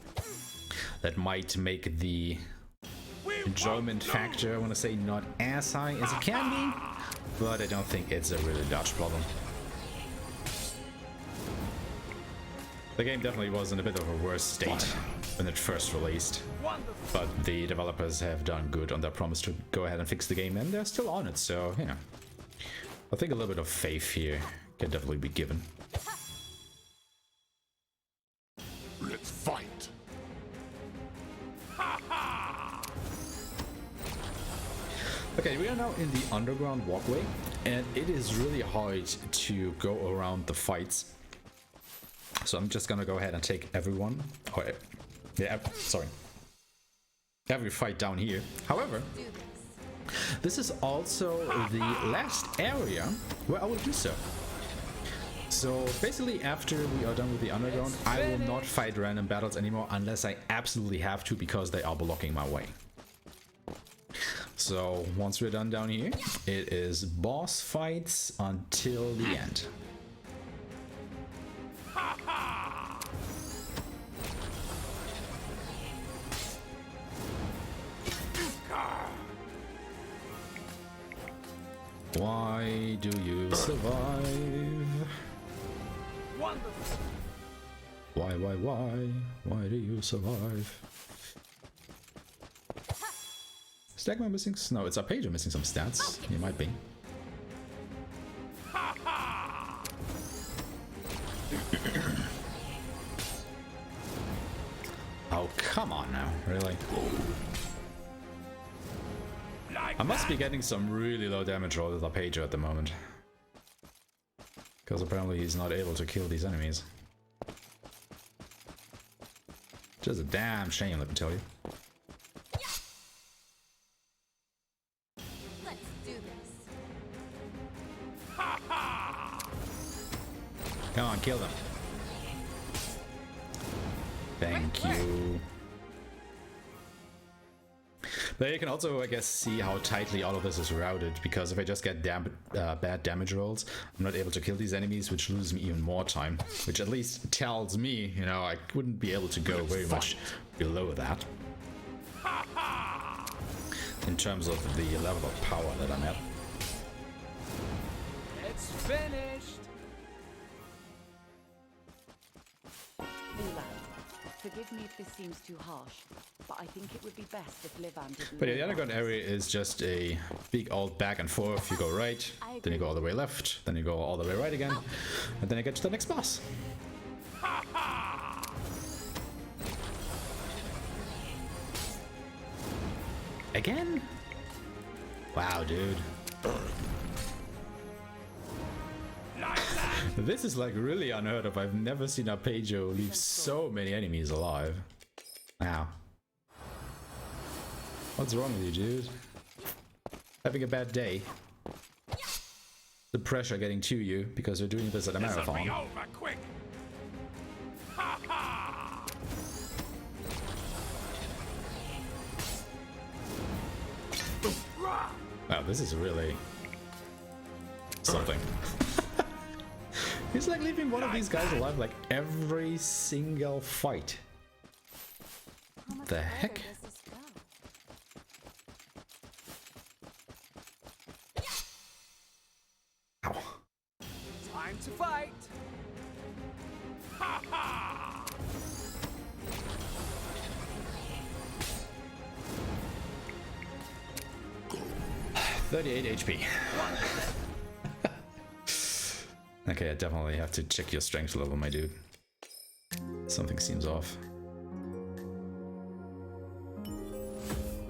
that might make the enjoyment factor, I want to say, not as high as it can be, but I don't think it's a really large problem. The game definitely was in a bit of a worse state when it first released, but the developers have done good on their promise to go ahead and fix the game, and they're still on it, so, you know. I think a little bit of faith here can definitely be given. Let's fight. Okay, we are now in the underground walkway, and it is really hard to go around the fights. So I'm just gonna go ahead and take everyone, or yeah, sorry, every fight down here. However, this is also the last area where I will do so. So basically, after we are done with the underground, I will not fight random battles anymore unless I absolutely have to, because they are blocking my way. So once we're done down here, it is boss fights until the end. Why do you survive? Wonderful. Why do you survive? Is Dagmar missing? No, it's Arpeggio missing some stats. He might be. Oh, come on now, really? I must be getting some really low damage roll with Arpeggio at the moment, because apparently he's not able to kill these enemies. Just a damn shame, let me tell you. Let's do this. Come on, kill them. Thank you. But you can also, I guess, see how tightly all of this is routed, because if I just get bad damage rolls, I'm not able to kill these enemies, which loses me even more time, which at least tells me, you know, I wouldn't be able to go very much below that in terms of the level of power that I'm at. It's finished. Leland, forgive me if this seems too harsh, but I think it would be best if Livan didn't. But yeah, the underground area is just a big old back and forth. You go right, then you go all the way left, then you go all the way right again, and then you get to the next boss. Again? Wow, dude. This is like really unheard of. I've never seen Arpeggio leave so many enemies alive. Wow. What's wrong with you, dude? Having a bad day? The pressure getting to you because you're doing this at a marathon. This'll be over quick. Wow, this is really something. He's like leaving one of these guys alive like every single fight. How much The further heck? does this go? Ow. Time to fight. 38 HP. Okay, I definitely have to check your strength level, my dude. Something seems off.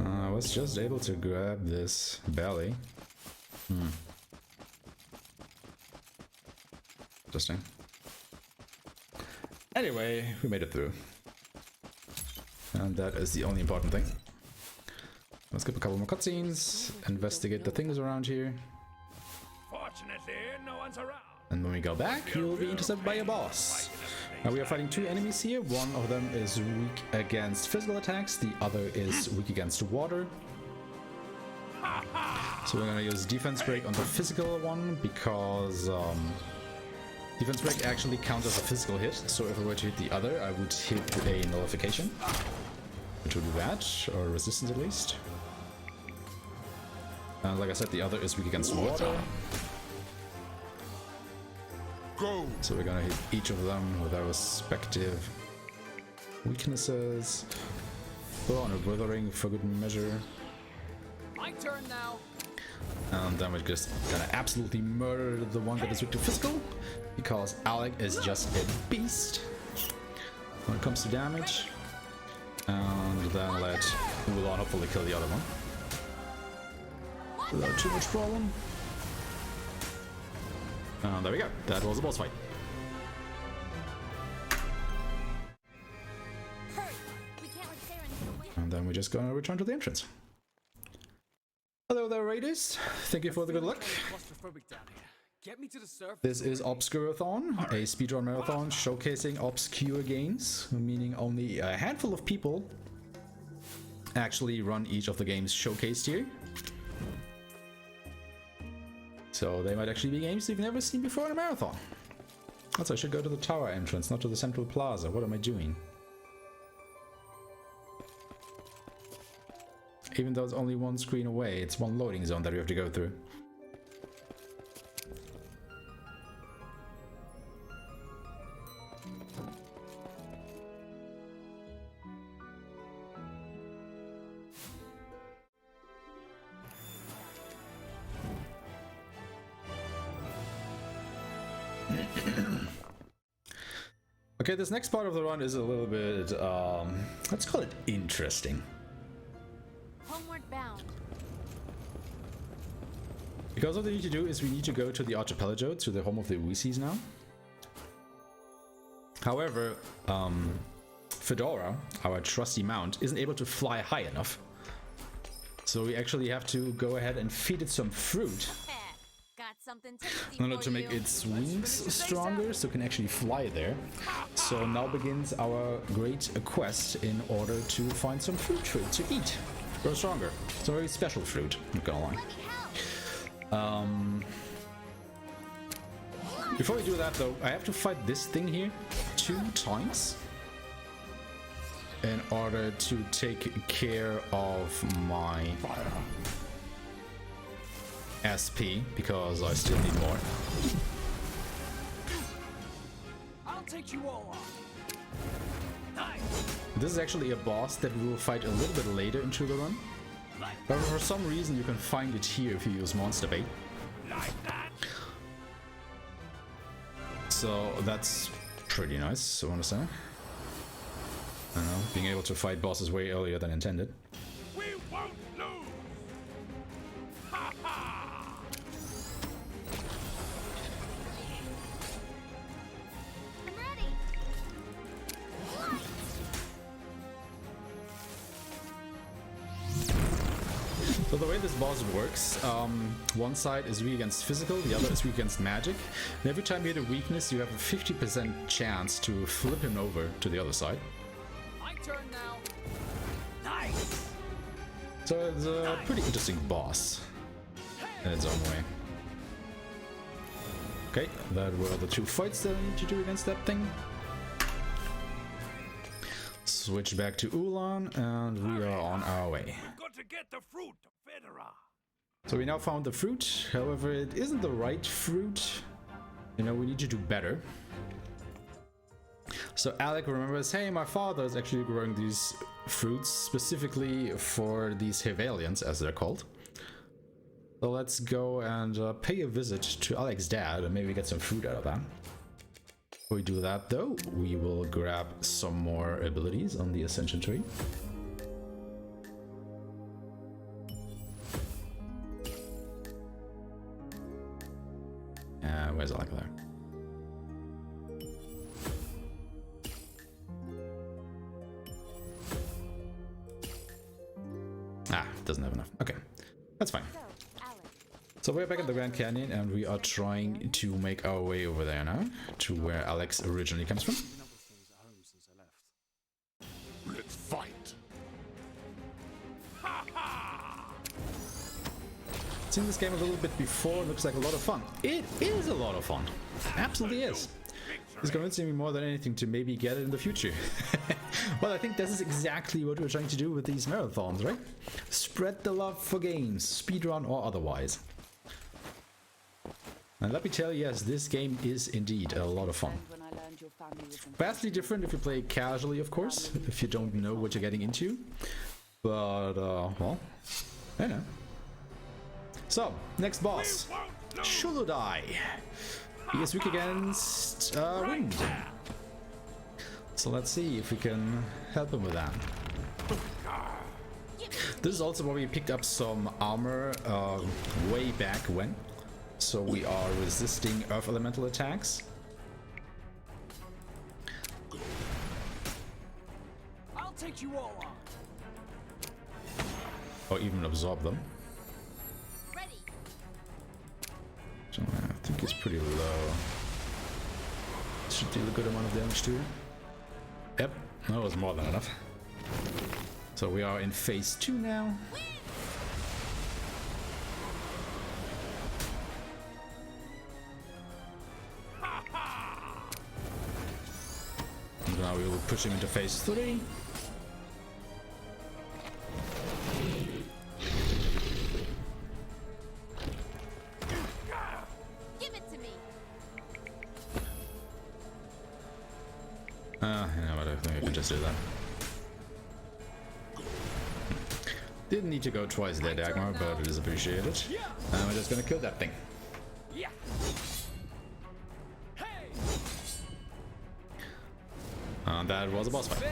I was just able to grab this belly. Interesting. Anyway, we made it through. And that is the only important thing. Let's skip a couple more cutscenes, investigate the things around here. Fortunately, no one's around. And when we go back, you'll be intercepted by a boss. Now we are fighting two enemies here. One of them is weak against physical attacks, the other is weak against water. So we're gonna use defense break on the physical one because defense break actually counts as a physical hit. So if I were to hit the other, I would hit a nullification, which would be bad, or resistance at least. And like I said, the other is weak against water. Go. So we're gonna hit each of them with our respective weaknesses. Put on a withering for good measure. My turn now. And then we're just gonna absolutely murder the one that is weak to physical, because Alec is just a beast when it comes to damage. And then let Ulan hopefully kill the other one without too much problem. And there we go. That was a boss fight. Hurry! We can't let Sarah get away. And then we're just gonna return to the entrance. Hello there, raiders. Thank you for the good luck. Claustrophobic down here. Get me to the surface. This is Obscurathon, a speedrun marathon showcasing obscure games, meaning only a handful of people actually run each of the games showcased here. So they might actually be games you've never seen before in a marathon. Also, I should go to the tower entrance, not to the central plaza. What am I doing? Even though it's only one screen away, it's one loading zone that we have to go through. Okay, this next part of the run is a little bit, let's call it interesting. Homeward bound. Because what we need to do is we need to go to the archipelago, to the home of the Uisis now. However, Fedora, our trusty mount, isn't able to fly high enough. So we actually have to go ahead and feed it some fruit Got something tasty in order for to make you. its wings stronger so it can actually fly there. So now begins our great quest in order to find some fruit to eat. Grow stronger. It's a very special fruit, I'm not gonna lie. Before we do that though, I have to fight this thing here 2 times in order to take care of my SP, because I still need more. I'll take you all on. Nice. This is actually a boss that we will fight a little bit later into the run. But for some reason you can find it here if you use monster bait. Like that. So that's pretty nice, I want to say. I don't know, being able to fight bosses way earlier than intended. We won't lose. Ha ha. I'm ready. So the way this boss works, one side is weak against physical, the other is weak against magic. And every time you hit a weakness, you have a 50% chance to flip him over to the other side. My turn now. Nice. So it's a pretty interesting boss in its own way. Okay, that were the 2 fights that I need to do against that thing. Switch back to Ulan, and we are on our way. We've got to get the fruit, Fedora. So we now found the fruit, however it isn't the right fruit. You know, we need to do better. So Alec remembers, hey, my father is actually growing these fruits specifically for these Hevalians, as they're called. So let's go and pay a visit to Alex's dad and maybe get some food out of that. Before we do that though, we will grab some more abilities on the Ascension tree. Where's Alex there? Ah, doesn't have enough. Okay, that's fine. So we're back in the Grand Canyon and we are trying to make our way over there now, to where Alex originally comes from. Let's fight. Seen this game a little bit before, it looks like a lot of fun. It is a lot of fun. Absolutely is. It's convincing me more than anything to maybe get it in the future. Well, I think this is exactly what we're trying to do with these marathons, right? Spread the love for games, speedrun or otherwise. And let me tell you, yes, this game is indeed a lot of fun. Vastly different if you play casually, of course, if you don't know what you're getting into. But, well, I know. So, next boss, Shuludai. He is weak against wind. So let's see if we can help him with that. This is also where we picked up some armor way back when. So we are resisting earth elemental attacks. I'll take you all on. Or even absorb them. So I think it's pretty low. Should deal a good amount of damage to it. Yep, that was more than enough. So we are in phase 2 now. And now we will push him into phase 3. You know what, I think I can just do that. Didn't need to go twice there, Dagmar, but it is appreciated. And we're just gonna kill that thing. And that was a boss fight.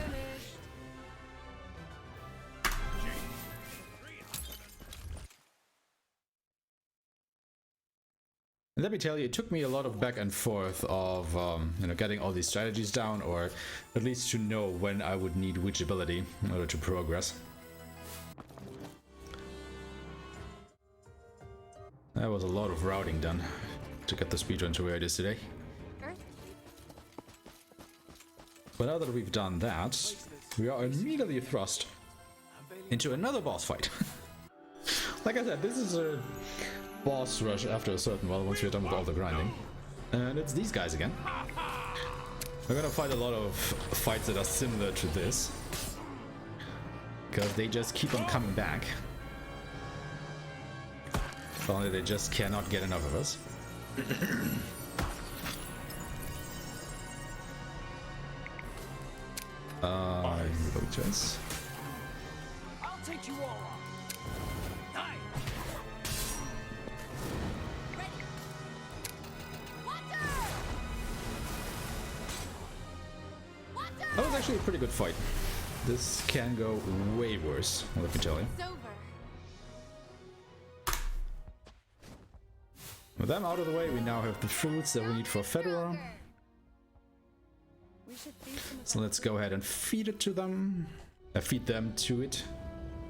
And let me tell you, it took me a lot of back and forth of you know, getting all these strategies down, or at least to know when I would need which ability in order to progress. That was a lot of routing done to get the speedrun to where it is today. But now that we've done that, we are immediately thrust into another boss fight. Like I said, this is a boss rush after a certain while once we're done with all the grinding. And it's these guys again. We're gonna fight a lot of fights that are similar to this, because they just keep on coming back. Only they just cannot get enough of us. I'll take you all on. That was actually a pretty good fight. This can go way worse, let me tell you. With them out of the way, we now have the fruits that we need for Fedora. So let's go ahead and feed it to them. Feed them to it.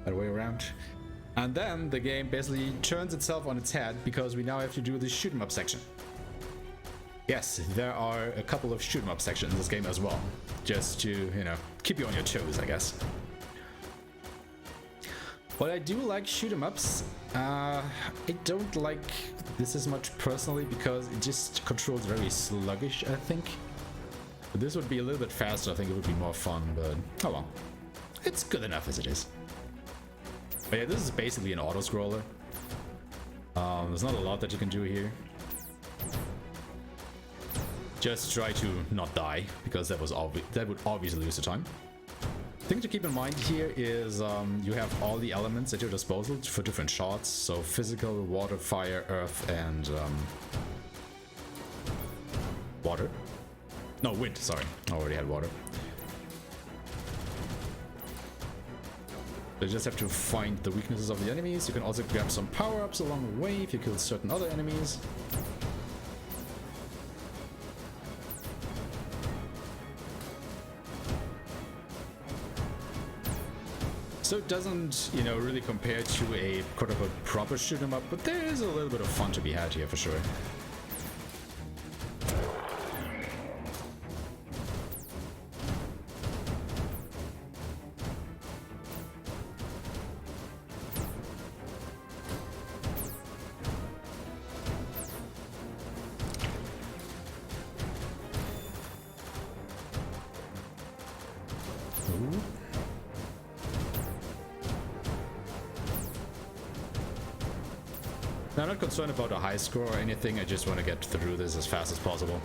That way around. And then the game basically turns itself on its head because we now have to do the shoot 'em up section. Yes, there are a couple of shoot 'em up sections in this game as well. Just to, you know, keep you on your toes, I guess. But I do like shoot 'em ups. I don't like this as much personally because it just controls very sluggish, I think. If this would be a little bit faster, I think it would be more fun, but oh well. It's good enough as it is. But yeah, this is basically an auto-scroller. There's not a lot that you can do here. Just try to not die, because that would obviously lose the time. thing to keep in mind here is you have all the elements at your disposal for different shots. So physical, water, fire, earth, and water. No, wind, sorry. I already had water. You just have to find the weaknesses of the enemies. You can also grab some power-ups along the way if you kill certain other enemies. So it doesn't, you know, really compare to a quote-unquote proper shoot 'em up, but there is a little bit of fun to be had here for sure. Now, I'm not concerned about a high score or anything, I just want to get through this as fast as possible.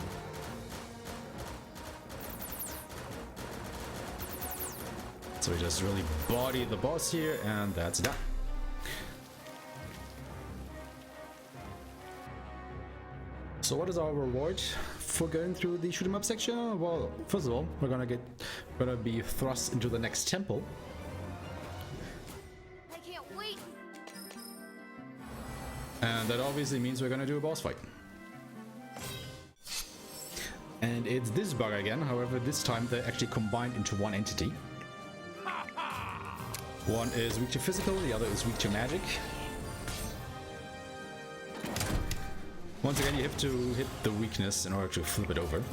So we just really body the boss here, and that's done. So what is our reward for going through the shoot 'em up section? Well, first of all, we're gonna be thrust into the next temple. I can't wait. And that obviously means we're gonna do a boss fight. And it's this bug again, however this time they're actually combined into one entity. One is weak to physical, the other is weak to magic. Once again, you have to hit the weakness in order to flip it over.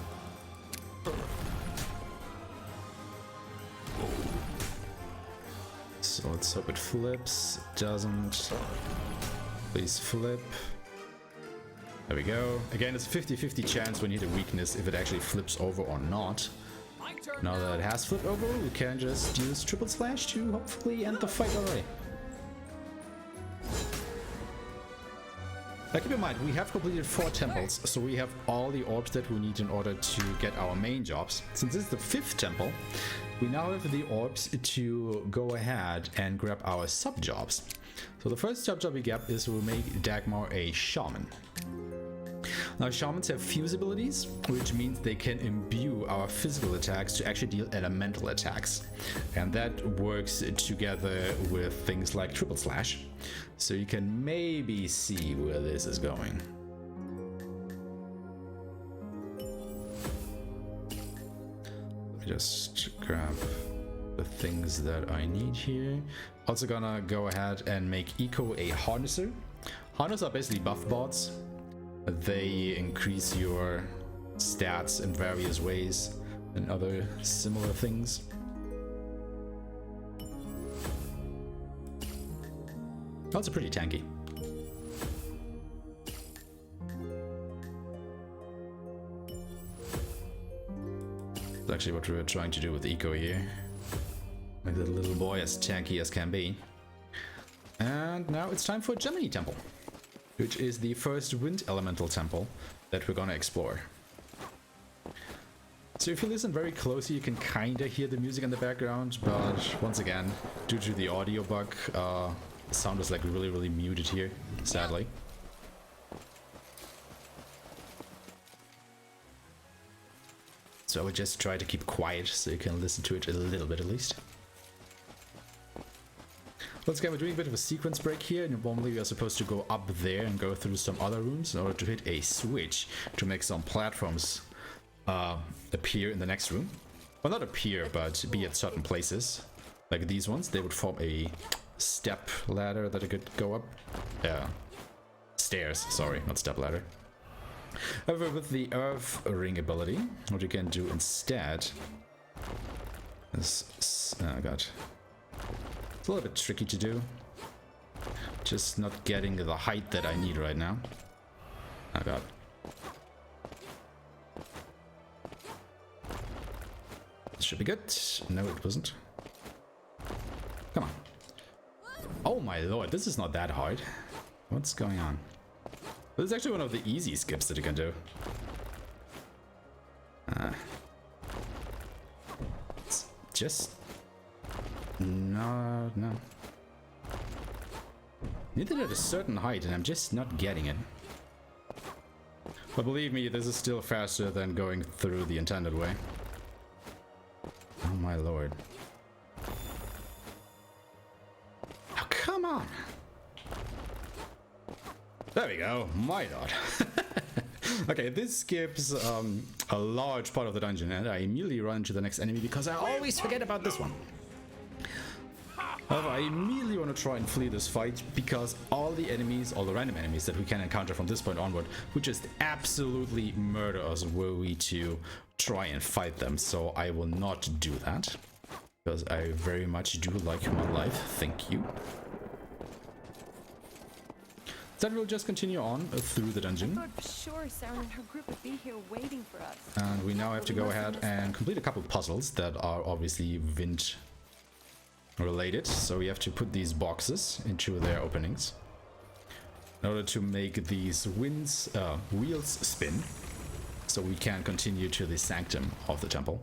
So let's hope it flips. It doesn't. Please flip. There we go. Again, it's a 50-50 chance when you hit a weakness if it actually flips over or not. Now that it has flipped over, we can just use triple slash to hopefully end the fight already. Now keep in mind, we have completed 4 temples, so we have all the orbs that we need in order to get our main jobs. Since this is the 5th temple, we now have the orbs to go ahead and grab our sub-jobs. So the first sub-job we get is we'll make Dagmar a shaman. Now shamans have fuse abilities, which means they can imbue our physical attacks to actually deal elemental attacks. And that works together with things like triple slash. So you can maybe see where this is going. Let me just grab the things that I need here. Also gonna go ahead and make Eco a harnesser. Harnessers are basically buff bots. They increase your stats in various ways and other similar things. Also pretty tanky. That's actually what we were trying to do with Eco here. Make the little boy as tanky as can be. And now it's time for Gemini Temple, which is the first wind elemental temple that we're gonna explore. So if you listen very closely, you can kinda hear the music in the background, but once again, due to the audio bug, the sound is like really muted here, sadly. So I would just try to keep quiet so you can listen to it a little bit at least. Once again, we're doing a bit of a sequence break here. Normally we are supposed to go up there and go through some other rooms in order to hit a switch to make some platforms appear in the next room. Well, not appear, but be at certain places. Like these ones, they would form a step ladder that I could go up. Stairs, sorry, not step ladder. However, with the Earth Ring ability, what you can do instead is... oh god. It's a little bit tricky to do. Just not getting the height that I need right now. Oh god. This should be good. No, it wasn't. Come on. Oh my lord, this is not that hard. What's going on? This is actually one of the easy skips that you can do. It's just No, no. Need it at a certain height, and I'm just not getting it. But believe me, this is still faster than going through the intended way. Oh my lord. Oh, come on! There we go, my god. Okay, this skips a large part of the dungeon, and I immediately run to the next enemy because I always forget about this one. However, I immediately want to try and flee this fight because all the enemies, all the random enemies that we can encounter from this point onward would just absolutely murder us were we to try and fight them. So I will not do that because I very much do like my life. Thank you. Then we'll just continue on through the dungeon. I thought for sure Sarah and her group would be here waiting for us. And we now have to go ahead and complete a couple puzzles that are obviously wind related. So we have to put these boxes into their openings in order to make these wheels spin so we can continue to the sanctum of the temple.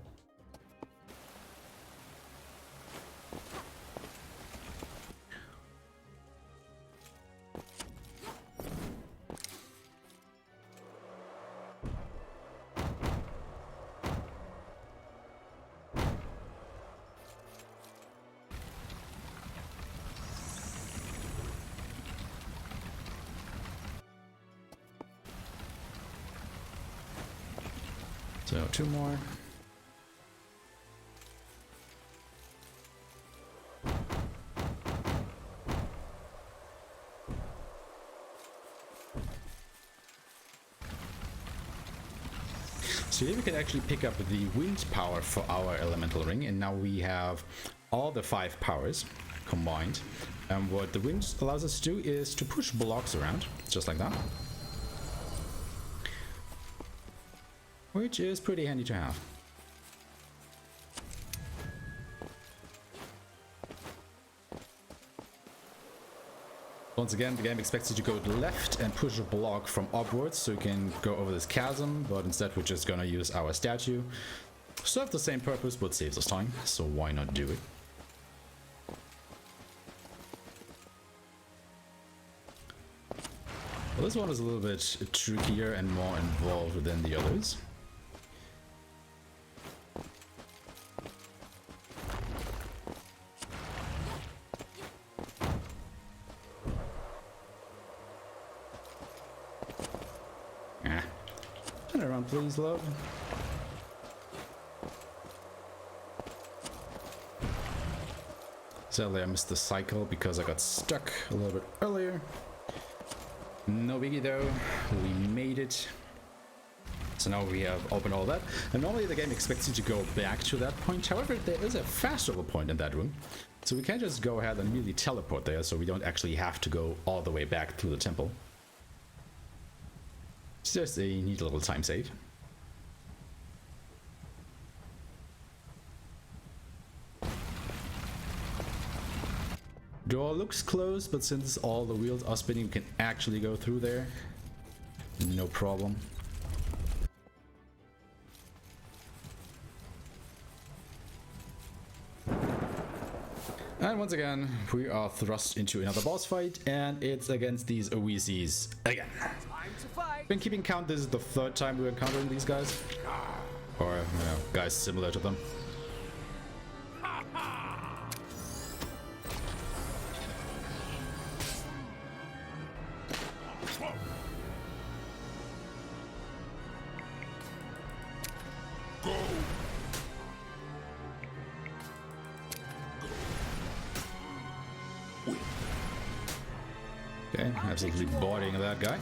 So 2 more. So here we can actually pick up the wind power for our elemental ring, and now we have all the 5 powers combined. And what the wind allows us to do is to push blocks around, just like that. Which is pretty handy to have. Once again, the game expects you to go to the left and push a block from upwards so you can go over this chasm, but instead we're just gonna use our statue. Serves the same purpose, but saves us time, so why not do it? Well, this one is a little bit trickier and more involved than the others. Turn around, please, love. Sadly, I missed the cycle because I got stuck a little bit earlier. No biggie though, we made it. So now we have opened all that, and normally the game expects you to go back to that point. However, there is a fast travel point in that room, so we can just go ahead and immediately teleport there, so we don't actually have to go all the way back through the temple. It's just a neat little time save. Door looks closed, but since all the wheels are spinning, we can actually go through there. No problem. And once again, we are thrust into another boss fight, and it's against these Oases again. Time to fight. Been keeping count, this is the 3rd time we're encountering these guys. Or, you know, guys similar to them. Okay, absolutely boarding that guy.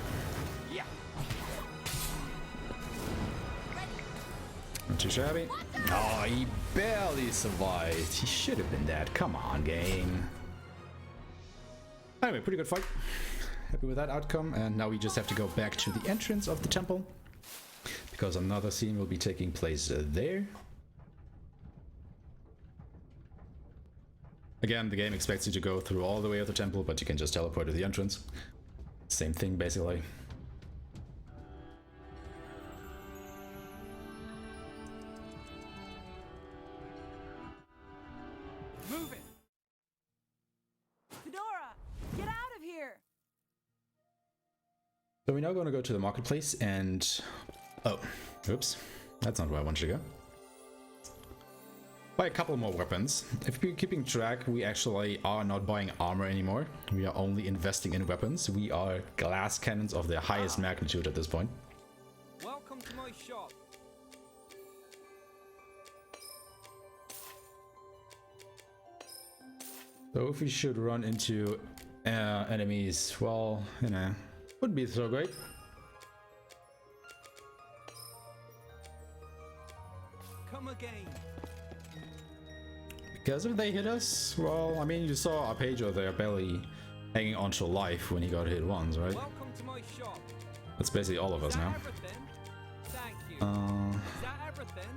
Yeah. Not too shabby. Oh, he barely survived. He should have been dead. Come on, game. Anyway, pretty good fight. Happy with that outcome. And now we just have to go back to the entrance of the temple, because another scene will be taking place there. Again, the game expects you to go through all the way of the temple, but you can just teleport to the entrance. Same thing, basically. So we're now going to go to the marketplace and... Oh, oops. That's not where I wanted to go. Buy a couple more weapons. If you're keeping track, we actually are not buying armor anymore. We are only investing in weapons. We are glass cannons of the highest magnitude at this point. Welcome to my shop. So if we should run into enemies, well, you know, wouldn't be so great. Come again. Because if they hit us, well, I mean, you saw Arpeggio there barely hanging on to life when he got hit once, right? Welcome to my shop. That's basically all of us now. Everything? Thank you. Is that everything?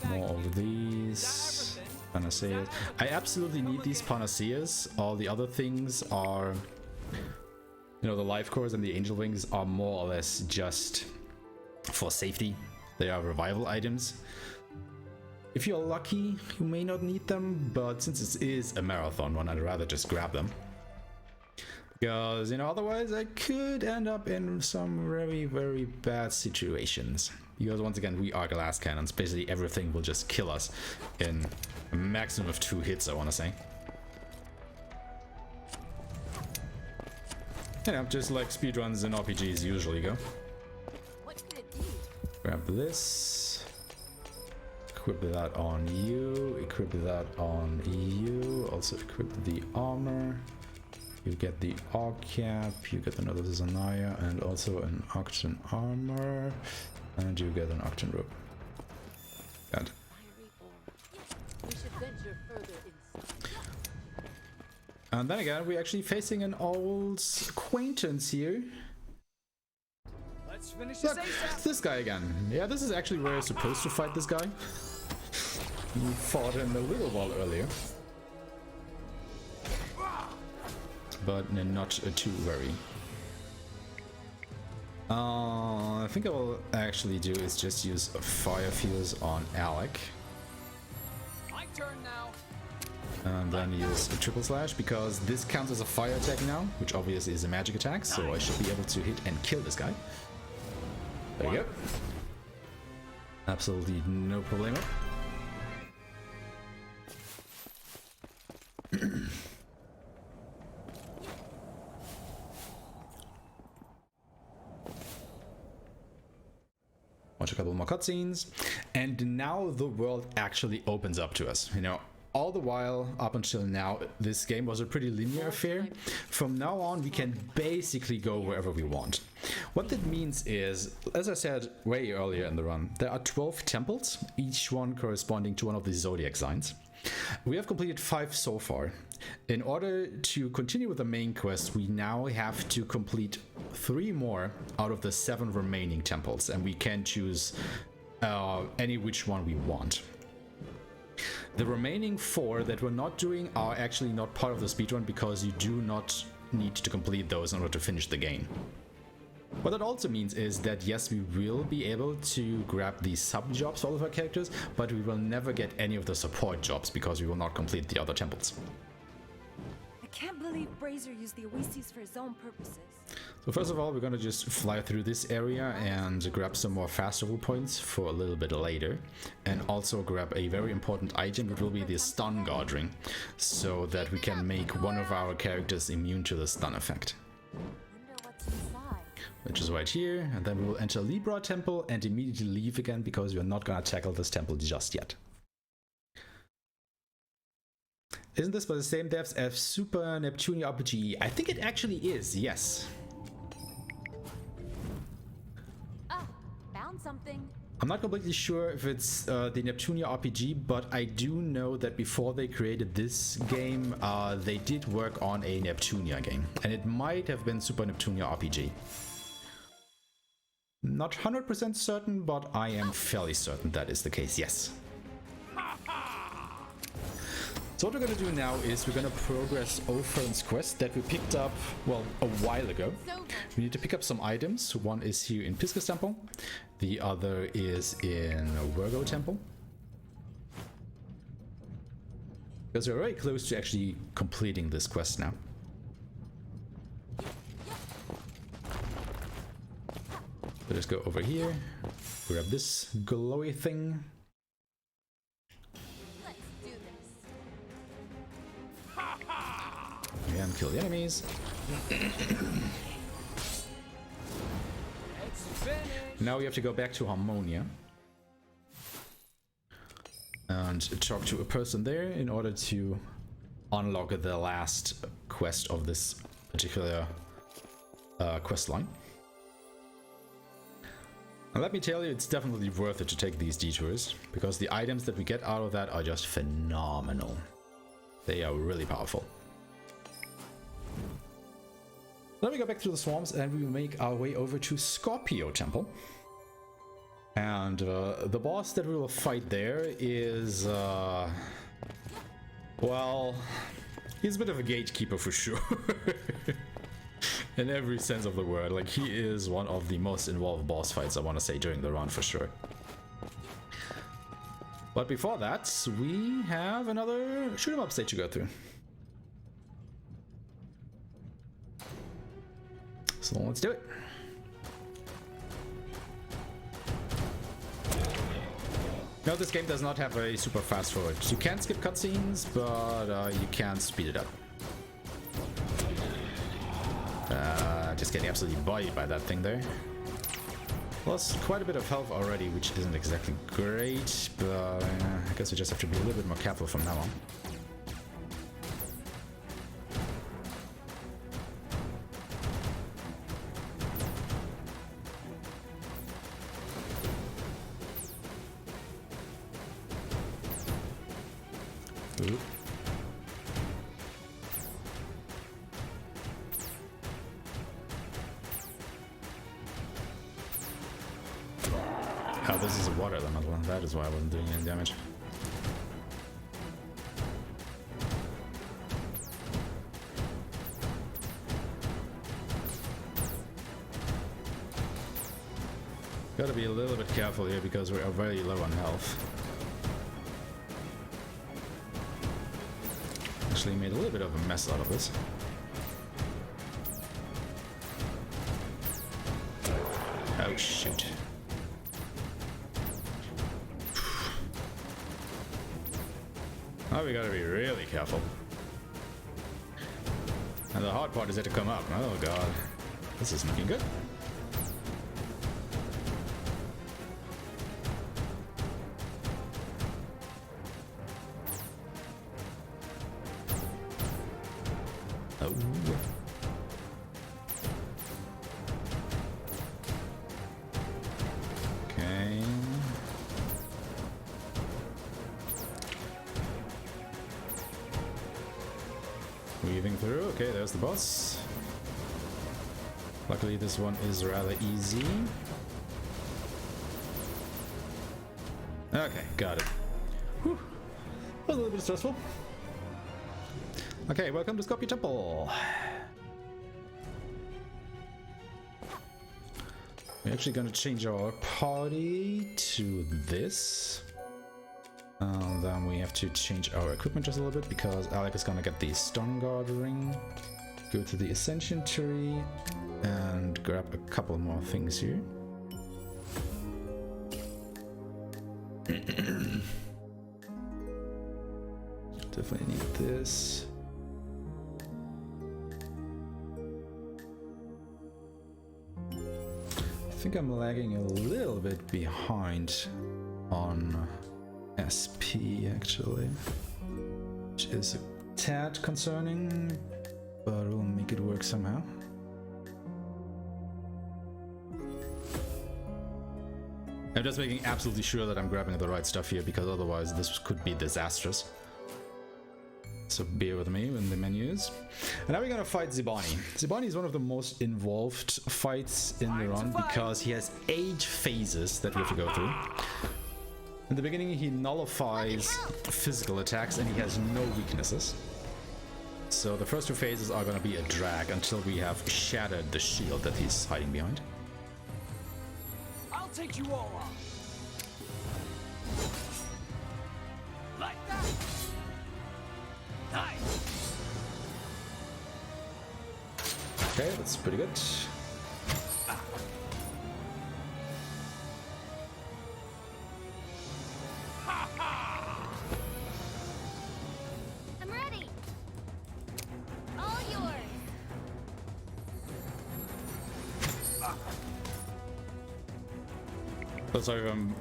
More of these panaceas. I absolutely need these panaceas. All the other things are, you know, the life cores and the angel wings are more or less just for safety. They are revival items. If you're lucky, you may not need them, but since it is a marathon one, I'd rather just grab them. Because, you know, otherwise I could end up in some very, very bad situations. Because once again, we are glass cannons. Basically everything will just kill us in a maximum of 2 hits, I want to say. You know, just like speedruns and RPGs usually go. What can it do? Grab this. Equip that on you. Equip that on you. Also equip the armor. You get the Arc Cap. You get another Zanaya and also an Octan armor. And you get an Octan rope. Good. We should venture further inside. And then again, we're actually facing an old acquaintance here. Let's finish Look, this ASAP. this guy again. Yeah, this is actually where you're supposed to fight this guy. We fought him a little while earlier. But not too very. I think I will actually do is just use Fire Fuse on Alec. My turn now. And then use a Triple Slash because this counts as a fire attack now, which obviously is a magic attack, so I should be able to hit and kill this guy. There you go. Absolutely no problemo. Watch a couple more cutscenes, and now the world actually opens up to us. You know, all the while up until now, this game was a pretty linear affair. From now on, we can basically go wherever we want. What that means is, as I said way earlier in the run, there are 12 temples, each one corresponding to one of the zodiac signs. We have completed 5 so far. In order to continue with the main quest, we now have to complete 3 more out of the 7 remaining temples, and we can choose any which one we want. The remaining 4 that we're not doing are actually not part of the speedrun because you do not need to complete those in order to finish the game. What that also means is that yes, we will be able to grab the sub jobs for all of our characters, but we will never get any of the support jobs because we will not complete the other temples. I can't believe Brazier used the Oasis for his own purposes. So first of all, we're gonna just fly through this area and grab some more fast travel points for a little bit later, and also grab a very important item, which will be the stun guard ring, so that we can make one of our characters immune to the stun effect. Wonder what's inside. Which is right here, and then we will enter Libra Temple and immediately leave again because we're not gonna tackle this temple just yet. Isn't this by the same devs as Super Neptunia RPG? I think it actually is, yes. Ah, found something. I'm not completely sure if it's the Neptunia RPG, but I do know that before they created this game, they did work on a Neptunia game, and it might have been Super Neptunia RPG. Not 100% certain, but I am fairly certain that is the case, yes. So what we're going to do now is we're going to progress Ofern's quest that we picked up, well, a while ago. We need to pick up some items. One is here in Pisca's Temple. The other is in Virgo Temple. Because we're very close to actually completing this quest now. just go over here, grab this glowy thing. Let's do this. And kill the enemies. Now we have to go back to Harmonia and talk to a person there in order to unlock the last quest of this particular quest line. And let me tell you, it's definitely worth it to take these detours, because the items that we get out of that are just phenomenal. They are really powerful. Let me go back to the swarms and we will make our way over to Scorpio Temple. And the boss that we will fight there is, well, he's a bit of a gatekeeper for sure. In every sense of the word. Like, he is one of the most involved boss fights, I want to say, during the run for sure. But before that, we have another shoot 'em up stage to go through. So let's do it. No, this game does not have a super fast forward. You can skip cutscenes, but you can speed it up. Just getting absolutely bodied by that thing there. Lost quite a bit of health already, which isn't exactly great, but I guess we just have to be a little bit more careful from now on. Ooh. Oh, this is a water elemental. That is why I wasn't doing any damage. Gotta be a little bit careful here because we are very low on health. Actually made a little bit of a mess out of this. Oh shoot. Oh, we gotta be really careful. And the hard part is yet to come up. Oh god. This is looking good. Oh. Okay. Weaving through. Okay, there's the boss. Luckily, this one is rather easy. Okay, got it. Whew. That was a little bit stressful. Okay, welcome to Scorpio Temple. We're actually gonna change our party to this. Then we have to change our equipment just a little bit because Alec is gonna get the Stun Guard ring. Go to the Ascension tree and grab a couple more things here. Definitely need this. I think I'm lagging a little bit behind on SP actually, which is a tad concerning, but we'll make it work somehow. I'm just making absolutely sure that I'm grabbing the right stuff here because otherwise this could be disastrous. So bear with me in the menus. And now we're gonna fight Zibani. Zibani is one of the most involved fights in the run because he has 8 phases that we have to go through. In the beginning he nullifies physical attacks and he has no weaknesses. So the first 2 phases are gonna be a drag until we have shattered the shield that he's hiding behind. I'll take you all on. Like that. Nice. Okay, that's pretty good. So sorry if I'm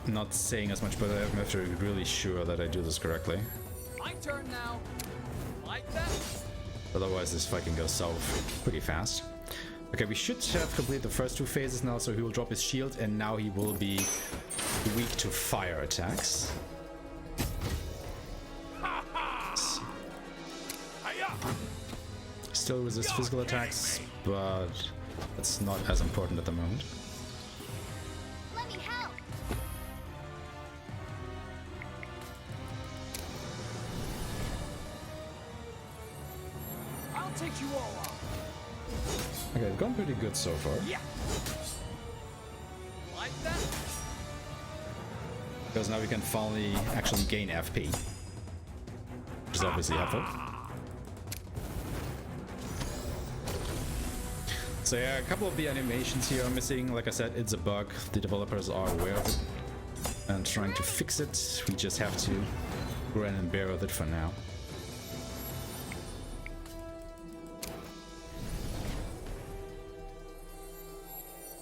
not saying as much, but I'm have to be really sure that I do this correctly. My turn now. Like that? Otherwise this fight can go south pretty fast. Okay, we should have completed the first two phases now, so he will drop his shield and now he will be weak to fire attacks. Still resists physical attacks, but it's not as important at the moment. Let me help. I'll take you all on. Okay, it's gone pretty good so far. Yeah. Like that? Because now we can finally actually gain FP. Which is obviously helpful. So yeah, a couple of the animations here are missing. Like I said, it's a bug. The developers are aware of it and trying to fix it. We just have to grin and bear with it for now.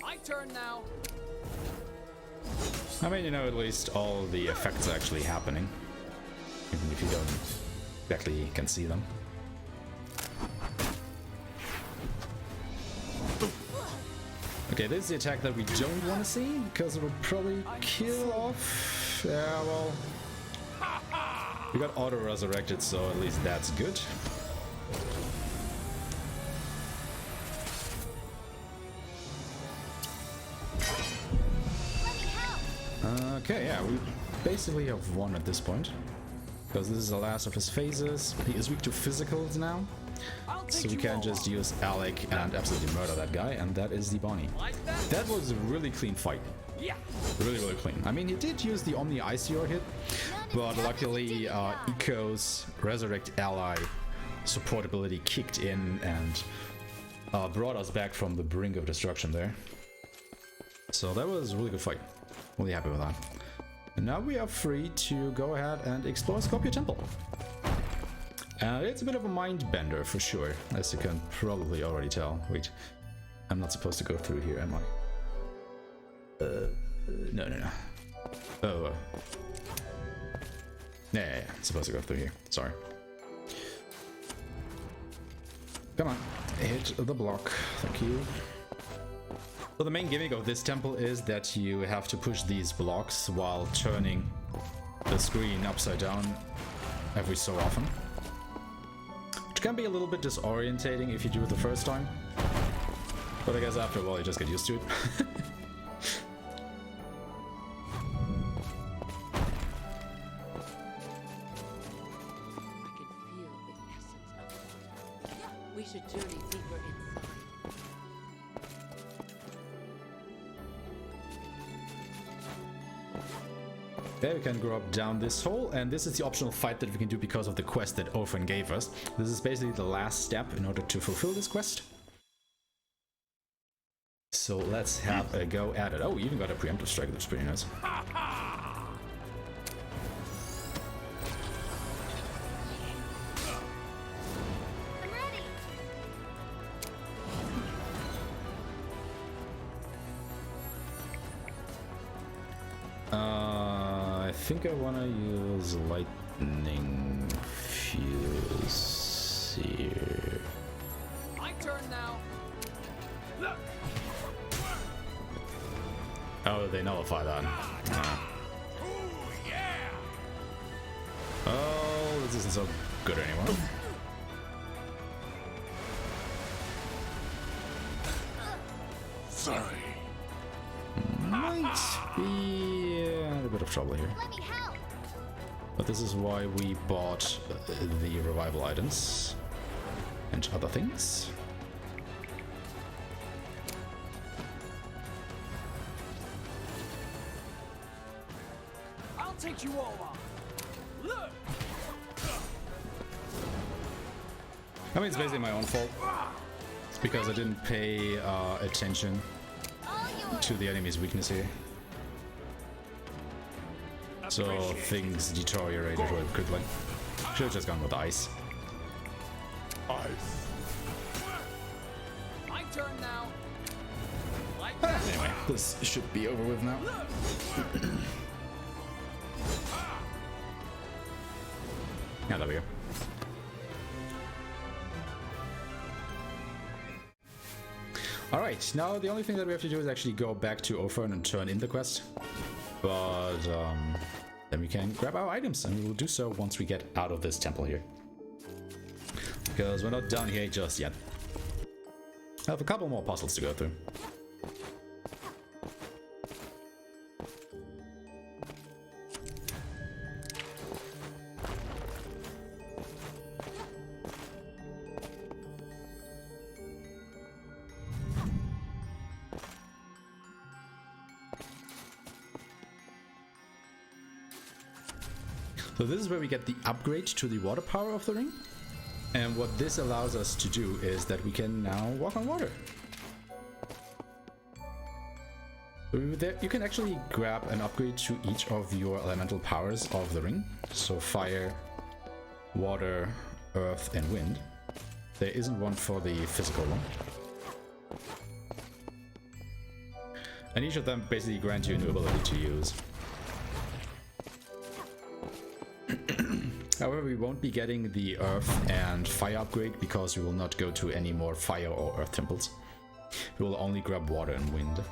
My turn now. I mean, you know, at least all the effects are actually happening. Even if you don't exactly can see them. Okay, this is the attack that we don't want to see, because it would probably kill off... Yeah, well... We got auto-resurrected, so at least that's good. Okay, yeah, we basically have won at this point. Because this is the last of his phases. He is weak to physicals now. So we can just use Alec and absolutely murder that guy, and that is the Bonnie. That was a really clean fight. Yeah. Really, really clean. I mean, he did use the Omni Iceor hit, but luckily Eco's Resurrect Ally support ability kicked in and brought us back from the brink of destruction there. So that was a really good fight. Really happy with that. And now we are free to go ahead and explore Scorpio Temple. It's a bit of a mind bender for sure, as you can probably already tell. Wait, I'm not supposed to go through here, am I? No. Oh, yeah, I'm supposed to go through here. Sorry. Come on, hit the block. Thank you. So the main gimmick of this temple is that you have to push these blocks while turning the screen upside down every so often. Which can be a little bit disorientating if you do it the first time. But I guess after a while you just get used to it. I can feel the essence of it. We should journey deeper inside. There we can go up down this hole, and this is the optional fight that we can do because of the quest that Orphan gave us. This is basically the last step in order to fulfill this quest. So let's have a go at it. Oh, we even got a preemptive strike, that's pretty nice. I think I want to use lightning fuse here. My turn now. Oh, they nullify that. Oh, this isn't so good anymore. Sorry. Might be in a bit of trouble here. Let me help. But this is why we bought the revival items and other things. I'll take you all on. Look. I mean, it's basically my own fault. It's because I didn't pay attention All yours. to the enemy's weakness here. So things deteriorated really quickly. Should have just gone with ice. Ice. My turn now. Like Anyway, this should be over with now. Yeah, there we go. Alright, now the only thing that we have to do is actually go back to Ophern and turn in the quest. But then we can grab our items, and we will do so once we get out of this temple here. Because we're not done here just yet. I have a couple more puzzles to go through. So this is where we get the upgrade to the water power of the ring. And what this allows us to do is that we can now walk on water. You can actually grab an upgrade to each of your elemental powers of the ring. So fire, water, earth, and wind. There isn't one for the physical one. And each of them basically grant you a new ability to use. However, we won't be getting the earth and fire upgrade because we will not go to any more fire or earth temples. We will only grab water and wind.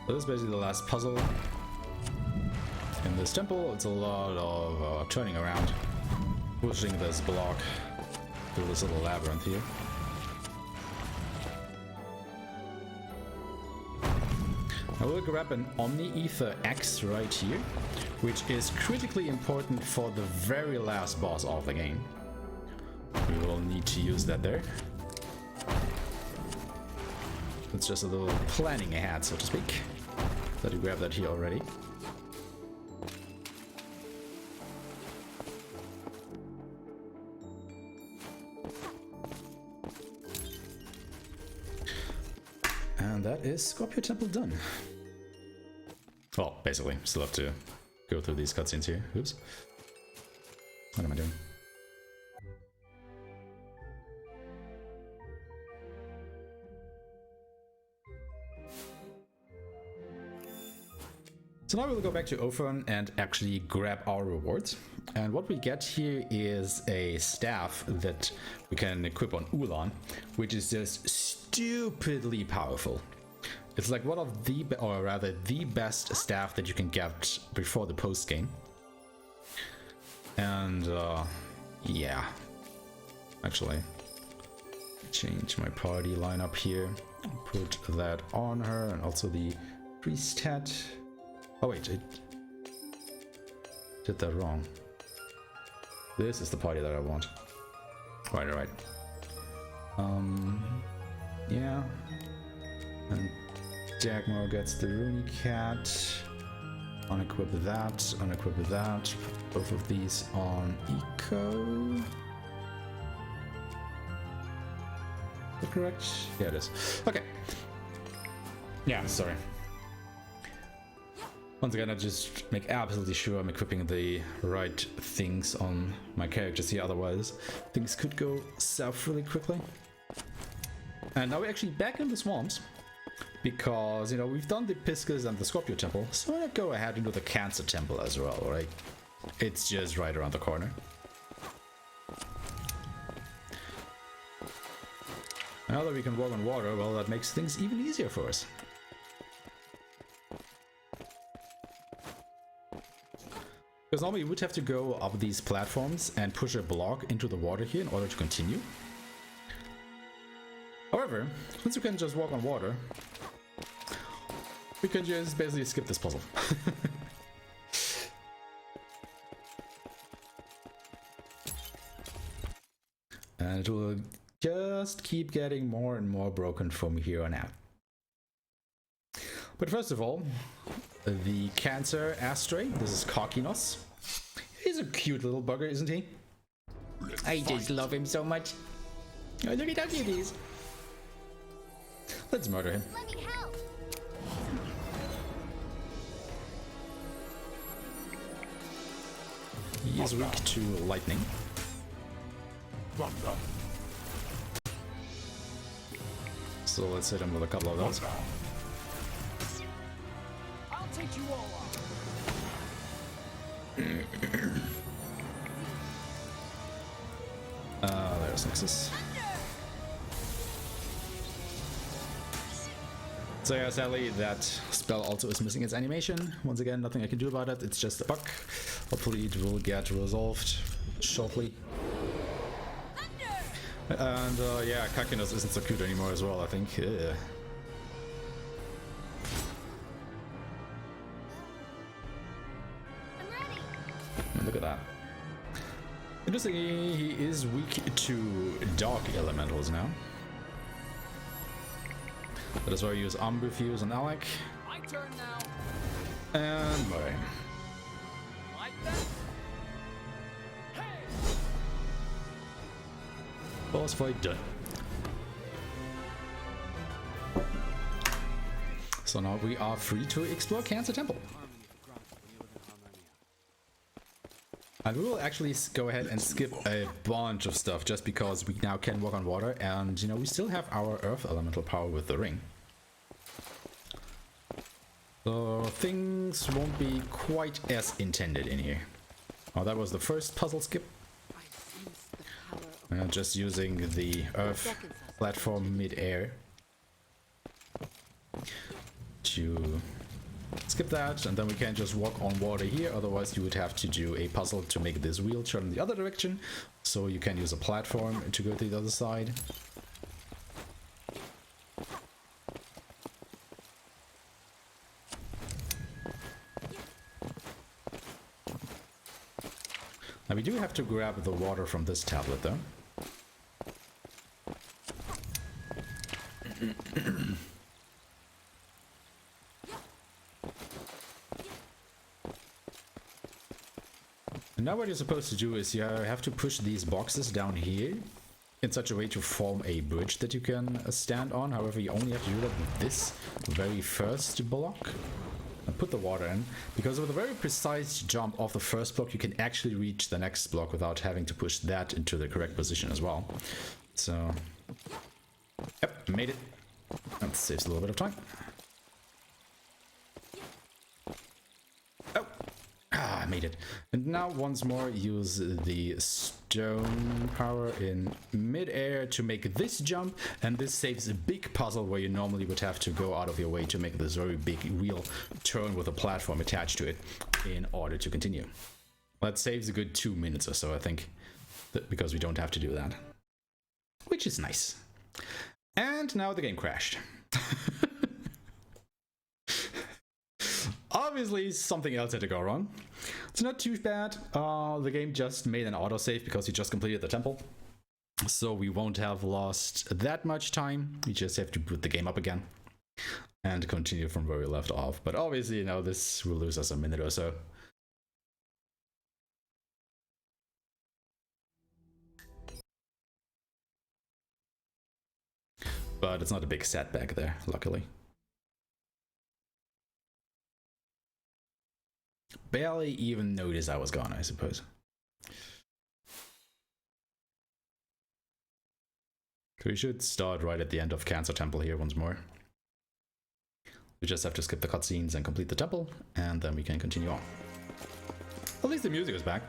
So this is basically the last puzzle in this temple. It's a lot of turning around, pushing this block through this little labyrinth here. I will grab an Omni Ether X right here, which is critically important for the very last boss of the game. We will need to use that there. It's just a little planning ahead, so to speak. Let me grab that here already. And that is Scorpio Temple done. Well, basically, still have to go through these cutscenes here. Oops. What am I doing? So now we'll go back to Ophern and actually grab our rewards. And what we get here is a staff that we can equip on Ulan, which is just stupidly powerful. It's like one of the, or rather the best staff that you can get before the post game. And yeah, actually change my party lineup here, put that on her, and also the priest hat. Oh wait, I did that wrong. This is the party that I want. Right. Yeah. And Dagmar gets the Rooney Cat. Unequip that, unequip that. Both of these on Eco. Is that correct? Yeah, it is. Okay. Yeah, sorry. Once again, I just make absolutely sure I'm equipping the right things on my characters here, otherwise things could go south really quickly. And now we're actually back in the swamps, because, you know, we've done the Pisces and the Scorpio Temple, so why not go ahead and do the Cancer Temple as well, right? It's just right around the corner. Now that we can walk on water, well, that makes things even easier for us. Because normally you would have to go up these platforms and push a block into the water here in order to continue. However, since you can just walk on water, we can just basically skip this puzzle. And it will just keep getting more and more broken from here on out. But first of all, the Cancer Astray. This is Kokinos. He's a cute little bugger, isn't he? I just love him so much. Oh, look at how cute he is. Let's murder him. Let me help. he is weak to lightning. Thunder. So let's hit him with a couple of those. I'll take you all on. There's Nexus. So yeah, sadly that spell also is missing its animation. Once again, nothing I can do about it, it's just a bug. Hopefully it will get resolved shortly. And yeah, Kakinos isn't so cute anymore as well, I think. Yeah. Look at that. Interestingly, he is weak to dark elementals now. That is why I use Umbrifuse on Alec. My turn now. And Murray. Like that? Hey! Boss fight done. So now we are free to explore Cancer Temple. And we will actually go ahead and skip a bunch of stuff just because we now can walk on water, and you know, we still have our earth elemental power with the ring. So things won't be quite as intended in here. Oh, that was the first puzzle skip. Just using the earth platform mid-air to skip that, and then we can just walk on water here. Otherwise you would have to do a puzzle to make this wheel turn in the other direction, so you can use a platform to go to the other side. Now we do have to grab the water from this tablet though. And now what you're supposed to do is you have to push these boxes down here in such a way to form a bridge that you can stand on. However, you only have to do that with this very first block. And put the water in, because with a very precise jump off the first block you can actually reach the next block without having to push that into the correct position as well. So, yep, made it. That saves a little bit of time. I made it. And now once more use the stone power in mid-air to make this jump, and this saves a big puzzle where you normally would have to go out of your way to make this very big wheel turn with a platform attached to it in order to continue. That saves a good 2 minutes or so, I think, because we don't have to do that, which is nice. And now the game crashed. Obviously something else had to go wrong. It's not too bad. The game just made an autosave because you just completed the temple. So we won't have lost that much time. We just have to boot the game up again and continue from where we left off. But obviously, you know, this will lose us a minute or so. But it's not a big setback there, luckily. Barely even noticed I was gone, I suppose. So we should start right at the end of Cancer Temple here once more. We just have to skip the cutscenes and complete the temple, and then we can continue on. At least the music is back.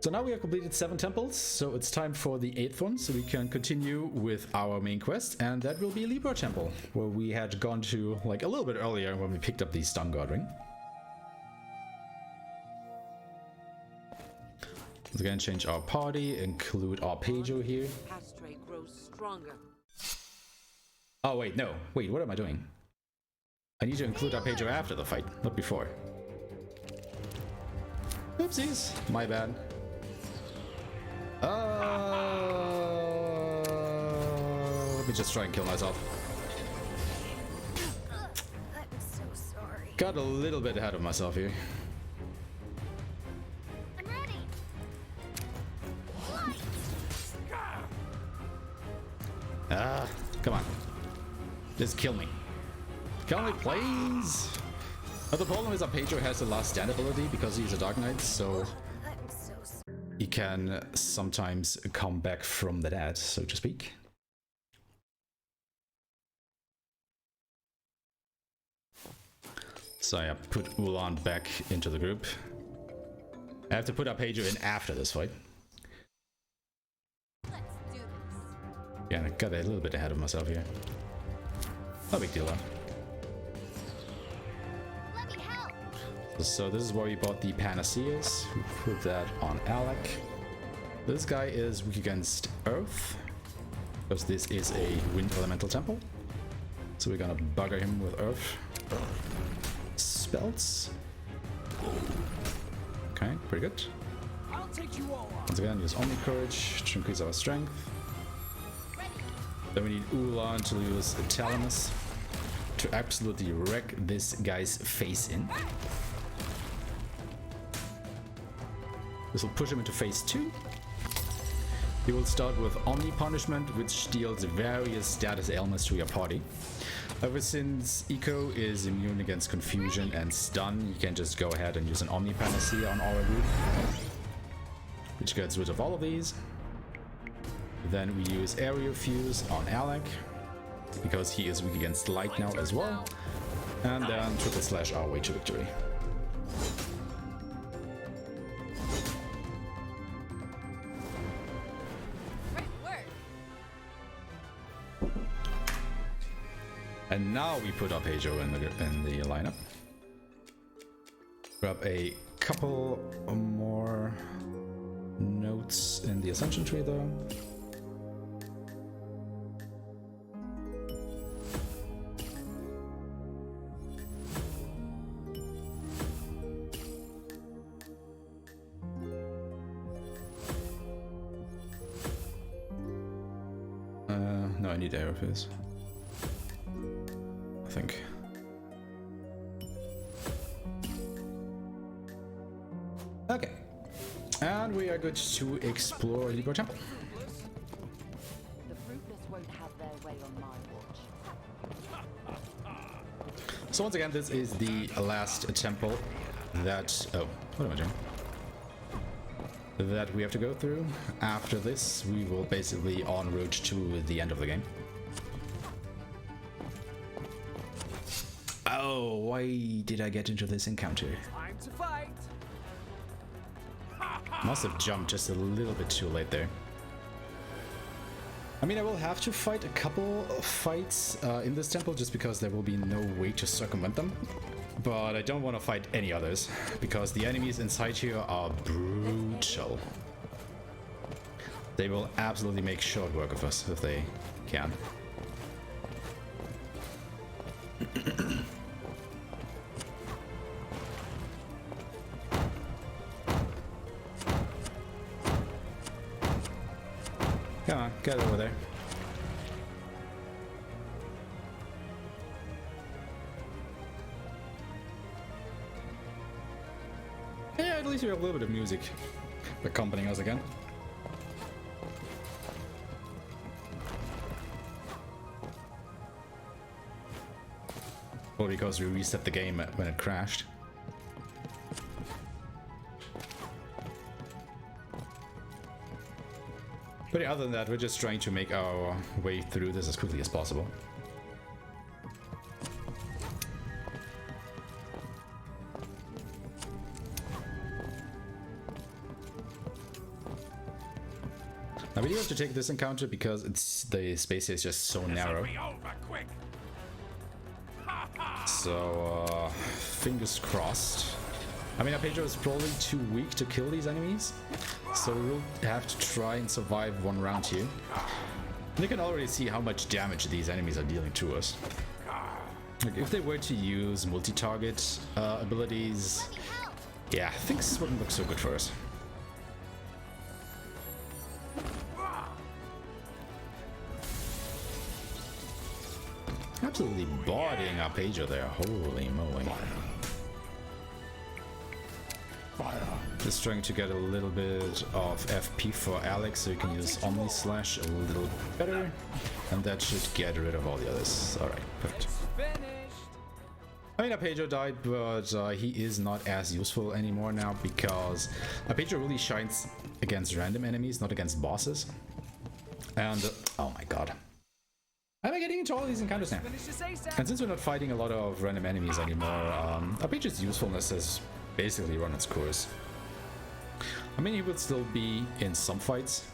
So now we have completed 7 temples, so it's time for the 8th one, so we can continue with our main quest, and that will be Libra Temple, where we had gone to like a little bit earlier when we picked up the Stun God Ring. Let's again change our party, include Arpeggio here. Astria grows stronger. Oh wait, no, wait, what am I doing? I need to include Arpeggio after the fight, not before. Oopsies, my bad. Let me just try and kill myself. I'm so sorry. Got a little bit ahead of myself here. I'm ready. Ah, come on. Just kill me. Kill me, please! But the problem is that Pedro has the last stand ability because he's a Dark Knight, so he can sometimes come back from the dead, so to speak. So yeah, put Ulan back into the group. I have to put Pedro in after this fight. Let's do this. Yeah, I got a little bit ahead of myself here. No big deal though. Let me help. So this is where we bought the Panaceas. We put that on Alec. This guy is weak against Earth, because this is a Wind Elemental Temple. So we're gonna bugger him with Earth spells. Okay, pretty good. I'll take you all on. Once again, use Omni Courage to increase our strength. Then we need Ulan to use Talamus to absolutely wreck this guy's face in. This will push him into phase 2. You will start with Omni Punishment, which deals various status ailments to your party. Ever since Eco is immune against confusion and stun, you can just go ahead and use an Omni Panacea on our group, which gets rid of all of these. Then we use Aerial Fuse on Alec, because he is weak against light now as well. And then Triple Slash our way to victory. Great work. And now we put up Pedro in the lineup. Grab a couple more notes in the Ascension tree though. No, I need Aerofis. I think. Okay. And we are good to explore Libra Temple. The fruitless won't have their way on my watch. So once again, this is the last temple that... Oh, what am I doing? That we have to go through. After this, we will basically en route to the end of the game. Oh, why did I get into this encounter? Time to fight. Must have jumped just a little bit too late there. I mean, I will have to fight a couple of fights in this temple just because there will be no way to circumvent them. But I don't want to fight any others because the enemies inside here are brutal. They will absolutely make short work of us if they can. Come on, get over there. Yeah, at least we have a little bit of music accompanying us again. Well, because we reset the game when it crashed. But yeah, other than that, we're just trying to make our way through this as quickly as possible. Now we do have to take this encounter because the space is just so narrow. Be over quick. So, fingers crossed. I mean, Pedro is probably too weak to kill these enemies, so we'll have to try and survive one round here. You can already see how much damage these enemies are dealing to us. Like, if they were to use multi-target abilities, yeah, things wouldn't look so good for us. Absolutely bodying up Pedro there, holy moly. Just trying to get a little bit of FP for Alex so you can use Omni Slash a little better. And that should get rid of all the others. Alright, perfect. I mean, Arpeggio died, but he is not as useful anymore now because Arpeggio really shines against random enemies, not against bosses. And, oh my god. Am I getting into all these encounters now? And since we're not fighting a lot of random enemies anymore, Arpeggio's usefulness has basically run its course. I mean, he would still be in some fights,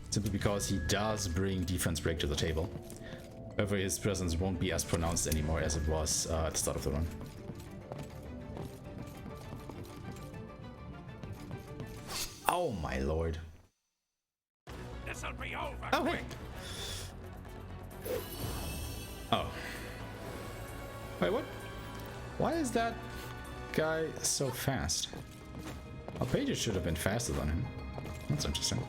simply because he does bring defense break to the table. However, his presence won't be as pronounced anymore as it was at the start of the run. Oh my lord. This'll be over. Oh, hey! Oh. Wait, what? Why is that guy so fast? Arpeggio should have been faster than him. That's interesting.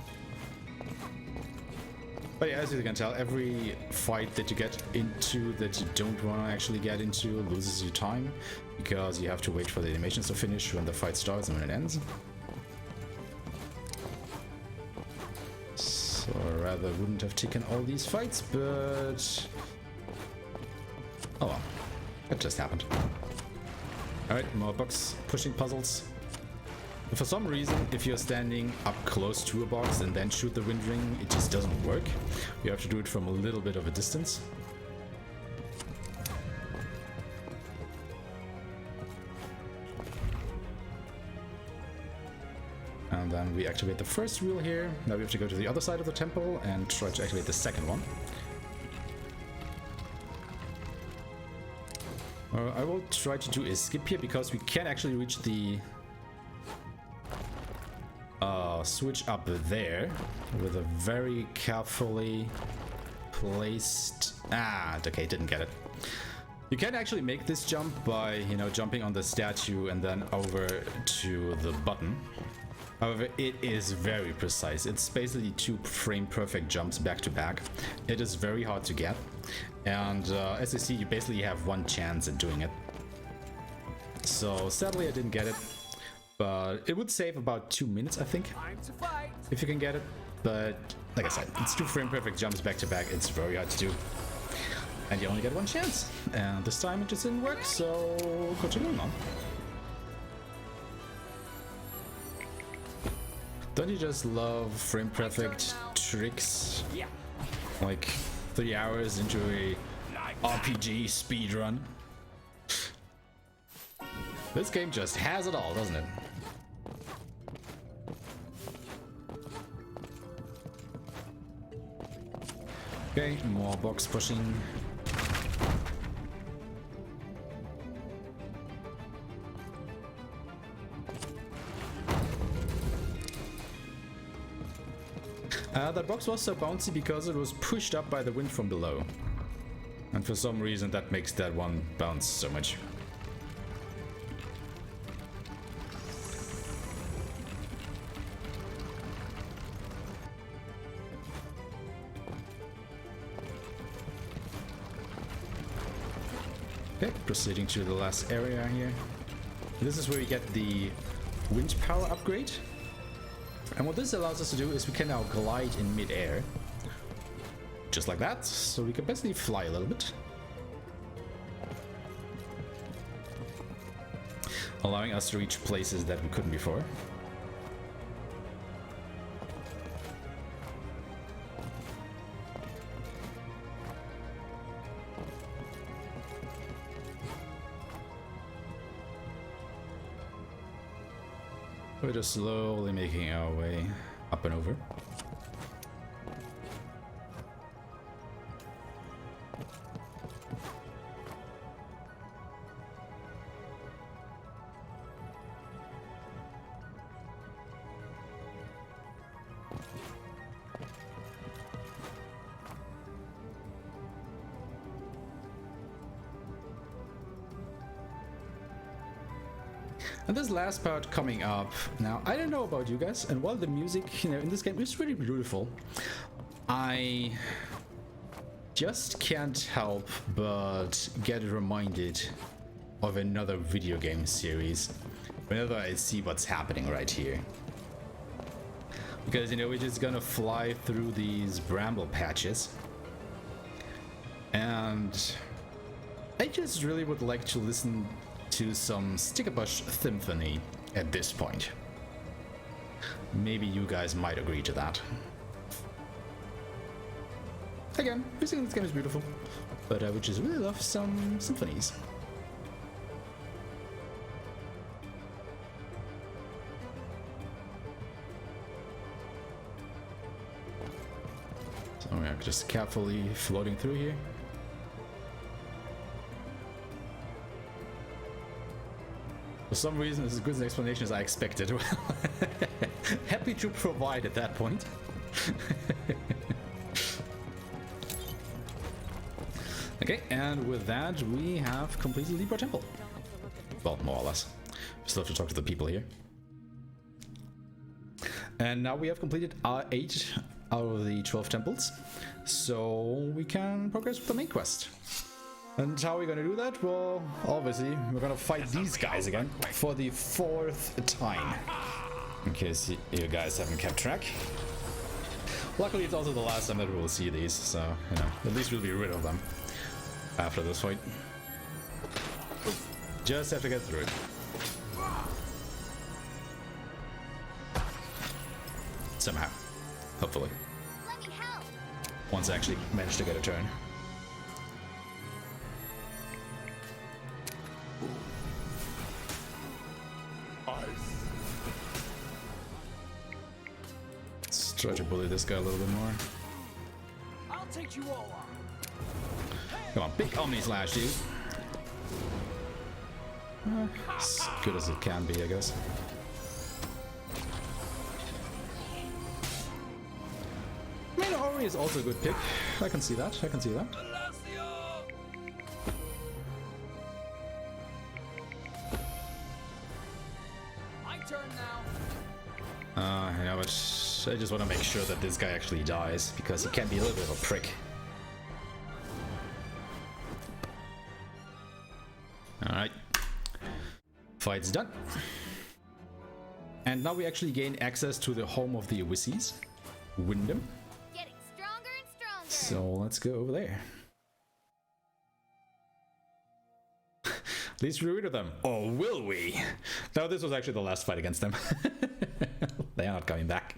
But yeah, as you can tell, every fight that you get into that you don't want to actually get into loses you time, because you have to wait for the animations to finish when the fight starts and when it ends. So I rather wouldn't have taken all these fights, but... oh well, it just happened. Alright, more box pushing puzzles. For some reason, if you're standing up close to a box and then shoot the wind ring, it just doesn't work. You have to do it from a little bit of a distance. And then we activate the first wheel here. Now we have to go to the other side of the temple and try to activate the second one. I will try to do a skip here because we can actually reach the switch up there with a very carefully placed... ah, okay, didn't get it. You can actually make this jump by, you know, jumping on the statue and then over to the button. However, it is very precise. It's basically 2 frame perfect jumps back to back. It is very hard to get. And as you see, you basically have 1 chance at doing it. So sadly I didn't get it. But it would save about 2 minutes, I think, if you can get it. But like I said, it's 2 frame perfect jumps back to back. It's very hard to do. And you only get 1 chance. And this time it just didn't work, so continuing on. Don't you just love frame perfect tricks? Yeah. Like 3 hours into a RPG speedrun? This game just has it all, doesn't it? Okay, more box pushing. That box was so bouncy because it was pushed up by the wind from below. And for some reason that makes that one bounce so much. Okay, proceeding to the last area here. This is where we get the wind power upgrade. And what this allows us to do is we can now glide in mid-air. Just like that, so we can basically fly a little bit. Allowing us to reach places that we couldn't before. We're just slowly making our way up and over. And this last part coming up, now I don't know about you guys, and while the music, you know, in this game is really beautiful, I just can't help but get reminded of another video game series whenever I see what's happening right here. Because, you know, we're just gonna fly through these bramble patches. And I just really would like to listen to some Stickerbush symphony at this point. Maybe you guys might agree to that. Again, music in this game is beautiful, but I would just really love some symphonies. So we're just carefully floating through here. For some reason, this is as good an explanation as I expected. Happy to provide at that point. Okay, and with that, we have completed Libra Temple. Well, more or less. We still have to talk to the people here. And now we have completed our 8 out of the 12 temples, so we can progress with the main quest. And how are we gonna do that? Well, obviously, we're gonna fight these guys again for the 4th time. In case you guys haven't kept track. Luckily, it's also the last time that we will see these, so, you know, at least we'll be rid of them after this fight. Just have to get through it. Somehow. Hopefully. Let me help. Once I actually manage to get a turn. Let's try to bully this guy a little bit more. I'll take you all on. Come on, big Omni Slash, dude. As good as it can be, I guess. I mean, Ori is also a good pick. I can see that. I can see that. My turn now. Yeah, but I just want to make sure that this guy actually dies, because he can be a little bit of a prick. Alright. Fight's done. And now we actually gain access to the home of the Owyssys, Wyndham. Getting stronger and stronger. So let's go over there. At least we're rid of them. Or will we? No, this was actually the last fight against them. They are not coming back.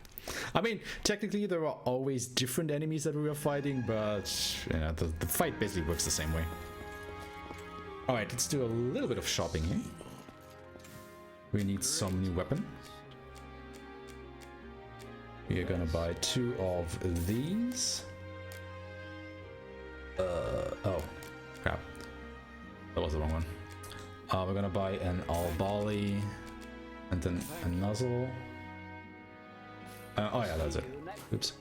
I mean, technically there are always different enemies that we were fighting, but you know, the fight basically works the same way. Alright, let's do a little bit of shopping here. We need some new weapon. We are gonna buy 2 of these. Oh, crap. That was the wrong one. We're gonna buy an Albali and then a Nuzzle. Oh yeah, that's it. Oops.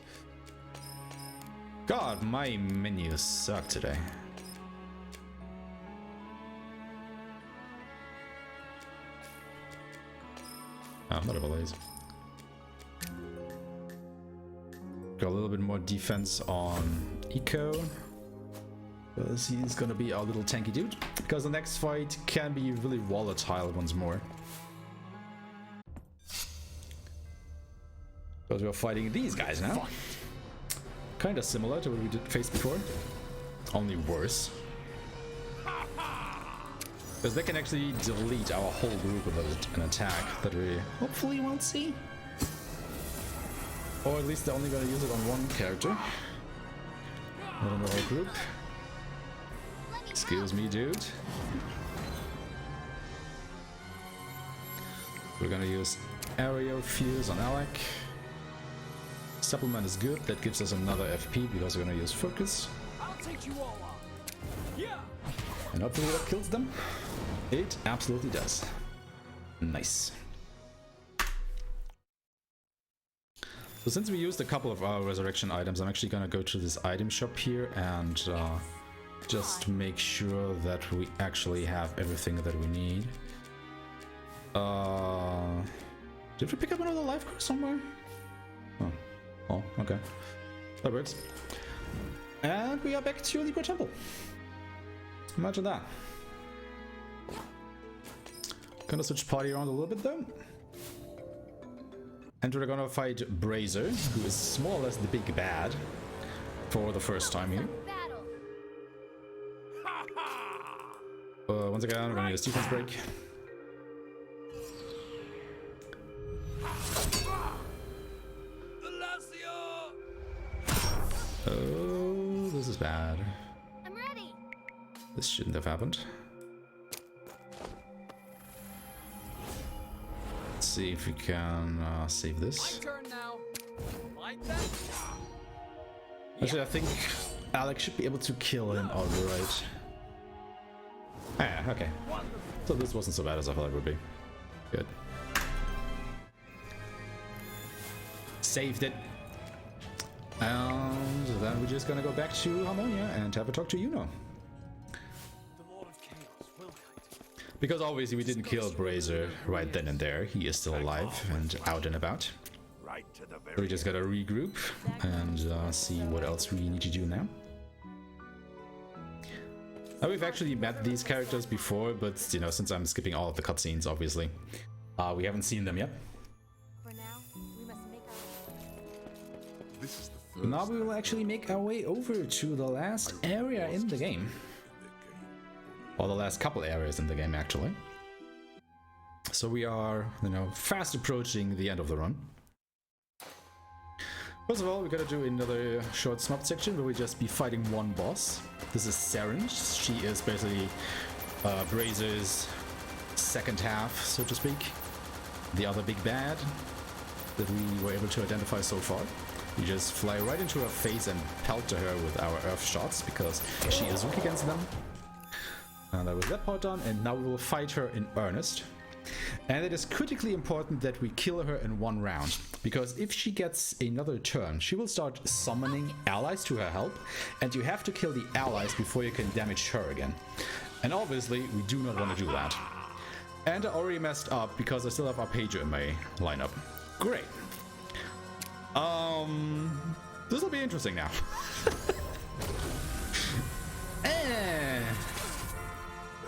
God, my menus suck today. Oh, not a blaze. Got a little bit more defense on Eco. Because he's gonna be our little tanky dude. Because the next fight can be really volatile once more. Because we're fighting these guys now. Kinda similar to what we did face before. Only worse. Because they can actually delete our whole group with an attack that we hopefully won't see. Or at least they're only gonna use it on one character. Not on the whole group. Excuse me, dude. We're gonna use Aerial Fuse on Alec. Supplement is good, that gives us another FP because we're gonna use Focus. I'll take you all on. Yeah. And hopefully that kills them. It absolutely does. Nice. So since we used a couple of our resurrection items, I'm actually gonna go to this item shop here and just make sure that we actually have everything that we need. Did we pick up another life core somewhere? Oh, okay. That works. And we are back to Libra Temple. Imagine that. Gonna switch party around a little bit though. And we're gonna fight Brazier, who is more or less the big bad for the first time here. Once again, we're gonna use defense break. Oh, this is bad. I'm ready. This shouldn't have happened. Let's see if we can save this. My turn now. Like that? Actually, I think Alex should be able to kill him outright. Ah, okay. So this wasn't so bad as I thought it would be. Good. Saved it. And then we're just gonna go back to Harmonia and have a talk to Yuno. The Lord of Chaos will guide. Because obviously we didn't kill Brazier right then and there. He is still alive and out and about. Right to the So we very just gotta regroup and see what else we need to do now. Now we've actually met these characters before, but you know, since I'm skipping all of the cutscenes, obviously, we haven't seen them yet. For now, we must make our This is the first Now we will actually make our way over to the last area in the game. Or the last couple areas in the game, actually. So we are, you know, fast approaching the end of the run. First of all, we gotta do another short snubbed section where we just be fighting one boss. This is Syringe. She is basically Brazier's second half, so to speak. The other big bad that we were able to identify so far. We just fly right into her face and pelter her with our earth shots because she is weak against them. And that was that part done, and now we will fight her in earnest. And it is critically important that we kill her in one round, because if she gets another turn, she will start summoning allies to her help, and you have to kill the allies before you can damage her again. And obviously, we do not want to do that. And I already messed up because I still have Arpeggio in my lineup. Great. This will be interesting now.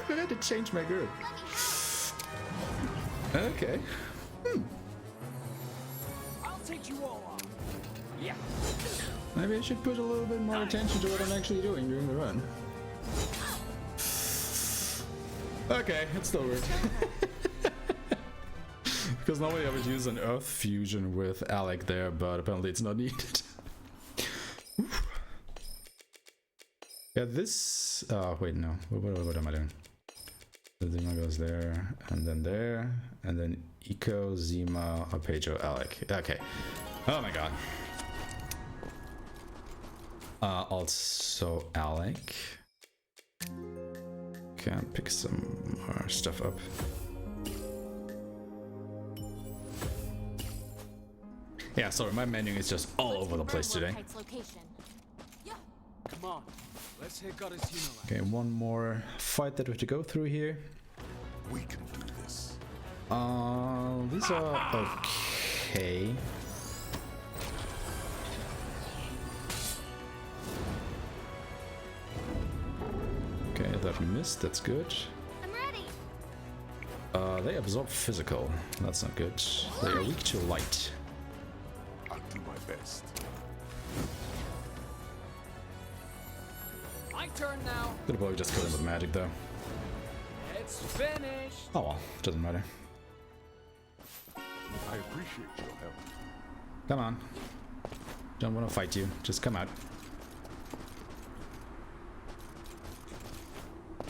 I had to change my group. Okay. I'll take you all on. Yeah. Maybe I should put a little bit more attention to what I'm actually doing during the run. Okay, it still worked. Because normally I would use an Earth Fusion with Alec there, but apparently it's not needed. Yeah, this... wait, no. What am I doing? The Zima goes there, and then Eco, Zima, Arpeggio, Alec. Okay. Oh my god. Also Alec. Can pick some more stuff up. Yeah, sorry, my menu is just all over the place today. Come on. Let's hear Goddess Yuno. Okay, one more fight that we have to go through here. We can do this. These are okay. Okay, that missed, that's good. I'm ready. They absorb physical, that's not good. They are weak to light. I'll do my best. My turn now. Could probably just kill him with magic though. It's finished. Oh well, doesn't matter. I appreciate your help. Come on. Don't want to fight you, just come out.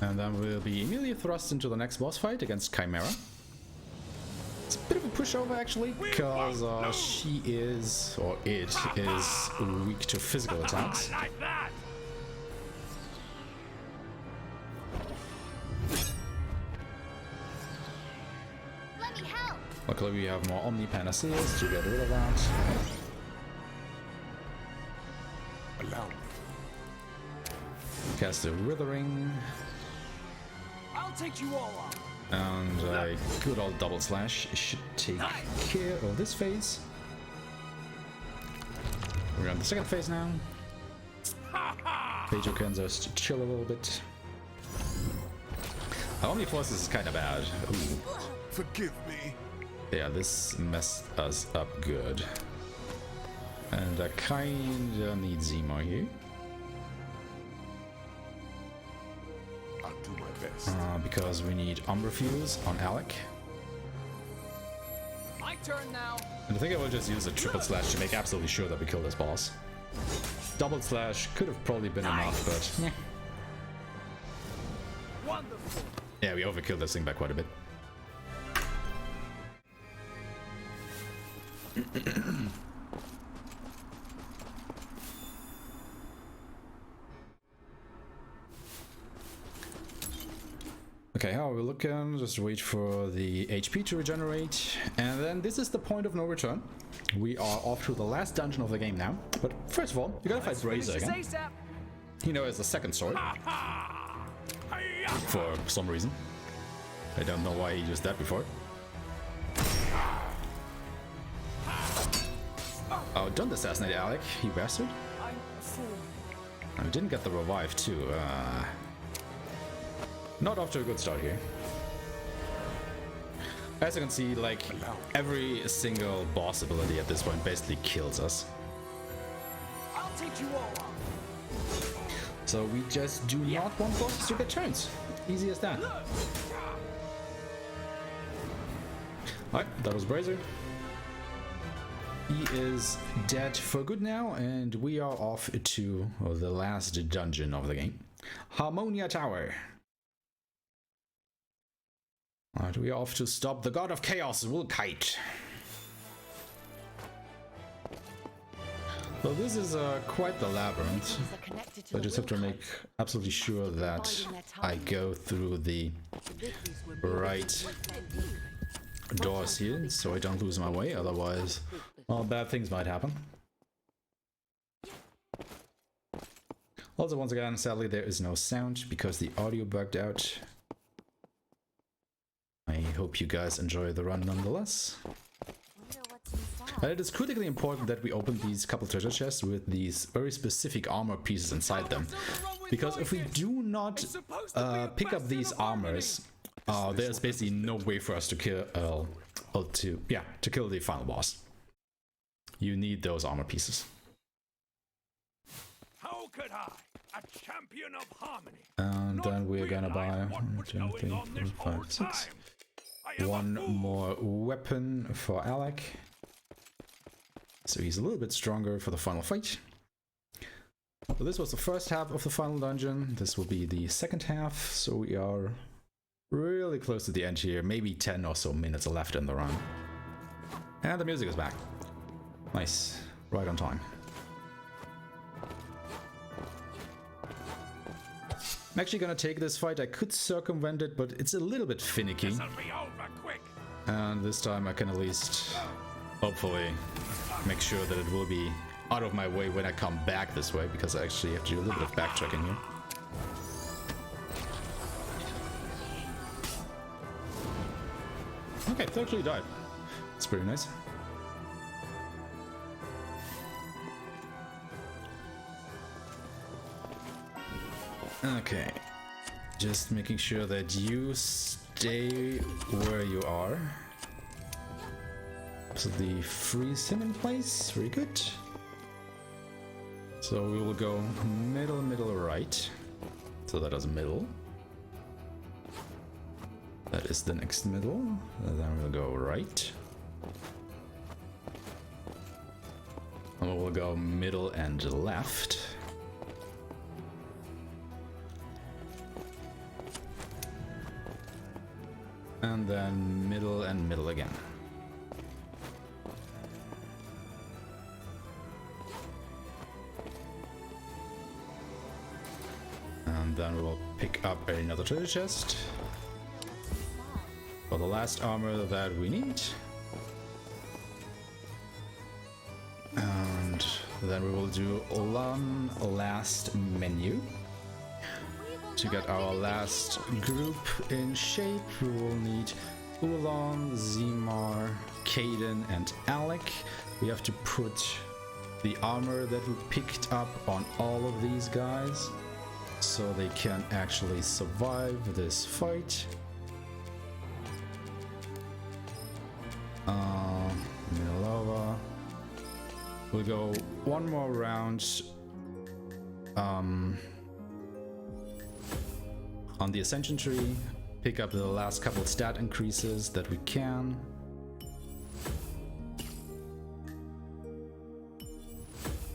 And then we'll be immediately thrust into the next boss fight against Chimera. It's a bit of a pushover actually, because she is, or it is, weak to physical attacks. like that. Let me help. Luckily we have more Omni Panaceas to get rid of that. Allow me. Cast a Withering. I'll take you all on. And a good old double slash should take care of this phase. We're on the second phase now. Peijo can just chill a little bit. Omniforce is kind of bad. Ooh. Forgive me. Yeah, this messed us up good. And I kinda need Zemo here. I'll do my best. Because we need Umbra Fuse on Alec. My turn now. And I think I will just use a triple slash to make absolutely sure that we kill this boss. Double slash could have probably been enough, but yeah. Wonderful. Yeah, we overkilled this thing by quite a bit. Okay, how are we looking? Just wait for the HP to regenerate. And then this is the point of no return. We are off to the last dungeon of the game now. But first of all, you gotta fight Razor again. ASAP. You know, as a second sword. For some reason. I don't know why he used that before. Oh, don't assassinate Alec, you bastard. I'm a fool. I didn't get the revive too. Not off to a good start here. As you can see, like, every single boss ability at this point basically kills us. I'll take you all on. So we just do not want bosses to get turns. Easy as that. Alright, that was Brazier. He is dead for good now, and we are off to the last dungeon of the game. Harmonia Tower. Alright, we are off to stop the God of Chaos, Wulkite. So this is quite the labyrinth. I just have to make absolutely sure that I go through the right doors here, so I don't lose my way, otherwise, well, bad things might happen. Also, once again, sadly there is no sound because the audio bugged out. I hope you guys enjoy the run nonetheless. Wonder what's inside. And it is critically important that we open these couple treasure chests with these very specific armor pieces inside them. Because if we do not pick up these armors, there's basically no way for us to kill to kill the final boss. You need those armor pieces. How could I, a champion of harmony, And then we're gonna buy realize what was 1, 2, 3, going on this 4, whole 5, 6. time? I am a One fool. more weapon for Alec. So he's a little bit stronger for the final fight. So this was the first half of the final dungeon. This will be the second half. So we are really close to the end here. Maybe 10 or so minutes left in the run. And the music is back. Nice. Right on time. I'm actually gonna take this fight. I could circumvent it, but it's a little bit finicky. This'll be over quick. And this time I can at least, hopefully, make sure that it will be out of my way when I come back this way, because I actually have to do a little bit of backtracking here. Okay, it actually died. It's pretty nice. Okay, just making sure that you stay where you are. Absolutely freeze him in place, very good. So we will go middle, right. So that is middle. That is the next middle. And then we'll go right. And we'll go middle and left. And then middle and middle again. And then we will pick up another treasure chest for the last armor that we need. And then we will do one last menu. To get our last group in shape, we will need Ulan, Zimar, Kaden, and Alec. We have to put the armor that we picked up on all of these guys, so they can actually survive this fight. Milova. We'll go one more round on the Ascension tree, pick up the last couple stat increases that we can.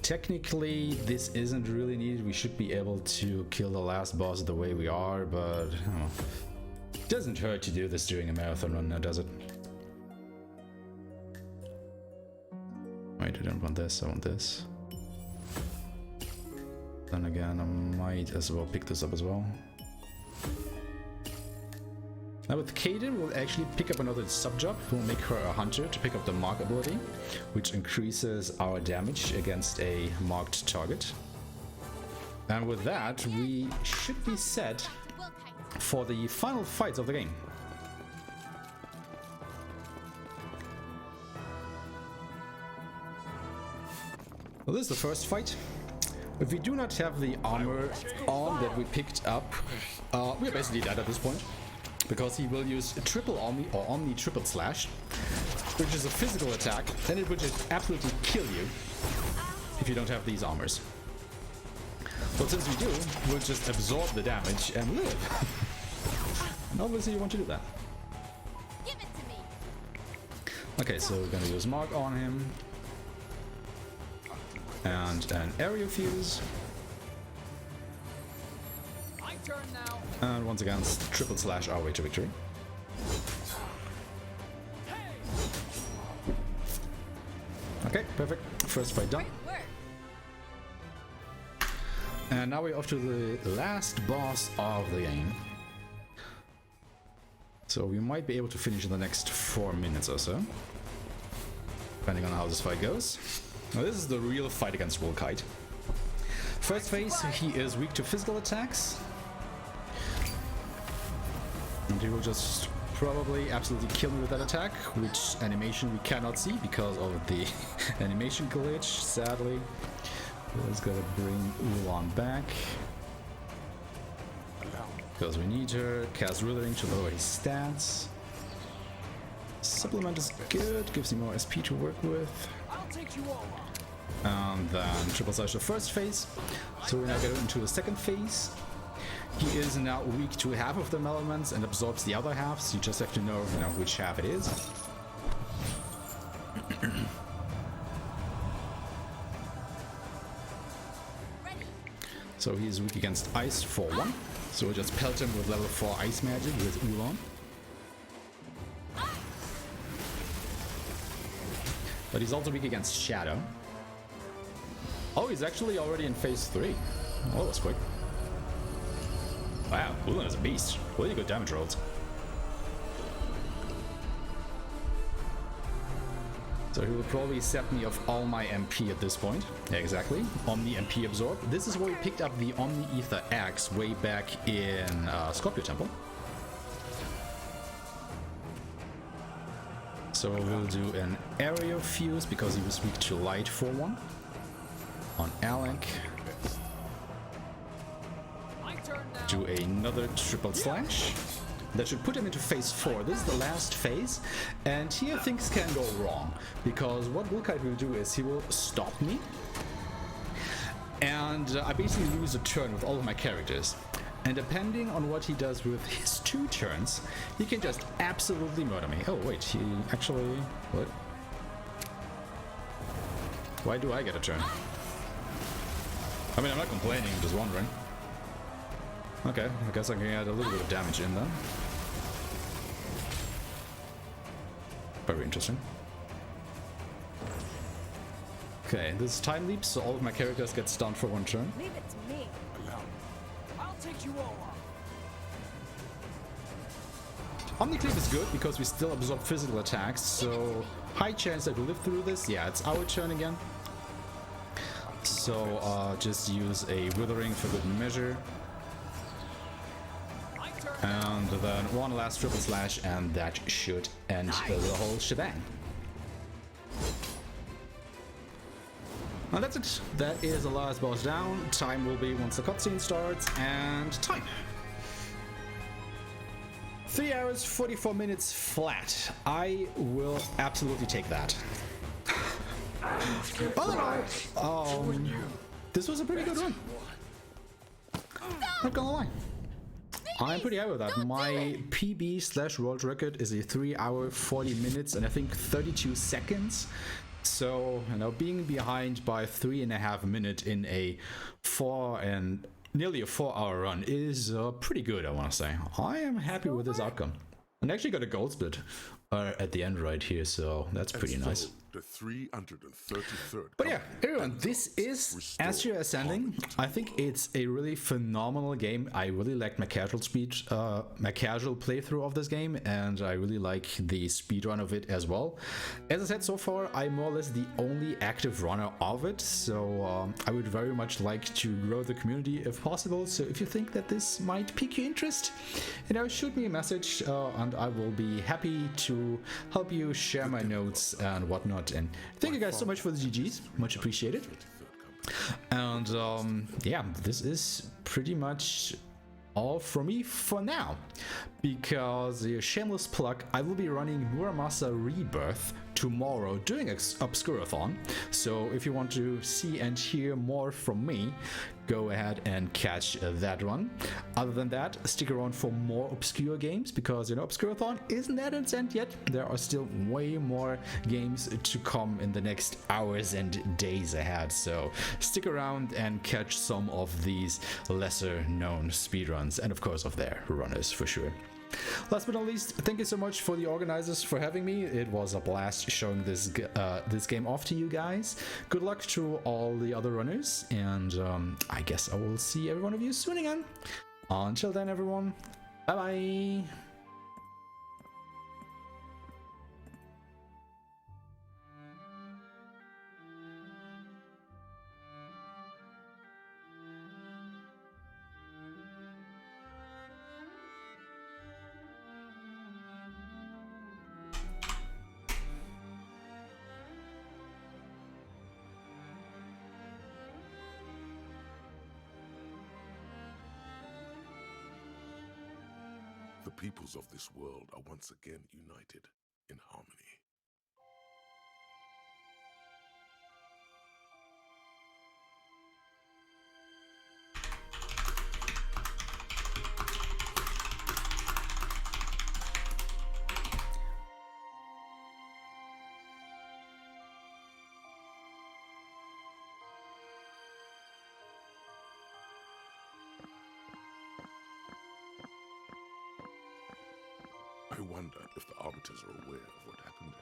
Technically, this isn't really needed. We should be able to kill the last boss the way we are, but it doesn't hurt to do this during a marathon run now, does it? Wait, I don't want this, I want this. Then again, I might as well pick this up as well. Now with Kaden, we'll actually pick up another sub-job. We'll make her a hunter to pick up the mark ability, which increases our damage against a marked target. And with that, we should be set for the final fights of the game. Well, this is the first fight. If we do not have the armor on that we picked up, we're basically dead at this point. Because he will use a triple Omni or Omni triple slash, which is a physical attack, and it would just absolutely kill you if you don't have these armors. But since we do, we'll just absorb the damage and live. And obviously you want to do that. Give it to me. Okay, so we're gonna use Mark on him. And an area fuse. My turn now. And once again, triple slash our way to victory. Okay, perfect. First fight done. And now we're off to the last boss of the game. So we might be able to finish in the next 4 minutes or so, depending on how this fight goes. Now this is the real fight against Wolkite. First phase, he is weak to physical attacks. And he will just probably absolutely kill me with that attack, which animation we cannot see because of the animation glitch, sadly. Let's gotta bring Ulan back. Because we need her. Cast Withering to lower his stats. Supplement is good, gives him more SP to work with. I'll take you all on. And then triple slash the first phase. So we're now getting into the second phase. He is now weak to half of the elements and absorbs the other half, so you just have to know, which half it is. So he is weak against ice for 1. So we'll just pelt him with level 4 ice magic with Ulan. But he's also weak against shadow. Oh, he's actually already in phase 3. Oh, that was quick. Wow, Ulan is a beast. Really good damage rolls. So he will probably set me off all my MP at this point. Yeah, exactly. Omni MP absorb. This is where we picked up the Omni Ether Axe way back in Scorpio Temple. So we'll do an area fuse because he was weak to light for 1. On Alec. Do another triple slash. That should put him into phase 4. This is the last phase, and here things can go wrong, because what Wolkite will do is he will stop me, and I basically lose a turn with all of my characters. And depending on what he does with his 2 turns, he can just absolutely murder me. Oh wait, he actually... what? Why do I get a turn? I mean, I'm not complaining, I'm just wondering. Okay, I guess I can add a little bit of damage in then. Very interesting. Okay, this is time leap, so all of my characters get stunned for 1 turn. Leave it to me. I'll take you all on. Omnicleave is good because we still absorb physical attacks, so high chance that we live through this. Yeah, it's our turn again. So just use a Withering for good measure. And then 1 last triple slash, and that should end the whole shebang. And that's it. That is the last boss down. Time will be once the cutscene starts, and time. 3 hours, 44 minutes flat. I will absolutely take that. All in all, this was a pretty good one. Not gonna lie. I'm pretty happy with that. My PB/world record is a 3 hour, 40 minutes, and I think 32 seconds. So, you know, being behind by 3.5 minutes in a nearly a 4 hour run is pretty good, I want to say. I am happy with this outcome. And I actually got a gold split at the end right here, so that's pretty nice. The 333rd. But yeah, everyone, this is Astria Ascending. I think it's a really phenomenal game. I really liked my casual playthrough of this game, and I really like the speedrun of it as well. As I said, so far, I'm more or less the only active runner of it, so I would very much like to grow the community if possible. So if you think that this might pique your interest, you know, shoot me a message, and I will be happy to help you share my notes and whatnot. And thank you guys so much for the GGs, much appreciated. And yeah, this is pretty much all from me for now, because a shameless plug, I will be running Muramasa Rebirth tomorrow doing Obscurathon. So if you want to see and hear more from me, go ahead and catch that one. Other than that, stick around for more obscure games, because, you know, Obscurathon isn't at its end yet. There are still way more games to come in the next hours and days ahead. So stick around and catch some of these lesser known speedruns, and of course of their runners for sure. Last but not least, thank you so much for the organizers for having me. It was a blast showing this game off to you guys. Good luck to all the other runners, and I guess I will see every one of you soon again. Until then, everyone, bye bye. The peoples of this world are once again united in harmony. I wonder if the arbiters are aware of what happened